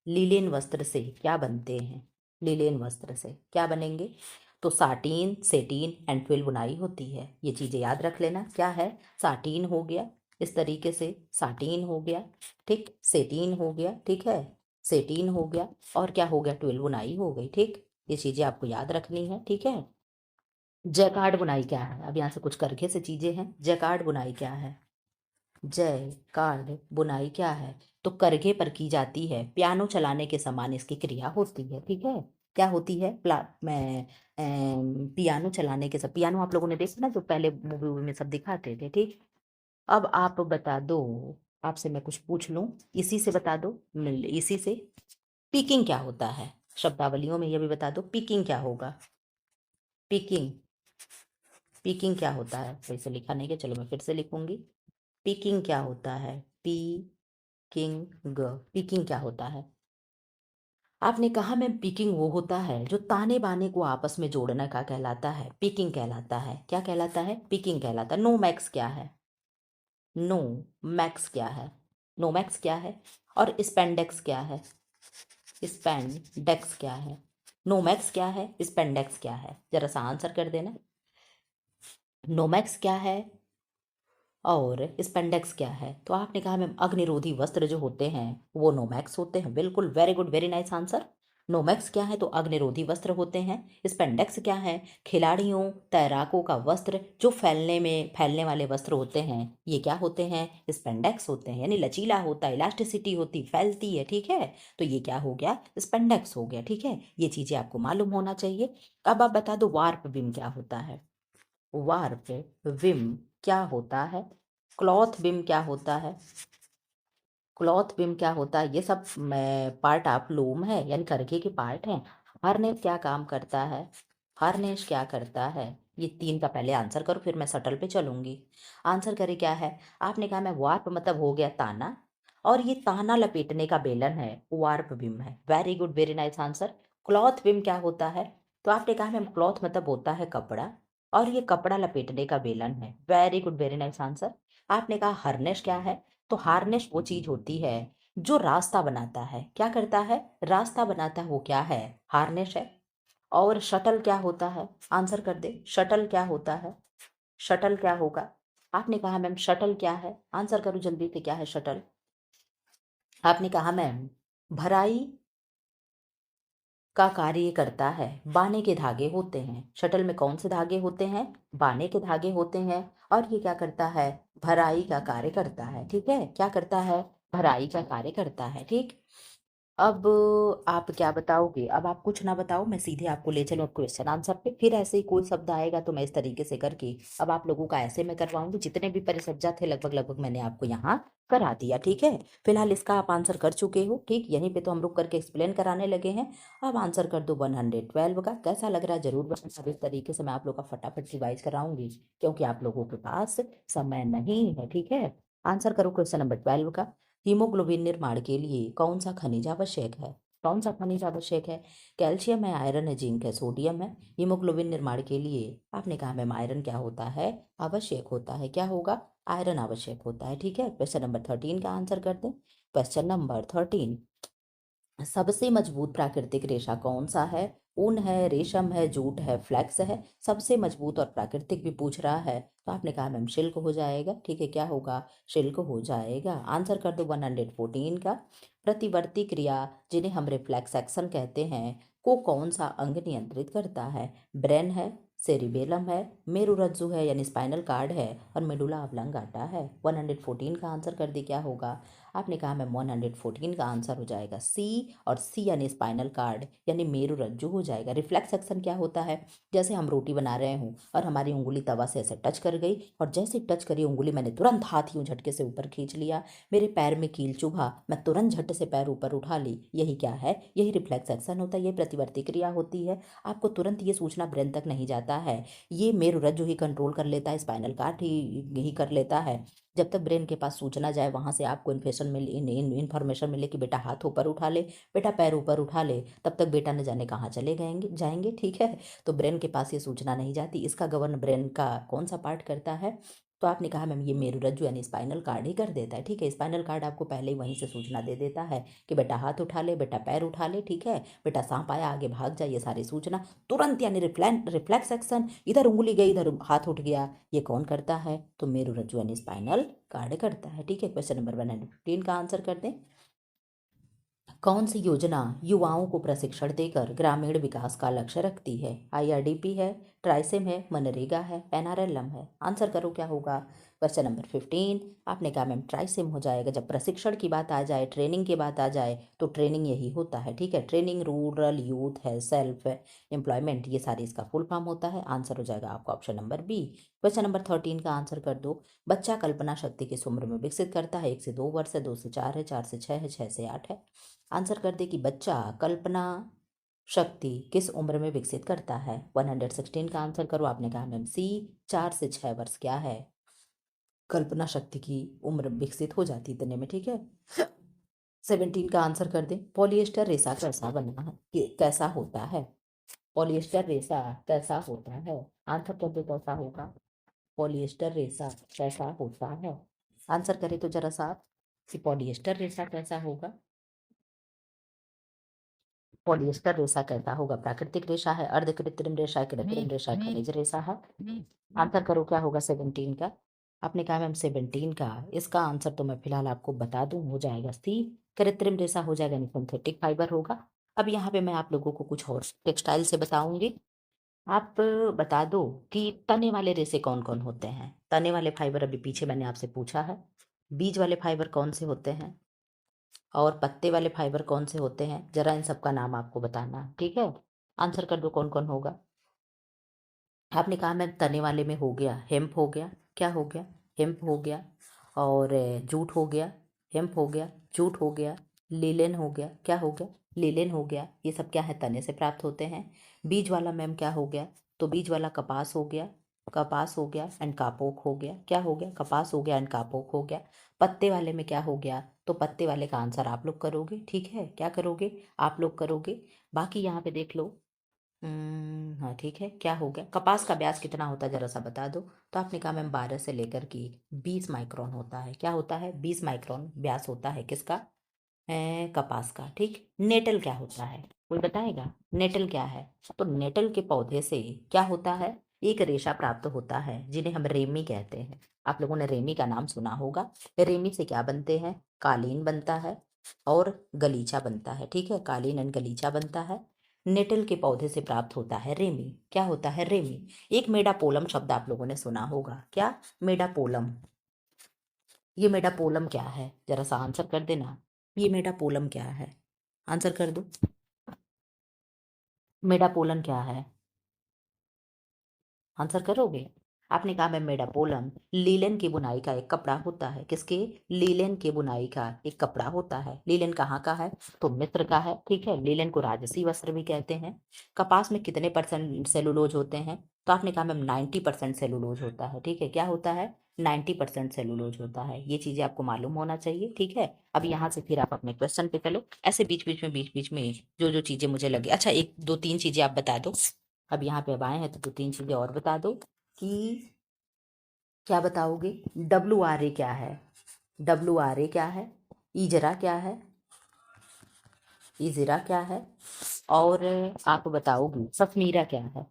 लीलेन वस्त्र से क्या बनते हैं, लीलेन वस्त्र से क्या बनेंगे, तो साटीन, सेटीन एंड ट्विल बुनाई होती है। ये चीज़ें याद रख लेना, क्या है, साटीन हो गया, इस तरीके से साटीन हो गया, ठीक, सेटीन हो गया, ठीक है, सेटीन हो गया, और क्या हो गया, ट्विल बुनाई हो गई। ठीक, ये चीज़ें आपको याद रखनी है। ठीक है, जैकार्ड बुनाई क्या है, अब यहाँ से कुछ करके से चीज़ें हैं। जैकार्ड बुनाई क्या है, जय कार्ड बुनाई क्या है, तो करघे पर की जाती है, पियानो चलाने के समान इसकी क्रिया होती है। ठीक है, क्या होती है, पियानो चलाने के सब, पियानो आप लोगों ने देखा ना जो पहले मूवी वूवी में सब दिखाते थे। ठीक, अब आप बता दो, आपसे मैं कुछ पूछ लूं, इसी से बता दो, इसी से पीकिंग क्या होता है, शब्दावलियों में ये भी बता दो, पीकिंग क्या होगा, पीकिंग, पीकिंग क्या होता है, फिर से लिखा नहीं गया, चलो मैं फिर से लिखूंगी। पीकिंग क्या होता है, पी किंग, पीकिंग क्या होता है। आपने कहा मैम पीकिंग वो होता है जो ताने बाने को आपस में जोड़ने का कहलाता है, पीकिंग कहलाता है। क्या कहलाता है, पीकिंग कहलाता है। नो मैक्स क्या है, नो मैक्स क्या है, नो मैक्स क्या है, और स्पेंडेक्स क्या है, स्पेंडेक्स क्या है, नो मैक्स क्या है, स्पेंडेक्स क्या है, जरा सा आंसर कर देना। नो मैक्स क्या है और स्पेंडेक्स क्या है, तो आपने कहा मैम अग्निरोधी वस्त्र जो होते हैं वो नोमैक्स होते हैं। बिल्कुल, very good, very nice answer. Nomex क्या है, तो अग्निरोधी वस्त्र होते हैं। स्पेंडेक्स क्या है, खिलाड़ियों तैराकों का वस्त्र जो फैलने वाले वस्त्र होते हैं, ये क्या होते हैं, स्पेंडेक्स होते हैं, यानी लचीला होता है, इलास्टिसिटी होती, फैलती है। ठीक है, तो ये क्या हो गया, स्पेंडेक्स हो गया। ठीक है, ये चीजें आपको मालूम होना चाहिए। अब आप बता दो वार्प बिम क्या होता है, वार्प विम क्या होता है, क्लॉथ विम क्या होता है, क्लॉथ विम क्या होता है, ये सब पार्ट ऑफ लूम है, यानी करघे के पार्ट हैं। हार्नेस क्या काम करता है, हार्नेस क्या करता है, ये तीन का पहले आंसर करो, फिर मैं सटल पे चलूंगी। आंसर करे क्या है, आपने कहा मैं वार्प मतलब हो गया ताना, और ये ताना लपेटने का बेलन है, वार्प विम है। Very good, very nice answer. Cloth Vim क्या होता है, तो आपने कहा मैम क्लॉथ मतलब होता है कपड़ा, और ये कपड़ा लपेटने का बेलन है। Very good, very nice answer. आपने कहा हार्नेस क्या है, तो हार्नेस वो चीज होती है जो रास्ता बनाता है, क्या करता है, रास्ता बनाता है, वो क्या है, हार्नेस है। और शटल क्या होता है, आंसर कर दे, शटल क्या होता है, शटल क्या होगा। आपने कहा मैम शटल क्या है, आंसर करो जल्दी से, क्या है शटल। आपने कहा मैम भराई का कार्य करता है, बाने के धागे होते हैं। शटल में कौन से धागे होते हैं, बाने के धागे होते हैं, और ये क्या करता है, भराई का कार्य करता है। ठीक है, क्या करता है, भराई का कार्य करता है। ठीक, अब आप क्या बताओगे? अब आप कुछ ना बताओ, मैं सीधे आपको ले चलूँ क्वेश्चन आंसर पे, फिर ऐसे ही कोई शब्द आएगा तो मैं इस तरीके से करके अब आप लोगों का ऐसे में करवाऊंगी। जितने भी परिसज्जा थे लगभग लगभग मैंने आपको यहाँ करा दिया, ठीक है। फिलहाल इसका आप आंसर कर चुके हो, ठीक, यहीं पे तो हम रुक करके एक्सप्लेन कराने लगे हैं। अब आंसर कर दो 112 का। कैसा लग रहा है जरूर बताना। अब इस तरीके से मैं आप लोग का फटाफट रिवाइज कराऊंगी क्योंकि आप लोगों के पास समय नहीं है, ठीक है। आंसर करो क्वेश्चन नंबर 12 का। हीमोग्लोबिन निर्माण के लिए कौन सा खनिज आवश्यक है? कौन सा खनिज आवश्यक है? कैल्शियम है, आयरन है, जिंक है, सोडियम है। हीमोग्लोबिन निर्माण के लिए आपने कहा मैम आयरन क्या होता है? आवश्यक होता है। क्या होगा? आयरन आवश्यक होता है, ठीक है। क्वेश्चन नंबर 13 का आंसर कर दें। क्वेश्चन नंबर 13, सबसे मजबूत प्राकृतिक रेशा कौन सा है? ऊन है, रेशम है, जूट है, फ्लैक्स है। सबसे मजबूत और प्राकृतिक भी पूछ रहा है तो आपने कहा मैम सिल्क हो जाएगा, ठीक है। क्या होगा? सिल्क हो जाएगा। आंसर कर दो 114 का। प्रतिवर्ती क्रिया जिन्हें हम रिफ्लेक्स एक्शन कहते हैं को कौन सा अंग नियंत्रित करता है? ब्रेन है, सेरिबेलम है, मेरुरज्जु है यानी स्पाइनल कार्ड है, और मेडुला ऑब्लंगाटा है। 114 का आंसर कर दी। क्या होगा? आपने कहा मैम 114 का आंसर हो जाएगा सी, और सी यानी स्पाइनल कार्ड यानी मेरुरज्जु हो जाएगा। रिफ्लेक्स एक्शन क्या होता है? जैसे हम रोटी बना रहे हूँ और हमारी उंगली तवा से ऐसे टच कर गई, और जैसे टच करी उंगली मैंने तुरंत हाथ यूं झटके से ऊपर खींच लिया, मेरे पैर में कील चुभा, मैं तुरंत झट से पैर ऊपर उठा ली। यही क्या है? यही रिफ्लेक्स एक्शन होता है, ये प्रतिवर्ती क्रिया होती है। आपको तुरंत ये सूचना ब्रेन तक नहीं जाता है, ये मेरुरज्जु ही कंट्रोल कर लेता है, स्पाइनल कार्ड ही कर लेता है। जब तक ब्रेन के पास सूचना जाए वहां से आपको इन्फॉर्मेशन मिले कि बेटा हाथ ऊपर उठा ले, बेटा पैर ऊपर उठा ले, तब तक बेटा न जाने कहाँ चले जाएंगे जाएंगे, ठीक है। तो ब्रेन के पास ये सूचना नहीं जाती, इसका गवर्न ब्रेन का कौन सा पार्ट करता है? तो आपने कहा मैम ये मेरुरज्जु यानी स्पाइनल कार्ड ही कर देता है, ठीक है। स्पाइनल कार्ड आपको पहले ही वहीं से सूचना दे देता है कि बेटा हाथ उठा ले, बेटा पैर उठा ले, ठीक है, बेटा सांप आया आगे भाग जाए, ये सारी सूचना तुरंत यानी रिफ्लेक्स एक्शन, इधर उंगली गई इधर हाथ उठ गया, ये कौन करता है? तो मेरुरज्जु यानी स्पाइनल कार्ड करता है, ठीक है। क्वेश्चन नंबर 115 का आंसर कर दें। कौन सी योजना युवाओं को प्रशिक्षण देकर ग्रामीण विकास का लक्ष्य रखती है? आईआरडीपी है, ट्राइसेम है, मनरेगा है, एनआरएलएम है। आंसर करो क्या होगा? क्वेश्चन नंबर 15, आपने कहा मैम ट्राइसेम हो जाएगा। जब प्रशिक्षण की बात आ जाए, ट्रेनिंग की बात आ जाए तो ट्रेनिंग यही होता है, ठीक है। ट्रेनिंग रूरल यूथ है, सेल्फ एम्प्लॉयमेंट, ये सारी इसका फुल फॉर्म होता है। आंसर हो जाएगा आपका option number B. Question number 13 का आंसर कर दो। बच्चा कल्पना शक्ति किस उम्र में विकसित करता है? 1 से 2 वर्ष है, 2 से 4 है, 4 से 6 है, 6 से 8 है। आंसर कर दे कि बच्चा कल्पना शक्ति किस उम्र में विकसित करता है? 116 का आंसर करो। आपने कहा मैम सी, 4 से 6 वर्ष क्या है? कल्पना शक्ति की उम्र विकसित हो जाती इतने में, ठीक है। 17 का आंसर कर दे। पॉलिएस्टर रेशा कैसा बना है, कैसा होता है? पॉलिएस्टर रेशा कैसा होता है? आंसर कर दे कैसा होगा? पॉलिएस्टर रेशा कैसा होता है? आंसर करे तो जरा सा कि पॉलिएस्टर रेशा कैसा होगा। पॉलिएस्टर रेशा कैसा होगा? प्राकृतिक रेशा है, अर्ध कृत्रिम रेशा है, कृत्रिम रेशा है, खनिज रेशा है। आंसर करो क्या होगा 17 का? आपने कहा मैम 17 का, इसका आंसर तो मैं फिलहाल आपको बता दूं, हो जाएगा सी, कृत्रिम रेशा हो जाएगा, यानी सिंथेटिक फाइबर होगा। अब यहाँ पे मैं आप लोगों को कुछ और टेक्सटाइल से बताऊंगी। आप बता दो कि तने वाले रेशे कौन कौन होते हैं? तने वाले फाइबर अभी पीछे मैंने आपसे पूछा है। बीज वाले फाइबर कौन से होते हैं? और पत्ते वाले फाइबर कौन से होते हैं? जरा इन सबका नाम आपको बताना, ठीक है। आंसर कर दो कौन कौन होगा। आपने कहा मैम तने वाले में हो गया हेम्प हो गया, क्या हो गया? हेम्प हो गया, और जूट हो गया, हेम्प हो गया, जूट हो गया, लिलेन हो गया, क्या हो गया? लिलेन हो गया। ये सब क्या है? तने से प्राप्त होते हैं। बीज वाला मैम क्या हो गया? तो बीज वाला कपास हो गया, कपास हो गया एंड कापोक हो गया, क्या हो गया? कपास हो गया एंड कापोक हो गया। पत्ते वाले में क्या हो गया? तो पत्ते वाले का आंसर आप लोग करोगे, ठीक है। क्या करोगे? आप लोग करोगे। बाकी यहाँ पे देख लो। हाँ ठीक है, क्या हो गया? कपास का व्यास कितना होता है जरा सा बता दो। तो आपने कहा मैम 12 से लेकर के 20 माइक्रोन होता है। क्या होता है? 20 माइक्रोन व्यास होता है किसका? कपास का, ठीक। नेटल क्या होता है? कोई बताएगा नेटल क्या है? तो नेटल के पौधे से क्या होता है? एक रेशा प्राप्त होता है जिन्हें हम रेमी कहते हैं। आप लोगों ने रेमी का नाम सुना होगा। रेमी से क्या बनते हैं? कालीन बनता है और गलीचा बनता है, ठीक है। कालीन एंड गलीचा बनता है। नेटल के पौधे से प्राप्त होता है रेमी। क्या होता है? रेमी। एक मेडापोलम शब्द आप लोगों ने सुना होगा, क्या? मेडापोलम। ये मेडापोलम क्या है? जरा सा आंसर कर देना, ये मेडापोलम क्या है? आंसर कर दो। मेडापोलन क्या है? आंसर करोगे? आपने कहा मैं मेडापोलम लीलन की बुनाई का एक कपड़ा होता है। किसके? लीलन की बुनाई का एक कपड़ा होता है। लीलन कहाँ का है? तो मिस्र का है। ठीक है, लीलन को राजसी वस्त्र भी कहते हैं। कपास में कितने परसेंट सेलुलोज होते हैं? तो आपने कहा मैम 90% सेलुलोज होता है। ठीक है, क्या होता है? 90% सेलुलोज होता है। ये चीजें आपको मालूम होना चाहिए। ठीक है, अब यहाँ से फिर आप अपने क्वेश्चन पे चलो। ऐसे बीच बीच में जो जो चीजें मुझे लगी, अच्छा एक दो तीन चीजें आप बता दो। अब यहाँ पे अब आए हैं तो दो तीन चीजें और बता दो कि क्या बताओगे? WRA क्या है? WRA क्या है? इजरा क्या है? इजरा क्या है? और आप बताओगी ससमीरा क्या है?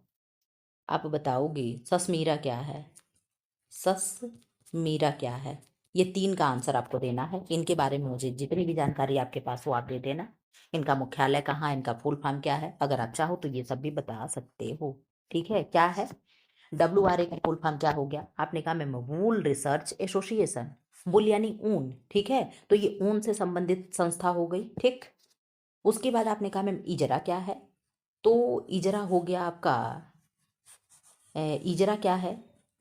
आप बताओगी ससमीरा क्या है? ससमीरा क्या है? ये तीन का आंसर आपको देना है। इनके बारे में मुझे जितनी भी जानकारी आपके पास हो आप दे देना। इनका मुख्यालय कहाँ है, इनका फुल फॉर्म क्या है, अगर आप चाहो तो ये सब भी बता सकते हो। ठीक है, क्या है? WRA का फुल फॉर्म क्या हो गया? आपने कहा मैम वूल रिसर्च एसोसिएशन। वूल यानी ऊन। ठीक है, तो ये ऊन से संबंधित संस्था हो गई। ठीक, उसके बाद आपने कहा मैम इजरा क्या है? तो इजरा हो गया आपका इजरा क्या है?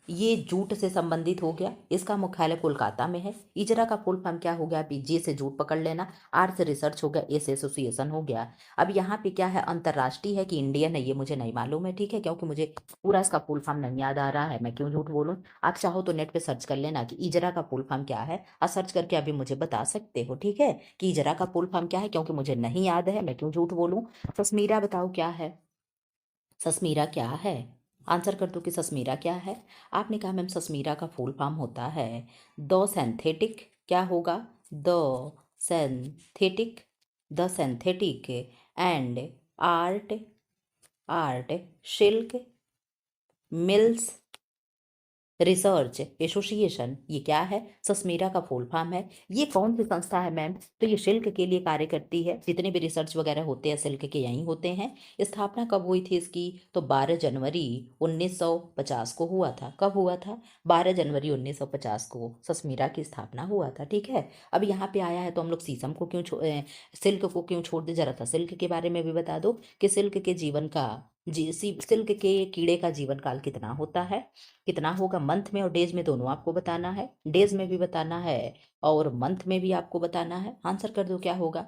ये जूट से संबंधित हो गया। इसका मुख्यालय कोलकाता में है। इजरा का फुल फॉर्म क्या हो गया? अभी जे से जूट पकड़ लेना, आर से रिसर्च हो गया, ए से एसोसिएशन हो गया। अब यहाँ पे क्या है, अंतर्राष्ट्रीय है कि इंडियन है ये मुझे नहीं मालूम है। ठीक है, क्योंकि मुझे पूरा इसका फुल फॉर्म नहीं याद आ रहा है, मैं क्यों झूठ बोलूँ। आप चाहो तो नेट पे सर्च कर लेना कि इजरा का फुल फॉर्म क्या है, और सर्च करके अभी मुझे बता सकते हो। ठीक है, कि इजरा का फुल फॉर्म क्या है, क्योंकि मुझे नहीं याद है, मैं क्यों झूठ बोलूँ। ससमीरा बताओ क्या है? ससमीरा क्या है? आंसर कर दो कि ससमीरा क्या है। आपने कहा मैम ससमीरा का फुल फॉर्म होता है द सिंथेटिक। क्या होगा? The synthetic. The synthetic and art art silk mills research association. ये क्या है? ससमीरा का फुल फॉर्म है। ये कौन सी संस्था है मैम? तो ये सिल्क के लिए कार्य करती है। जितने भी रिसर्च वगैरह होते हैं सिल्क के यहीं होते हैं। स्थापना कब हुई थी इसकी? तो 12 जनवरी 1950 को हुआ था। कब हुआ था? 12 जनवरी 1950 को ससमीरा की स्थापना हुआ था। ठीक है, अब यहाँ पे आया है तो हम लोग शीशम को क्यों सिल्क को क्यों छोड़ दे? जरा सा सिल्क के बारे में भी बता दो कि सिल्क के जीवन का सिल्क के कीड़े का जीवन काल कितना होता है। कितना होगा? मंथ में और डेज में दोनों आपको बताना है। डेज में भी बताना है और मंथ में भी आपको बताना है। आंसर कर दो क्या होगा?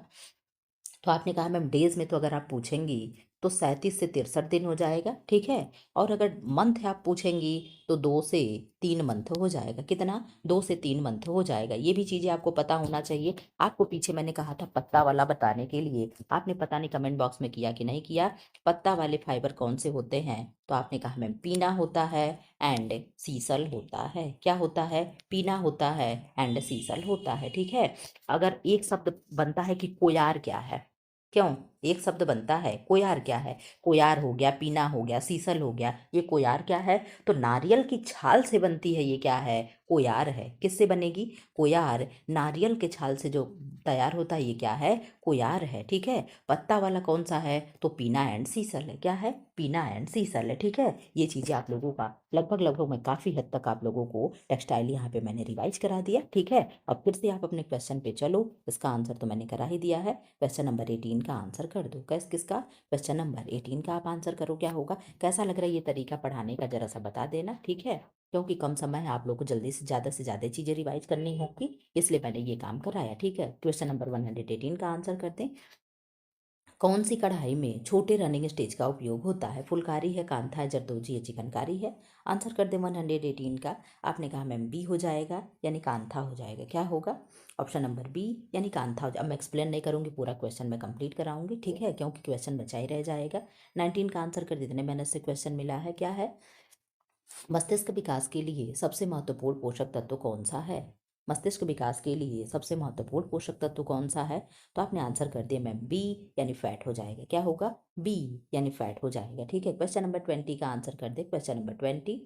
तो आपने कहा मैम डेज में तो अगर आप पूछेंगी तो 37 से 63 दिन हो जाएगा। ठीक है, और अगर मंथ आप पूछेंगी तो 2 से 3 मंथ हो जाएगा। कितना? 2 से 3 मंथ हो जाएगा। ये भी चीज़ें आपको पता होना चाहिए। आपको पीछे मैंने कहा था पत्ता वाला बताने के लिए, आपने पता नहीं कमेंट बॉक्स में किया कि नहीं किया। पत्ता वाले फाइबर कौन से होते हैं? तो आपने कहा मैम पीना होता है एंड सीसल होता है। क्या होता है? पीना होता है एंड सीसल होता है। ठीक है, अगर एक शब्द बनता है कि कोयार क्या है, क्यों एक शब्द बनता है? कोयार क्या है? कोयार हो गया, पीना हो गया, सीसल हो गया, ये कोयार क्या है? तो नारियल की छाल से बनती है। ये क्या है? कोयार है। किससे बनेगी? कोयार नारियल के छाल से जो तैयार होता है ये क्या है? कोयार है। ठीक है, पत्ता वाला कौन सा है? तो पीना एंड सीसल है। क्या है? पीना एंड सीसल है। ठीक है, ये चीज़ें आप लोगों का लगभग लगभग मैं काफ़ी हद तक आप लोगों को टेक्सटाइल यहाँ पे मैंने रिवाइज करा दिया। ठीक है, अब फिर से आप अपने क्वेश्चन पे चलो। इसका आंसर तो मैंने करा ही दिया है। क्वेश्चन नंबर 18 का आंसर कर दो। किसका? क्वेश्चन नंबर 18 का आप आंसर करो। क्या होगा? कैसा लग रहा है ये तरीका पढ़ाने का, जरा सा बता देना। ठीक है, क्योंकि कम समय है, आप लोग को जल्दी से ज़्यादा चीज़ें रिवाइज करनी होगी, इसलिए मैंने ये काम कराया। ठीक है, क्वेश्चन नंबर 118 का आंसर करते हैं। कौन सी कढ़ाई में छोटे रनिंग स्टेज का उपयोग होता है? फुलकारी है, कांथा है, जरदोजी है, चिकनकारी है? आंसर कर दे 118 का। आपने कहा मैम बी हो जाएगा, यानी कांथा हो जाएगा। क्या होगा? ऑप्शन नंबर बी यानी कांथा हो जाएगा। अब मैं एक्सप्लेन नहीं करूंगी, पूरा क्वेश्चन मैं कंप्लीट कराऊंगी। ठीक है, क्योंकि क्वेश्चन बचा ही रह जाएगा। 19 का आंसर कर जितने मेहनत से क्वेश्चन मिला है। क्या है? मस्तिष्क विकास के लिए सबसे महत्वपूर्ण पोषक तत्व कौन सा है? मस्तिष्क विकास के लिए सबसे महत्वपूर्ण पोषक तत्व कौन सा है? तो आपने आंसर कर दिया मैम बी यानी फैट हो जाएगा। क्या होगा? बी यानी फैट हो जाएगा। ठीक है, क्वेश्चन नंबर 20 का आंसर कर दे। क्वेश्चन नंबर 20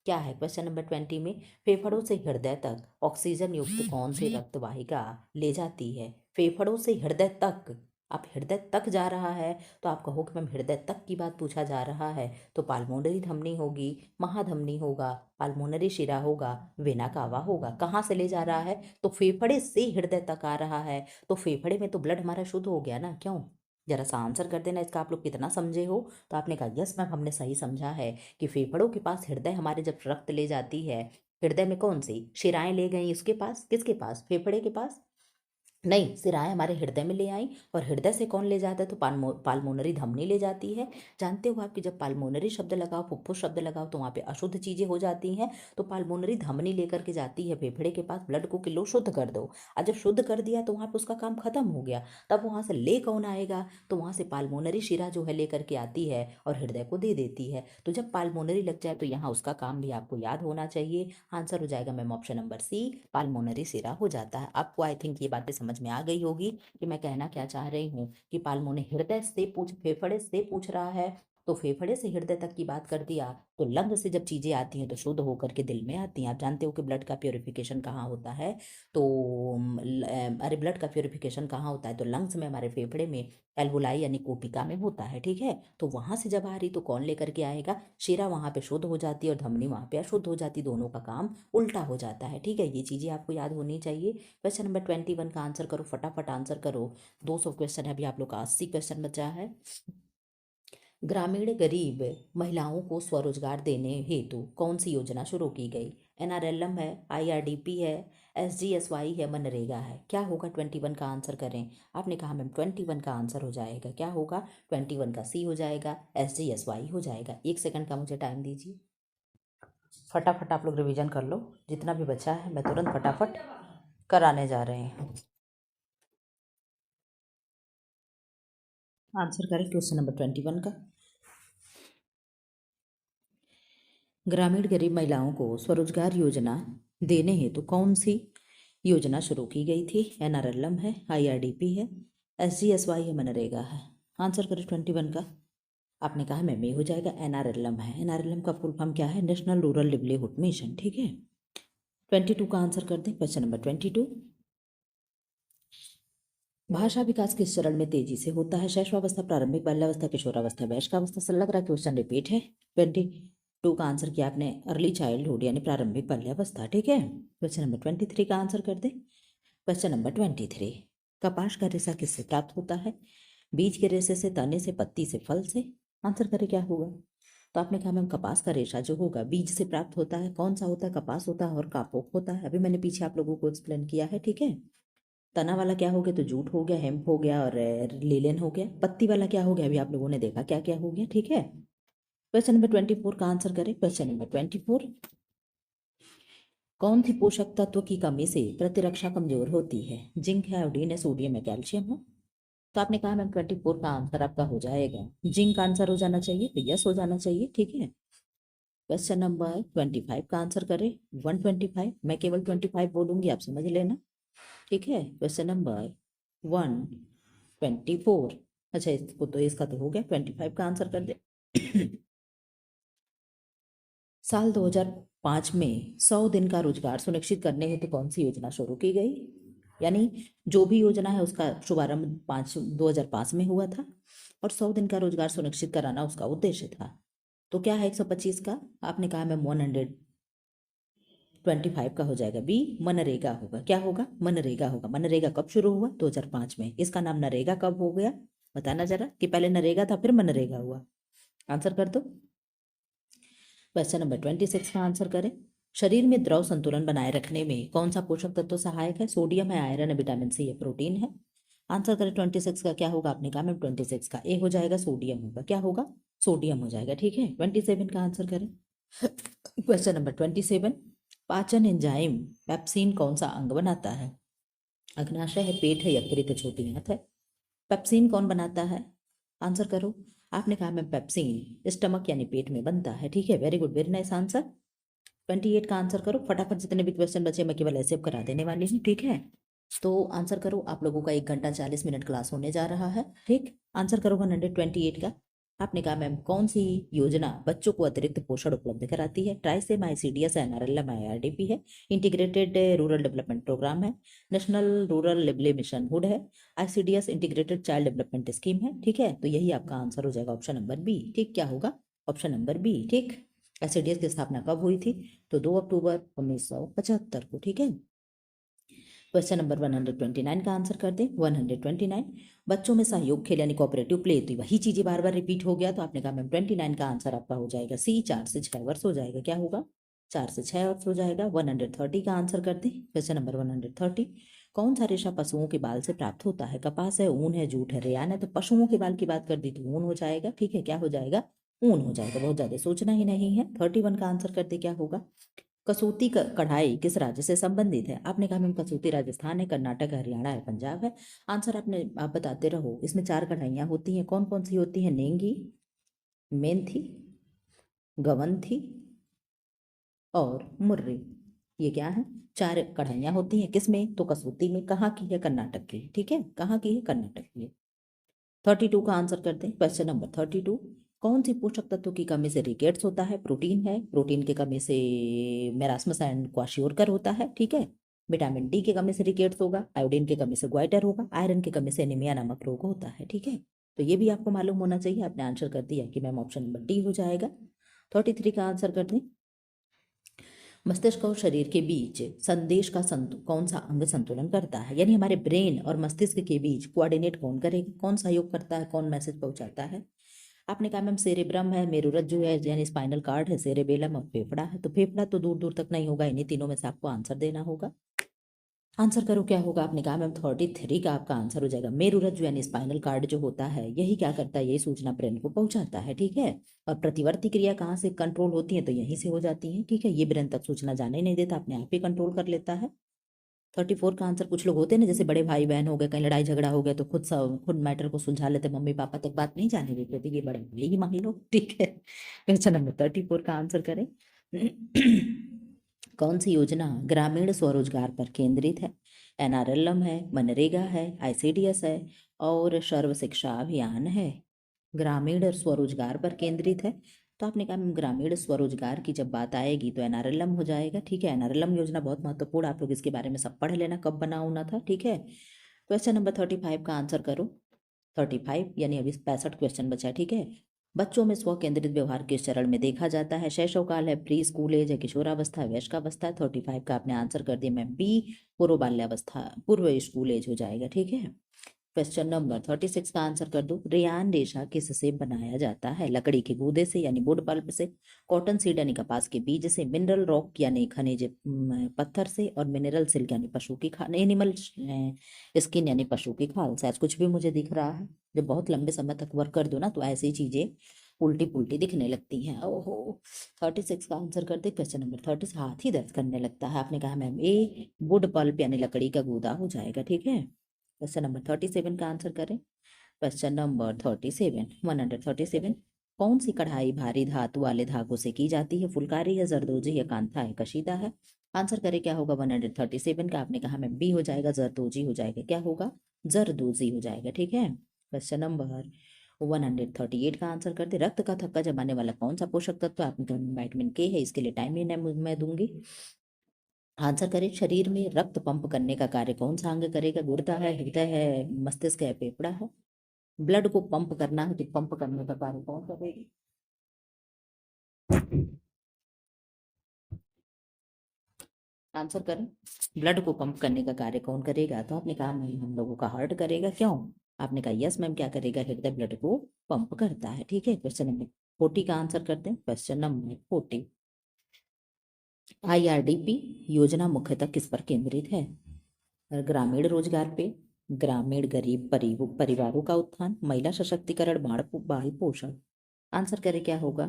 क्या है? क्वेश्चन नंबर 20 में फेफड़ों से हृदय तक ऑक्सीजन युक्त कौन सी रक्त वाहिका ले जाती है? फेफड़ों से हृदय तक आप हृदय तक जा रहा है तो आप कहो कि मैम हृदय तक की बात पूछा जा रहा है तो पाल्मोनरी धमनी होगी, महाधमनी होगा, पाल्मोनरी शिरा होगा, वेना कावा होगा। कहाँ से ले जा रहा है? तो फेफड़े से हृदय तक आ रहा है, तो फेफड़े में तो ब्लड हमारा शुद्ध हो गया ना। क्यों? जरा सा आंसर कर देना इसका, आप लोग कितना समझे हो। तो आपने कहा यस मैम हमने सही समझा है कि फेफड़ों के पास हृदय हमारे जब रक्त ले जाती है, हृदय में कौन सी शिराएं ले गई उसके पास, किसके पास? फेफड़े के पास नहीं, सिराएं हमारे हृदय में ले आई, और हृदय से कौन ले जाता है? तो पाल्मोनरी धमनी ले जाती है। जानते हो आपकी जब पाल्मोनरी शब्द लगाओ, फुफ्फुस शब्द लगाओ तो वहाँ पे अशुद्ध चीजें हो जाती हैं। तो पाल्मोनरी धमनी लेकर के जाती है फेफड़े के पास, ब्लड को किलो शुद्ध कर दो। और जब शुद्ध कर दिया तो वहाँ पे उसका काम खत्म हो गया। तब वहाँ से ले कौन आएगा? तो वहाँ से पाल्मोनरी शिरा जो है लेकर के आती है और हृदय को दे देती है। तो जब पाल्मोनरी लग जाए तो यहाँ उसका काम भी आपको याद होना चाहिए। आंसर हो जाएगा मैम ऑप्शन नंबर सी, पाल्मोनरी सिरा हो जाता है। आपको आई थिंक ये बातें समझ में आ गई होगी कि मैं कहना क्या चाह रही हूँ कि पाल्मोनरी हृदय से पूछ, फेफड़े से पूछ रहा है तो फेफड़े से हृदय तक की बात कर दिया। तो लंग से जब चीजें आती हैं तो शुद्ध होकर के दिल में आती हैं। आप जानते हो कि ब्लड का प्योरिफिकेशन कहाँ होता है? तो अरे ब्लड का प्योरिफिकेशन कहाँ होता है? तो लंग्स में, हमारे फेफड़े में, एल्वुलाई यानी कोपिका में होता है। ठीक है, तो वहां से जब आ रही तो कौन लेकर के आएगा? शिरा वहां पे शुद्ध हो जाती है और धमनी वहां पे अशुद्ध हो जाती, दोनों का काम उल्टा हो जाता है। ठीक है, ये चीजें आपको याद होनी चाहिए। क्वेश्चन नंबर 21 का आंसर करो, फटाफट आंसर करो। 200 क्वेश्चन है, अभी आप लोग का 80 क्वेश्चन बचा है। ग्रामीण गरीब महिलाओं को स्वरोजगार देने हेतु कौन सी योजना शुरू की गई? एनआरएलएम है, आईआरडीपी है, एसजीएसवाई है, मनरेगा है। क्या होगा? 21 का आंसर करें। आपने कहा मैम 21 का आंसर हो जाएगा, क्या होगा? 21 का सी हो जाएगा, एसजीएसवाई हो जाएगा। 1 सेकंड का मुझे टाइम दीजिए, फटाफट आप लोग रिवीजन कर लो। जितना भी बचा है मैं तुरंत फटाफट कराने जा रहे हैं। आंसर करें क्वेश्चन नंबर 21 का। ग्रामीण गरीब महिलाओं को स्वरोजगार योजना देने हेतु कौन सी योजना शुरू की गई थी? एनआरएलएम है, आईआरडीपी है, एसजीएसवाई है, मनरेगा है। आंसर करें 21 का। आपने कहा मैम ये हो जाएगा, एनआरएलएम है। एनआरएलएम का फुल फॉर्म क्या है? National rural livelihood mission. ठीक है, 22 का आंसर कर दें। क्वेश्चन नंबर 22, भाषा विकास किस चरण में तेजी से होता है? शैशवावस्था, प्रारंभिक बाल्यावस्था, किशोरावस्था, वयस्कावस्था। से लग रहा है क्वेश्चन रिपीट है। 22 का आंसर किया आपने अर्ली चाइल्डहुड यानी प्रारंभिक बाल्यावस्था। ठीक है, क्वेश्चन नंबर 23 का आंसर कर दे। क्वेश्चन नंबर 23, कपास का रेशा किससे प्राप्त होता है? बीज के रेशे से, तने से, पत्ती से, फल से। आंसर करें क्या होगा? तो आपने कहा मैम कपास का रेशा जो होगा बीज से प्राप्त होता है। कौन सा होता है? कपास होता है और कापोक होता है। अभी मैंने पीछे आप लोगों को एक्सप्लेन किया है। ठीक है, तना वाला क्या हो गया? तो जूट हो गया, हेम्प हो गया और लिलेन हो गया। पत्ती वाला क्या हो गया? अभी आप लोगों ने देखा क्या क्या हो गया। ठीक है, क्वेश्चन नंबर 24 का आंसर करें। क्वेश्चन नंबर 24, कौन सी पोषक तत्व की कमी से प्रतिरक्षा कमजोर होती है? जिंक है, आयोडीन है, सोडियम है, कैल्शियम है। तो आपने कहा मैम 24 का आंसर आपका हो जाएगा जिंक। आंसर हो जाना चाहिए तो यस हो जाना चाहिए। ठीक है, क्वेश्चन नंबर 25 का आंसर करें। 125, मैं केवल 25 बोलूंगी, आप समझ लेना। ठीक है, क्वेश्चन नंबर 124, अच्छा इसको तो, इसका तो हो गया। 25 का आंसर कर दे। साल 2005 में 100 दिन का रोजगार सुनिश्चित करने हेतु कौन सी योजना शुरू की गई? यानी जो भी योजना है उसका शुभारंभ 2005 में हुआ था और 100 दिन का रोजगार सुनिश्चित कराना उसका उद्देश्य था। तो क्या है 125 का? आपने कहा मैम 125 का हो जाएगा बी, मनरेगा होगा। क्या होगा? मनरेगा होगा। मनरेगा कब शुरू हुआ? 2005 में। इसका नाम नरेगा कब हो गया? बताना जरा, कि पहले नरेगा था फिर मनरेगा हुआ। आंसर कर दो। क्वेश्चन नंबर 26 का आंसर करें। शरीर में द्रव संतुलन बनाए रखने में कौन सा पोषक तत्व सहायक है? सोडियम है, आयरन है, विटामिन सी है, प्रोटीन है। आंसर करें 26 का। क्या होगा? आपने कहा मैम 26 का ए हो जाएगा, सोडियम होगा। क्या होगा? सोडियम हो जाएगा। ठीक है, 27 का आंसर करें। क्वेश्चन नंबर 27, पाचन एंजाइम पेप्सिन कौन सा अंग बनाता है? अग्नाशय है, पेट है, यकृत है, छोटी आंत है। पेप्सिन कौन बनाता है? आंसर करो। आपने कहा मैम पेप्सिन स्टमक यानी पेट में बनता है। ठीक है, very good, very nice answer. 28 का आंसर करो फटाफट। जितने भी क्वेश्चन बचे मैं केवल ऐसे करा देने वाली हूँ। ठीक है, तो आंसर करो। आप लोगों का 1 घंटा 40 मिनट क्लास होने जा रहा है। ठीक, आंसर करो 128 का। आपने कहा मैम कौन सी योजना बच्चों को अतिरिक्त पोषण उपलब्ध कराती है? ट्राइसेम, आईसीडीएस, एनआरएलएम, आईआरडीपी है, इंटीग्रेटेड रूरल डेवलपमेंट प्रोग्राम है, national rural lively mission hood है, ICDS integrated child development scheme है। ठीक है, तो यही आपका आंसर हो जाएगा ऑप्शन नंबर बी। ठीक, क्या होगा? Option number B. ठीक, आईसीडीएस की स्थापना कब हुई थी? तो 2 अक्टूबर 1975 को। ठीक है, क्वेश्चन नंबर 129 का आंसर कर दें। 129, बच्चों में सहयोग खेल यानी कोऑपरेटिव प्ले, तो वही चीजें बार बार रिपीट हो गया, तो आपने कहा मैम 29 का आंसर आपका हो जाएगा सी, 4 से 6 वर्ष हो जाएगा। क्या होगा? 4 से 6 वर्ष हो जाएगा। 130 का आंसर कर दें। क्वेश्चन नंबर 130, कौन सा रेशा पशुओं के बाल से प्राप्त होता है? कपास है, ऊन है, जूट है, रेयान है। तो पशुओं के बाल की बात कर दी तो ऊन हो जाएगा। ठीक है, क्या हो जाएगा? ऊन हो जाएगा, बहुत ज्यादा सोचना ही नहीं है। 31 का आंसर कर दे, क्या होगा? कसूती कढ़ाई किस राज्य से संबंधित है? आपने कहा मैम कसूती राजस्थान है, कर्नाटक है, हरियाणा है, पंजाब है। आंसर आप बताते रहो। इसमें 4 कढ़ाइयाँ होती हैं, कौन कौन सी होती हैं? नेंगी, मेंथी, गवंथी और मुर्री। ये क्या है? 4 कढ़ाइयाँ होती हैं, किसमें? तो कसूती में। कहाँ की है? कर्नाटक की। ठीक है, कहाँ की है? कर्नाटक की। 32 का आंसर करते हैं। क्वेश्चन नंबर 32, कौन सी पोषक तत्व की कमी से रिकेट्स होता है? प्रोटीन है, प्रोटीन की कमी से मेरास्मस एंड क्वाशियोरकर होता है। ठीक है, विटामिन डी की कमी से रिकेट्स होगा, आयोडीन की कमी से ग्वाइटर होगा, आयरन की कमी से एनीमिया नामक रोग होता है। ठीक है, तो ये भी आपको मालूम होना चाहिए। आपने आंसर कर दिया कि मैम ऑप्शन नंबर डी हो जाएगा। 33 का आंसर कर दें। मस्तिष्क और शरीर के बीच संदेश का कौन सा अंग संतुलन करता है? यानी हमारे ब्रेन और मस्तिष्क के बीच कोऑर्डिनेट कौन करेगा? कौन सहयोग करता है? कौन मैसेज पहुंचाता है? आपने कहा मैम सेरेब्रम है, मेरुरज्जु है, यानी स्पाइनल कार्ड है, सेरेबेलम और फेफड़ा है। तो फेफड़ा तो दूर दूर तक नहीं होगा, इन्हीं तीनों में से आपको आंसर देना होगा। आंसर करो, क्या होगा? आपने कहा मैम 33 का आपका आंसर हो जाएगा मेरुरज्जु, यानी स्पाइनल कार्ड जो होता है यही क्या करता है? यही सूचना ब्रेन को पहुंचाता है। ठीक है, और प्रतिवर्ती क्रिया कहाँ से कंट्रोल होती है? तो यहीं से हो जाती है। ठीक है, ये ब्रेन तक सूचना जाने ही नहीं देता, अपने आप ही कंट्रोल कर लेता है। 34 का आंसर, कुछ लोग होते हैं ना, जैसे बड़े भाई बहन हो गए, कहीं लड़ाई झगड़ा हो गया तो खुद मैटर को सुलझा लेते, मम्मी पापा तक बात नहीं जाने देते, तो ये बड़े भाई ही मान लो। ठीक है, क्वेश्चन नंबर 34 का आंसर करें। कौन सी योजना ग्रामीण स्वरोजगार पर केंद्रित है? एनआरएलएम है, मनरेगा है, आईसीडीएस है और सर्व शिक्षा अभियान है। ग्रामीण स्वरोजगार पर केंद्रित है, तो आपने कहा ग्रामीण स्वरोजगार की जब बात आएगी तो एनआरएलएम हो जाएगा। ठीक है, एनआरएलएम योजना बहुत महत्वपूर्ण, आप लोग इसके बारे में सब पढ़ लेना, कब बना होना था। ठीक है, क्वेश्चन नंबर 35 का आंसर करो। 35 यानी अभी 65 क्वेश्चन बचा है। ठीक है, बच्चों में स्व केंद्रित व्यवहार किस चरण में देखा जाता है? शैशव काल है, प्री स्कूल एज है, किशोरावस्था है, वयस्कावस्था है। 35 का आपने आंसर कर दिया मैम बी, पूर्व बाल्यावस्था, पूर्व स्कूल एज हो जाएगा। ठीक है, क्वेश्चन नंबर 36 का आंसर कर दो। रेयान रेशा किससे बनाया जाता है? लकड़ी के गूदे से यानी वुड पल्प से, कॉटन सीड यानी कपास के बीज से, मिनरल रॉक यानी खनिज पत्थर से, और मिनरल सिल्क यानी पशु की खाल, एनिमल स्किन यानी पशु की खाल से। आज कुछ भी मुझे दिख रहा है, जब बहुत लंबे समय तक वर्क कर दो ना तो ऐसी चीजें उल्टी पुल्टी दिखने लगती हैं। ओहो, 36 का आंसर कर दे। क्वेश्चन नंबर 30, हाथ ही दर्द करने लगता है। आपने कहा मैम ए, वुड पल्प यानी लकड़ी का गूदा हो जाएगा। ठीक है, क्वेश्चन नंबर 37 का आंसर करें। क्वेश्चन नंबर 37, 137, कौन सी कढ़ाई भारी धातु वाले धागों से की जाती है? फुलकारी है, जरदोजी है, कांथा है, कशीदा है। आंसर करें, क्या होगा? 137 का आपने कहा मैं बी हो जाएगा, जरदोजी हो जाएगा। क्या होगा? जरदोजी हो जाएगा। ठीक है, क्वेश्चन नंबर 138 का आंसर करते। रक्त का थक्का जमाने वाला कौन सा पोषक तत्व? आपने कहा विटामिन के है, इसके लिए टाइम ही मैं दूंगी। आंसर करें, शरीर में रक्त पंप करने का कार्य कौन सा अंग करेगा? गुर्दा है, हृदय है, मस्तिष्क है, फेफड़ा है। ब्लड को पंप करना है तो पंप करने का कार्य कौन करेगा? आंसर करें, ब्लड को पंप करने का कार्य कौन करेगा? तो आपने कहा नहीं, हम लोगों का हार्ट करेगा। क्यों? आपने कहा यस मैम, क्या करेगा? हृदय ब्लड को पंप करता है। ठीक है, क्वेश्चन नंबर 40 का आंसर करते हैं। क्वेश्चन नंबर 40, आईआरडीपी योजना मुख्यतः किस पर केंद्रित है? ग्रामीण रोजगार पे, ग्रामीण गरीब परिवारों का उत्थान, महिला सशक्तिकरण, बाल पोषण। आंसर करें, क्या होगा?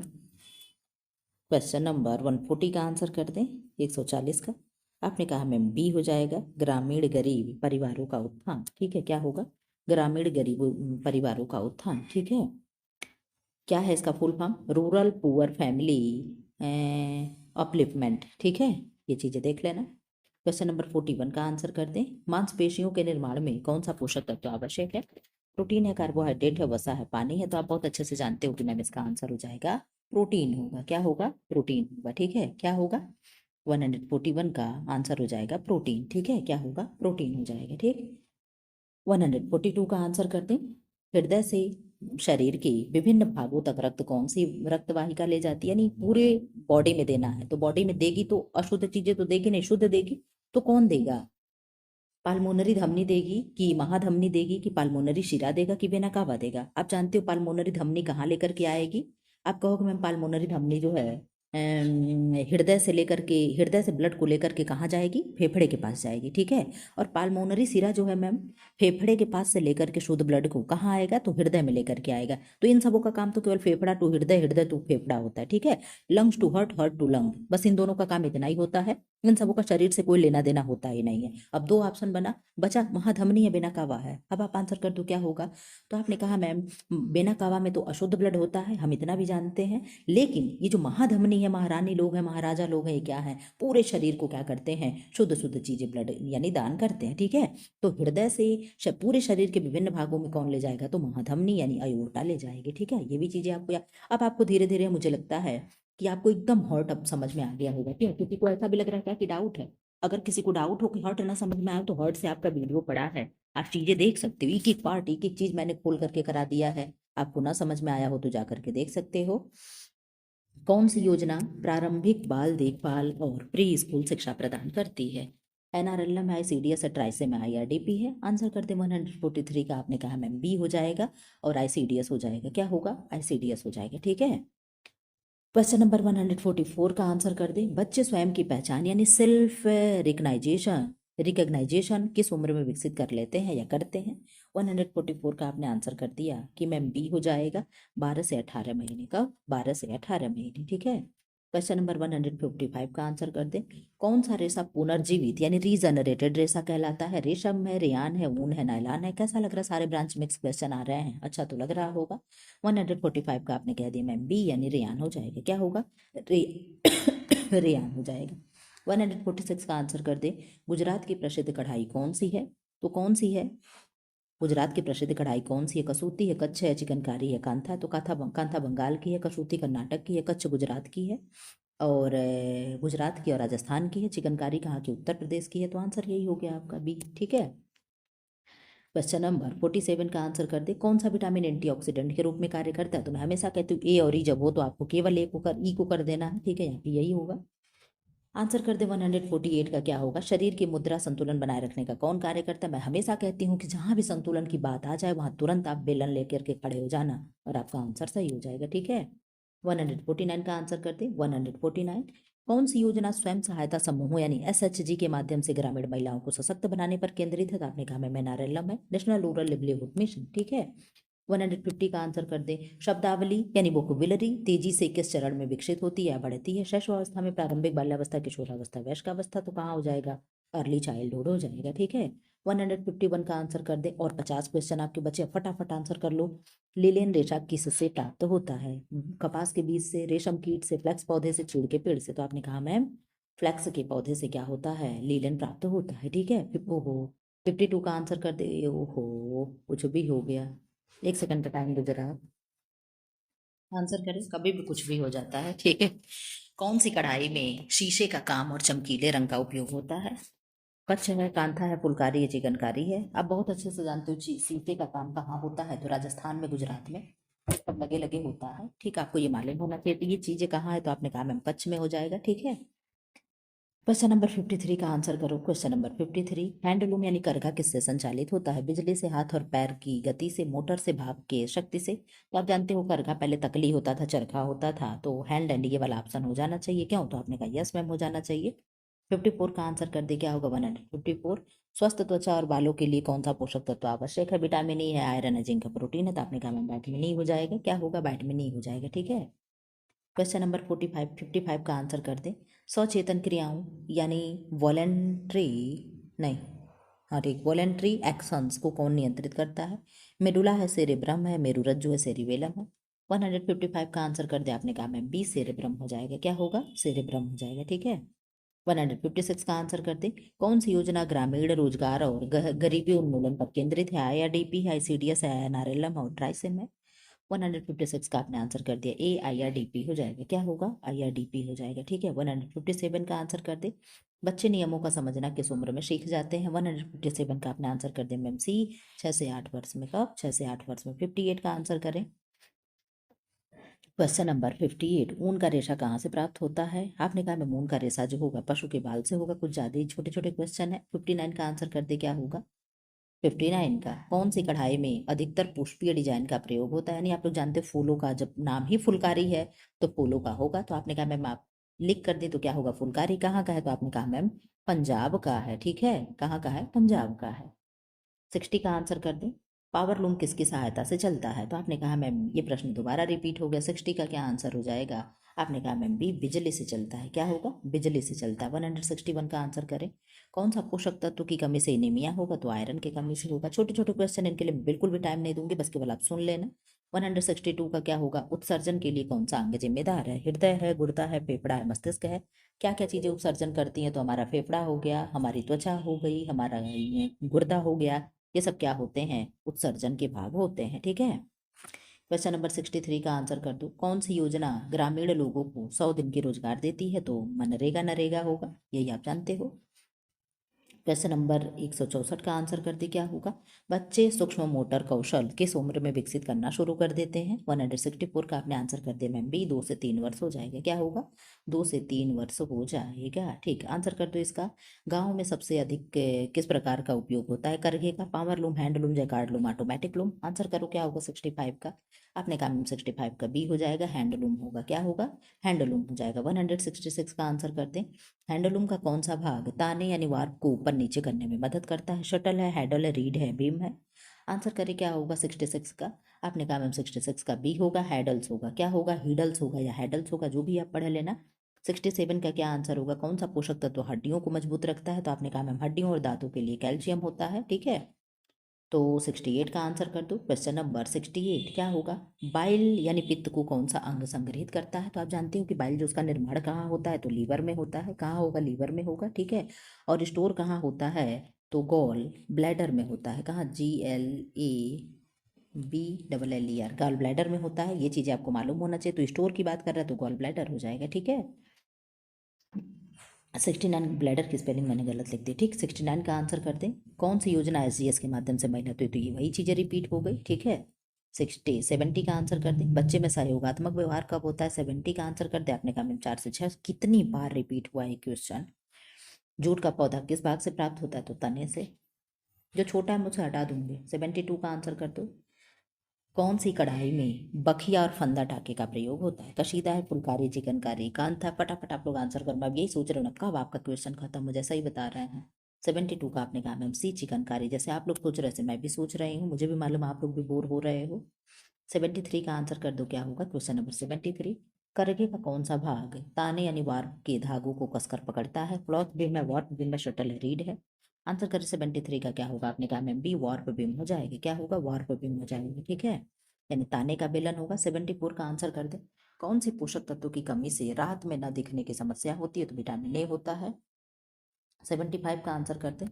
क्वेश्चन नंबर 140 का आंसर कर दें, 140 का। आपने कहा मैम बी हो जाएगा, ग्रामीण गरीब परिवारों का उत्थान। ठीक है, क्या होगा? ग्रामीण गरीब परिवारों का उत्थान। ठीक है, क्या है इसका full form? Rural poor family upliftment. ठीक है, ये चीजें देख लेना। क्वेश्चन नंबर 41 का आंसर कर दें। मांसपेशियों के निर्माण में कौन सा पोषक तत्व आवश्यक है? प्रोटीन है, कार्बोहाइड्रेट है, वसा है, पानी है, तो आप बहुत अच्छे से जानते हो कि मैम इसका आंसर हो जाएगा प्रोटीन होगा। क्या होगा? प्रोटीन होगा। ठीक है, क्या होगा? 141 का आंसर हो जाएगा प्रोटीन। ठीक है, क्या होगा? प्रोटीन हो जाएगा। ठीक, 142 का आंसर कर दें। हृदय से शरीर के विभिन्न भागों तक रक्त कौन सी रक्त वाहिका ले जाती है, यानी पूरे बॉडी में देना है, तो बॉडी में देगी तो अशुद्ध चीजें तो देगी नहीं, शुद्ध देगी, तो कौन देगा? पाल्मोनरी धमनी देगी कि महाधमनी देगी कि पाल्मोनरी शिरा देगा कि वेना कावा देगा? आप जानते हो पाल्मोनरी धमनी कहाँ लेकर के आएगी? आप कहोगे मैम पाल्मोनरी धमनी जो है हृदय से लेकर के, हृदय से ब्लड को लेकर के कहाँ जाएगी? फेफड़े के पास जाएगी। ठीक है, और पाल्मोनरी शिरा जो है मैम फेफड़े के पास से लेकर के शुद्ध ब्लड को कहाँ आएगा? तो हृदय में लेकर के आएगा। तो इन सबों का काम तो केवल फेफड़ा टू हृदय, हृदय टू फेफड़ा होता है। ठीक है, lungs to heart, heart to lung, बस इन दोनों का काम इतना ही होता है। इन सबों का शरीर से कोई लेना देना होता ही नहीं है। अब दो ऑप्शन बचा महाधमनी है बेना कावा है। अब आप आंसर कर दो क्या होगा? तो आपने कहा मैम बेना कावा में तो अशुद्ध ब्लड होता है, हम इतना भी जानते हैं, लेकिन ये जो महाधमनी है, महारानी लोग हैं, महाराजा लोग हैं, ये क्या है? पूरे शरीर को क्या करते हैं? शुद्ध शुद्ध चीजें ब्लड यानी दान करते हैं। ठीक है, तो हृदय से पूरे शरीर के विभिन्न भागों में कौन ले जाएगा? तो महाधमनी यानी अयोर्टा ले जाएगी। ठीक है, ये भी चीजें आपको अब आपको धीरे धीरे मुझे लगता है कि आपको एकदम हॉट अब समझ में आ गया होगा। क्यों? किसी को ऐसा भी लग रहा है क्या कि डाउट है? अगर किसी को डाउट हो कि हर्ट ना समझ में आए तो हर्ट से आपका वीडियो पड़ा है, आप चीजें देख सकते हो, एक एक पार्ट, एक एक चीज मैंने खोल करके करा दिया है। आपको ना समझ में आया हो तो जा करके देख सकते हो। कौन सी योजना प्रारंभिक बाल देखभाल और प्री स्कूल शिक्षा प्रदान करती है? एनआरएलएम है, सीडीएस है, ट्राइसेम है, आईआरडीपी है? आंसर कर दे। 143 का आपने कहा मैम बी हो जाएगा और आईसीडीएस हो जाएगा। क्या होगा? आईसीडीएस हो जाएगा। ठीक है, क्वेश्चन नंबर 144 का आंसर कर दे। बच्चे स्वयं की पहचान यानी सेल्फ रिकग्नाइजेशन किस उम्र में विकसित कर लेते हैं या करते हैं? 144 का आपने आंसर कर दिया कि मैम बी हो जाएगा, 12 से 18 महीने का, 12 से 18 महीने। ठीक है, क्वेश्चन नंबर 155 का आंसर कर दे। कौन सा रेशा पुनर्जीवित यानी रीजनरेटेड रेशा कहलाता है? रेशम है, रेयान है, ऊन है, नायलॉन है? कैसा लग रहा है? सारे ब्रांच मिक्स क्वेश्चन आ रहे हैं, अच्छा तो लग रहा होगा। 145 का आपने कह दिया मैम बी यानी रेयान हो जाएगा। क्या होगा? रे रेयान हो जाएगा। 146 का आंसर कर दे। गुजरात की प्रसिद्ध कढ़ाई कौन सी है? तो कौन सी है? गुजरात की प्रसिद्ध कढ़ाई कौन सी है? कसूती है, कच्छ है, चिकनकारी है, कांथा है? तो कांथा बंगाल की है, कसूती कर्नाटक की है, कच्छ गुजरात की है, और गुजरात की और राजस्थान की है, चिकनकारी कहाँ की? उत्तर प्रदेश की है। तो आंसर यही हो गया आपका बी। ठीक है, क्वेश्चन नंबर 47 का आंसर कर दे। कौन सा विटामिन एंटीऑक्सीडेंट के रूप में कार्य करता है? तो मैं हमेशा कहती हूँ ए और ई जब हो तो आपको केवल ए को कर ई को कर देना है। ठीक है, यहाँ पे यही होगा। आंसर कर दे। 148 का क्या होगा? शरीर की मुद्रा संतुलन बनाए रखने का कौन कार्य करता है? मैं हमेशा कहती हूँ कि जहां भी संतुलन की बात आ जाए वहां तुरंत आप बेलन लेकर के खड़े हो जाना और आपका आंसर सही हो जाएगा। ठीक है, 149 का आंसर कर दे। 149 कौन सी योजना स्वयं सहायता समूहों यानी एसएचजी के माध्यम से ग्रामीण महिलाओं को सशक्त बनाने पर केंद्रित है? तो आपने कहा मैं नारेलम है, नेशनल रूरल लिवलीहुड मिशन। ठीक है, 150 का आंसर कर दे। शब्दावली यानी वोकेबुलरी तेजी से किस चरण में विकसित होती है, बढ़ती है? शैशवावस्था में, प्रारंभिक बाल्यावस्था, किशोरावस्था, वयस्कावस्था? तो कहाँ हो जाएगा? अर्ली चाइल्डहुड हो जाएगा। ठीक है, 151 का आंसर कर दे और 50 क्वेश्चन आपके बचे, फटाफट आंसर कर लो। लिलियन रेशा किससे प्राप्त होता है? कपास के बीज से, रेशम कीट से, फ्लैक्स पौधे से, चीड़ के पेड़ से? तो आपने कहा मैम फ्लैक्स के पौधे से क्या होता है? लीलन प्राप्त होता है। ठीक है, ओहो 52 का आंसर कर दे। ओहो कुछ भी हो गया, 1 सेकंड का टाइम दो जरा, आंसर करें, कभी भी कुछ भी हो जाता है। ठीक है, कौन सी कढ़ाई में शीशे का काम और चमकीले रंग का उपयोग होता है? कच्छ है, कांथा है, फुलकारी है, चिकनकारी है? आप बहुत अच्छे से जानते हो शीशे का काम कहाँ होता है? तो राजस्थान में, गुजरात में सब लगे लगे होता है। ठीक है, आपको ये मालूम होना चाहिए। तो ये चीजें कहाँ है? तो आपने कहा मैम कच्छ में हो जाएगा। ठीक है, क्वेश्चन नंबर 53 का आंसर करो। क्वेश्चन नंबर 53, हैंडलूम यानी करघा किससे संचालित होता है? बिजली से, हाथ और पैर की गति से, मोटर से, भाप के शक्ति से? तो आप जानते हो करघा पहले तकली होता था, चरखा होता था, तो हैंड एंड ये वाला ऑप्शन हो जाना चाहिए। क्यों? तो आपने कहा यस मैम हो जाना चाहिए। 54 का आंसर कर दे। क्या होगा? 154, स्वस्थ त्वचा और बालों के लिए कौन सा पोषक तत्व आवश्यक है? विटामिन ई है, आयरन है, जिंक है, प्रोटीन है? तो आपने कहा मैम विटामिन ई हो जाएगा। क्या होगा? विटामिन ई हो जाएगा। ठीक है, क्वेश्चन नंबर 55 का आंसर कर दे। सचेतन क्रियाओं यानी वॉलेंट्री, नहीं, हाँ ठीक, वॉलेंट्री एक्शंस को कौन नियंत्रित करता है? मेडुला है, सेरेब्रम है, मेरुरज्जु है, सेरिबेलम है? 155 का आंसर कर दे। आपने कहा मैम बी सेरेब्रम हो जाएगा। क्या होगा? सेरेब्रम हो जाएगा। ठीक है, 156 का आंसर कर दे। कौन सी योजना ग्रामीण रोजगार और गरीबी उन्मूलन पर केंद्रित है? IRDP है, ICDS है, NRLM और ट्राइसेम है। 156 का आपने आंसर कर दिया ए, IRDP हो जाएगा। क्या होगा? IRDP हो जाएगा। ठीक है। 157 का आंसर कर दे। बच्चे नियमों का समझना किस उम्र में सीख जाते हैं? 157 का आपने आंसर कर दिया मैम सी, 6 से 8 वर्ष में। कब? 6 से 8 वर्ष में। 58 का आंसर करें। क्वेश्चन नंबर 58, ऊन का रेशा कहाँ से प्राप्त होता है? आपने कहा मैम ऊन का रेशा जो होगा पशु के बाल से होगा। कुछ ज्यादा ही छोटे छोटे क्वेश्चन है। 59 का आंसर कर दे। क्या होगा? 59 का, कौन सी कढ़ाई में अधिकतर पुष्पीय डिजाइन का प्रयोग होता है? यानी आप लोग जानते हो फूलों का, जब नाम ही फुलकारी है तो फूलों का होगा। तो आपने कहा मैम आप लिख कर दे तो क्या होगा? फुलकारी कहाँ का है? तो आपने कहा मैम पंजाब का है। ठीक है। कहाँ का है? पंजाब का है। 60 का आंसर कर दें। पावर लूम किसकी सहायता से चलता है? तो आपने कहा मैम ये प्रश्न दोबारा रिपीट हो गया। 60 का क्या आंसर हो जाएगा? आपने कहा मैम बी, बिजली से चलता है। क्या होगा? बिजली से चलता है। 161 का आंसर करें। कौन सा पोषक तत्व की कमी से एनीमिया होगा? तो आयरन की कमी से होगा। छोटे छोटे क्वेश्चन, इनके लिए बिल्कुल भी टाइम नहीं दूंगी, बस केवल आप सुन लेना। 162 का क्या होगा? उत्सर्जन के लिए कौन सा अंग जिम्मेदार है? हृदय है, गुर्दा है, फेफड़ा है, मस्तिष्क है। क्या क्या चीजें उत्सर्जन करती हैं? तो हमारा फेफड़ा हो गया, हमारी त्वचा हो गई, हमारा ये गुर्दा हो गया। ये सब क्या होते हैं? उत्सर्जन के भाग होते हैं। ठीक है। क्वेश्चन नंबर 63 का आंसर कर दो। कौन सी योजना ग्रामीण लोगों को 100 दिन की रोजगार देती है? तो मनरेगा नरेगा होगा, यही आप जानते हो। क्वेश्चन नंबर 164 का आंसर कर दे। क्या होगा? बच्चे सूक्ष्म मोटर कौशल किस उम्र में विकसित करना शुरू कर देते हैं? 164 का आपने आंसर कर दिया मैम बी, 2 से 3 वर्ष हो जाएगा। क्या होगा? 2 से 3 वर्ष हो जाएगा। ठीक, आंसर कर दो इसका। गांव में सबसे अधिक किस प्रकार का उपयोग होता है करघे का? Power loom, hand loom, jacquard loom, automatic loom. Answer करो। क्या होगा? 65 का आपने कहा मैम 65 का बी हो जाएगा, हैंड लूम होगा। क्या होगा? हैंड लूम हो जाएगा। 166 का आंसर कर दें। हैंडलूम का कौन सा भाग ताने यानी वार्प को ऊपर नीचे करने में मदद करता है? शटल है, हैडल है, रीड है, बीम है। आंसर करें। क्या होगा? 66 का आपने कहा मैम 66 का बी होगा, हैडल्स होगा। क्या होगा? हीडल्स होगा या हैडल्स होगा, जो भी आप पढ़ लेना। 67 का क्या आंसर होगा? कौन सा पोषक तत्व हड्डियों को मजबूत रखता है? तो आपने कहा मैम हड्डियों और दांतों के लिए कैल्शियम होता है। ठीक है। तो 68 का आंसर कर दो। क्वेश्चन नंबर 68 क्या होगा? बाइल यानी पित्त को कौन सा अंग संग्रहित करता है? तो आप जानते हो कि बाइल जो उसका निर्माण कहाँ होता है? तो लीवर में होता है। कहाँ होगा? लीवर में होगा। ठीक है। और स्टोर कहाँ होता है? तो गॉल ब्लैडर में होता है। कहाँ? GLABLLER, गॉल ब्लैडर में होता है। ये चीजें आपको मालूम होना चाहिए। तो स्टोर की बात कर रहा है तो गॉल ब्लैडर हो जाएगा। ठीक है। 69, ब्लैडर की स्पेलिंग मैंने गलत लिख दी। ठीक, 69 का आंसर कर दें। कौन सी योजना SGS के माध्यम से महिला, तो ये वही चीजें रिपीट हो गई। ठीक है। 70 का आंसर कर दें। बच्चे में सहयोगात्मक व्यवहार कब होता है? 70 का आंसर कर दे। आपने कहा मैम 4 से 6। कितनी बार रिपीट हुआ है क्वेश्चन? जूट का पौधा किस भाग से प्राप्त होता है? तो तने से। जो छोटा है मुझसे हटा दूंगी। 72 का आंसर कर दो। कौन सी कढ़ाई में बखिया और फंदा टाके का प्रयोग होता है? कशीदा है, फुलकारी, चिकनकारी, कांत है। फटाफट आप लोग आंसर करो। मैं अब यही सोच रहे हो ना कब आपका क्वेश्चन खत्म हो जाए। सही बता रहे हैं। 72 का आपने कहा मैम सी, चिकनकारी। जैसे आप लोग सोच रहे थे मैं भी सोच रही हूँ, मुझे भी मालूम आप लोग भी बोर हो रहे हो। 73 का आंसर कर दो। क्या होगा? क्वेश्चन नंबर 73, करघे का कौन सा भाग ताने यानी वार्प के धागों को कसकर पकड़ता है? क्लॉथ बीम है, वार्प बीम है, शटल है, रीड है। आंसर करें 73 का। क्या होगा? आपने कहा मैम बी, वार्प बीम हो जाएगी। क्या होगा? वार्प बीम हो जाएगी। ठीक है। यानी ताने का बेलन होगा। 74 का आंसर कर दे। कौन सी पोषक तत्वों की कमी से रात में न दिखने की समस्या होती है? तो विटामिन ए होता है। 75 का आंसर कर दे।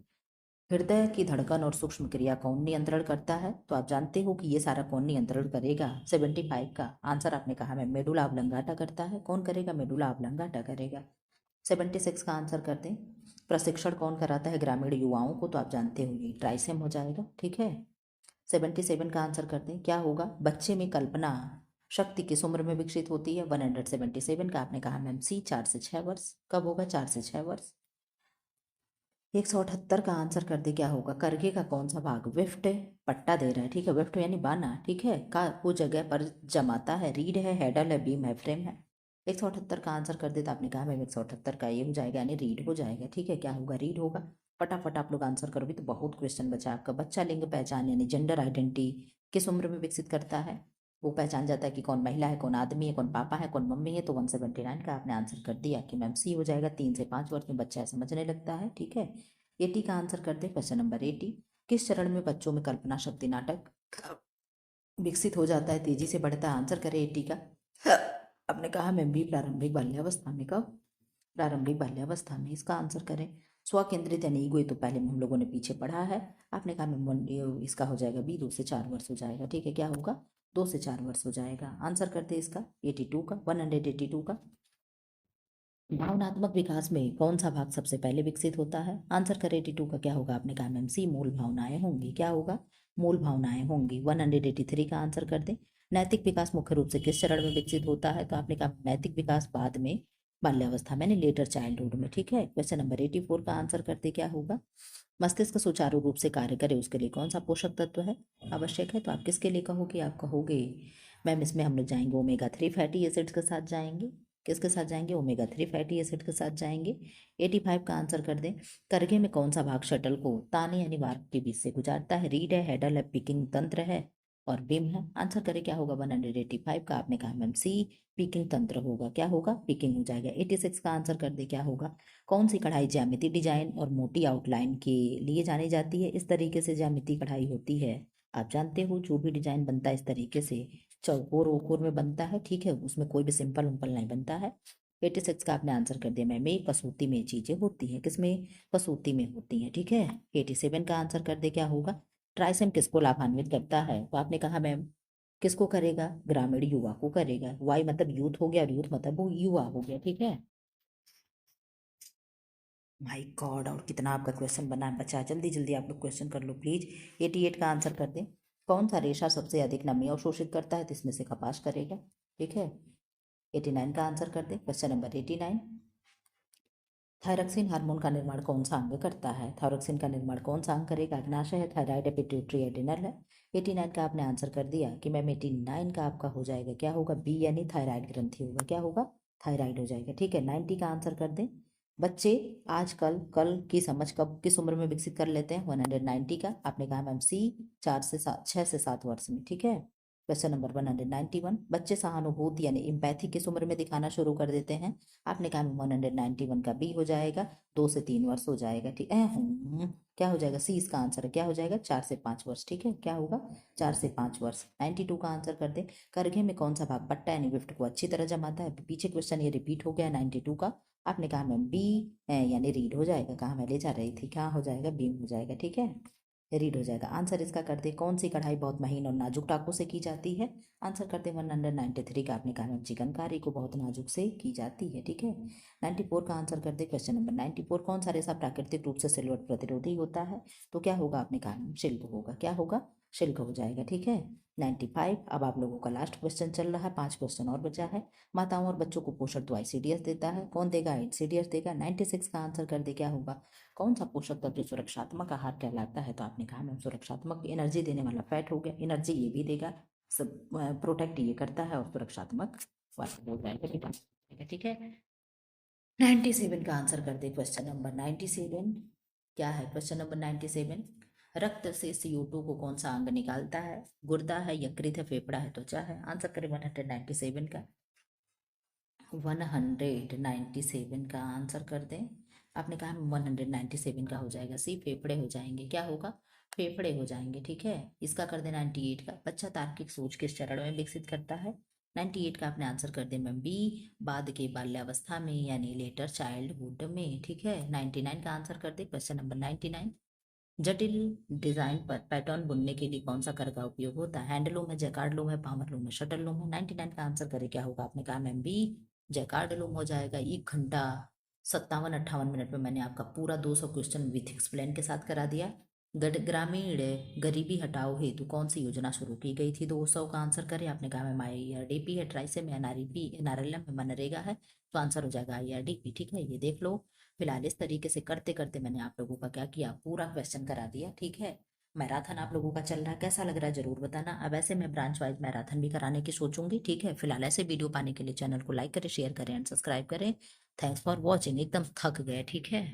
हृदय की धड़कन और सूक्ष्म क्रिया कौन नियंत्रण करता है? तो आप जानते हो कि ये सारा कौन नियंत्रण करेगा? 75 का आंसर आपने कहा मैं मेडुला ऑब्लंगाटा करता है। कौन करेगा? मेडुला ऑब्लंगाटा करेगा। 76 का आंसर कर दें। प्रशिक्षण कौन कराता है ग्रामीण युवाओं को? तो आप जानते हो ये ट्राइसेम हो जाएगा। ठीक है। 77 का आंसर कर दें। क्या होगा? बच्चे में कल्पना शक्ति किस उम्र में विकसित होती है? 177 का आपने कहा मैम सी, 4 से 6 वर्ष। कब होगा? 4 से 6 वर्ष। 178 का आंसर कर दे। क्या होगा? करघे का कौन सा भाग विफ्ट पट्टा दे रहा है? ठीक है। विफ्ट यानी बाना। ठीक है। का वो जगह पर जमाता है? रीड है, हैडल है, बीम है, फ्रेम है। 178 का आंसर कर दे। तो आपने कहा मैम 178 का ये हो जाएगा यानी रीड हो जाएगा। ठीक है। क्या होगा? रीड होगा। फटाफट आप लोग आंसर करोगे तो बहुत क्वेश्चन बचा आपका। बच्चा लिंग पहचान यानी जेंडर आइडेंटिटी किस उम्र में विकसित करता है? वो पहचान जाता है कि कौन महिला है, कौन आदमी है, कौन पापा है, कौन मम्मी है। तो 179 का आपने आंसर कर दिया कि मैम सी हो जाएगा। 3 से 5 वर्ष में बच्चा समझने लगता है। ठीक है। 80 का आंसर कर दे। क्वेश्चन नंबर 80, किस चरण में बच्चों में कल्पना शक्ति नाटक विकसित हो जाता है, तेजी से बढ़ता है? आंसर करें 80 का। आपने कहा मैम बी, प्रारंभिक बाल्यावस्था में। कब? प्रारंभिक बाल्यावस्था में, इसका आंसर करें। स्व केंद्रित यानी ईगो, तो पहले में हम लोगों ने पीछे पढ़ा है। आपने कहा इसका हो जाएगा बी, 2 से 4 वर्ष हो जाएगा। ठीक है, क्या होगा? 2 से 4 वर्ष हो जाएगा। आंसर करते इसका 82 का, 182 का। भावनात्मक विकास में कौन सा भाग सबसे पहले विकसित होता है? आंसर करें 82 का, क्या होगा? आपने कहा मैम सी, मूल भावनाएं होंगी। क्या होगा? मूल भावनाएं होंगी। 183 का आंसर कर दें। नैतिक विकास मुख्य रूप से किस चरण में विकसित होता है? तो आपने कहा नैतिक विकास बाद में, बाल्यावस्था में, लेटर चाइल्डहुड में। ठीक है, क्वेश्चन नंबर 84 का आंसर करते क्या होगा? मस्तिष्क सुचारू रूप से कार्य करे उसके लिए कौन सा पोषक तत्व है आवश्यक है? तो आप किसके लिए कहोगे? आप कहोगे मैम इसमें हम लोग जाएंगे ओमेगा 3 फैटी एसिड्स के साथ जाएंगे। किसके साथ जाएंगे? ओमेगा 3 फैटी एसिड के साथ जाएंगे। 85 का आंसर कर दें। करघे में कौन सा भाग शटल को ताने यानी वार्प के बीच से गुजारता है? रीड है, हेडल है, पिकिंग तंत्र है और बिम है। आंसर करें क्या होगा? 185 का। आपने कहा मैम सी, पिकिंग तंत्र होगा। क्या होगा? पिकिंग हो जाएगा। 86 का आंसर कर दे, क्या होगा? कौन सी कढ़ाई ज्यामिति डिजाइन और मोटी आउटलाइन के लिए जानी जाती है? इस तरीके से ज्यामिति कढ़ाई होती है, आप जानते हो, जो भी डिजाइन बनता है इस तरीके से चौकोर ओकोर में बनता है। ठीक है, उसमें कोई भी सिंपल उम्पल नहीं बनता है। 86 का आपने आंसर कर दिया मैम, कसूती में चीजें होती हैं। किसमें? कसूती में होती हैं। ठीक है, 87 का आंसर कर दे, क्या होगा? ट्राइसेम किसको लाभान्वित करता है? तो आपने कहा मैम किसको करेगा? ग्रामीण युवा को करेगा। वाई मतलब यूथ हो गया और यूथ मतलब वो युवा हो गया। ठीक है, माय गॉड, और कितना आपका क्वेश्चन बना बचा है। जल्दी जल्दी आप लोग क्वेश्चन कर लो प्लीज। 88 का आंसर कर दें। कौन सा रेशा सबसे अधिक नमी अवशोषित करता है? तो इसमें से कपास करेगा। ठीक है, 89 का आंसर कर दे। Question number 89। थायरक्सिन हार्मोन का निर्माण कौन सा अंग करता है? थायरक्सिन का निर्माण कौन सा अंग करेगा? अग्नाशय है, थायराइड है, पिट्यूटरी, एड्रिनल है। 89 का आपने आंसर कर दिया कि मैम 89 का आपका हो जाएगा, क्या होगा? बी यानी थायराइड ग्रंथि होगा। क्या होगा? थायराइड हो जाएगा। ठीक है, 90 का आंसर कर दें। बच्चे आजकल कल की समझ कब किस उम्र में विकसित कर लेते हैं? 190 का। आपने कहा मैम सी, 6 से 7 वर्ष में। ठीक है, क्वेश्चन नंबर 191। बच्चे सहानुभूति यानी इम्पैथी किस उम्र में दिखाना शुरू कर देते हैं? आपने कहा 191 का बी हो जाएगा, 2 से 3 वर्ष हो जाएगा। ठीक है, क्या हो जाएगा? सी इसका आंसर है। क्या हो जाएगा? 4 से 5 वर्ष। ठीक है, क्या होगा? 4 से 5 वर्ष। 92 का आंसर कर दे। करघे में कौन सा भाग पट्टा यानी विफ्ट को अच्छी तरह जमाता है? पीछे क्वेश्चन ये रिपीट हो गया 92 का। आपने कहा मैम बी यानी रीड हो जाएगा। कहाँ मैं ले जा रही थी, क्या हो जाएगा? बीम हो जाएगा। ठीक है, रीड हो जाएगा। आंसर इसका करते कौन सी कढ़ाई बहुत महीन और नाजुक टाकों से की जाती है? आंसर करते 193 का। आपने कहा चिकनकारी को बहुत नाजुक से की जाती है। ठीक है, 94 का आंसर करते क्वेश्चन नंबर 94। कौन सा रेशा प्राकृतिक रूप से सिलवट प्रतिरोधी होता है? तो क्या होगा? आपने कहा शिल्क होगा। क्या होगा? शिल्क हो जाएगा। ठीक है, 95। अब आप लोगों का लास्ट क्वेश्चन चल रहा है, 5 क्वेश्चन और बचा है। माताओं और बच्चों को पोषण तो आईसीडीएस देता है, कौन देगा? आईसीडीएस देगा। 96 का आंसर कर दे, क्या होगा? कौन सा पोषक तत्व सुरक्षात्मक आहार कहलाता है? तो आपने कहा मैम सुरक्षात्मक, एनर्जी देने वाला फैट हो गया। एनर्जी ये भी देगा, सब प्रोटेक्ट ये करता है और सुरक्षात्मक वाला हो जाएगा बेटा। ठीक है, 97 का आंसर कर दे। क्वेश्चन नंबर 97 क्या है? क्वेश्चन नंबर 97, रक्त से CO2 को कौन सा अंग निकालता है? गुर्दा है, यकृत है, फेफड़ा है, त्वचा है? आंसर करें 197 का। 197 का आंसर कर दें। आपने कहा 197 का हो जाएगा सी, फेफड़े हो जाएंगे। क्या होगा? फेफड़े हो जाएंगे। ठीक है, इसका कर दे 98 का। बच्चा तार्किक सोच किस चरण में विकसित करता है? 98 का आपने आंसर कर दिया मैम बी, बाद के बाल्यावस्था में यानी लेटर चाइल्डहुड में। ठीक है, 99 का आंसर कर दे। Question number 99। जटिल डिजाइन पर पैटर्न बुनने के लिए कौन सा कर का उपयोग होता है? हैंडलूम है, जैकार्ड लूम है, पामर लूम है, शटल लूम है? 99 का आंसर करे, क्या होगा? आपने कहा मैम बी, जैकार्ड लूम हो जाएगा। 1 घंटा 57-58 मिनट में मैंने आपका पूरा 200 क्वेश्चन विथ एक्सप्लेन के साथ करा दिया। ग्रामीण गरीबी हटाओ हेतु कौन सी योजना शुरू की गई थी? 200 का आंसर करें। आपने कहा मैम IRDP है, ट्राइसेम है, NREP, NRLM है, मनरेगा है। तो आंसर हो जाएगा IRDP। ठीक है, ये देख लो। फिलहाल इस तरीके से करते करते मैंने आप लोगों का क्या किया, पूरा क्वेश्चन करा दिया। ठीक है, मैराथन आप लोगों का चल रहा है, कैसा लग रहा है जरूर बताना। अब ऐसे मैं ब्रांच वाइज मैराथन भी कराने की सोचूंगी। ठीक है, फिलहाल ऐसे वीडियो पाने के लिए चैनल को लाइक करें, शेयर करें एंड सब्सक्राइब करें। Thanks for watching. एकदम थक गए। ठीक है।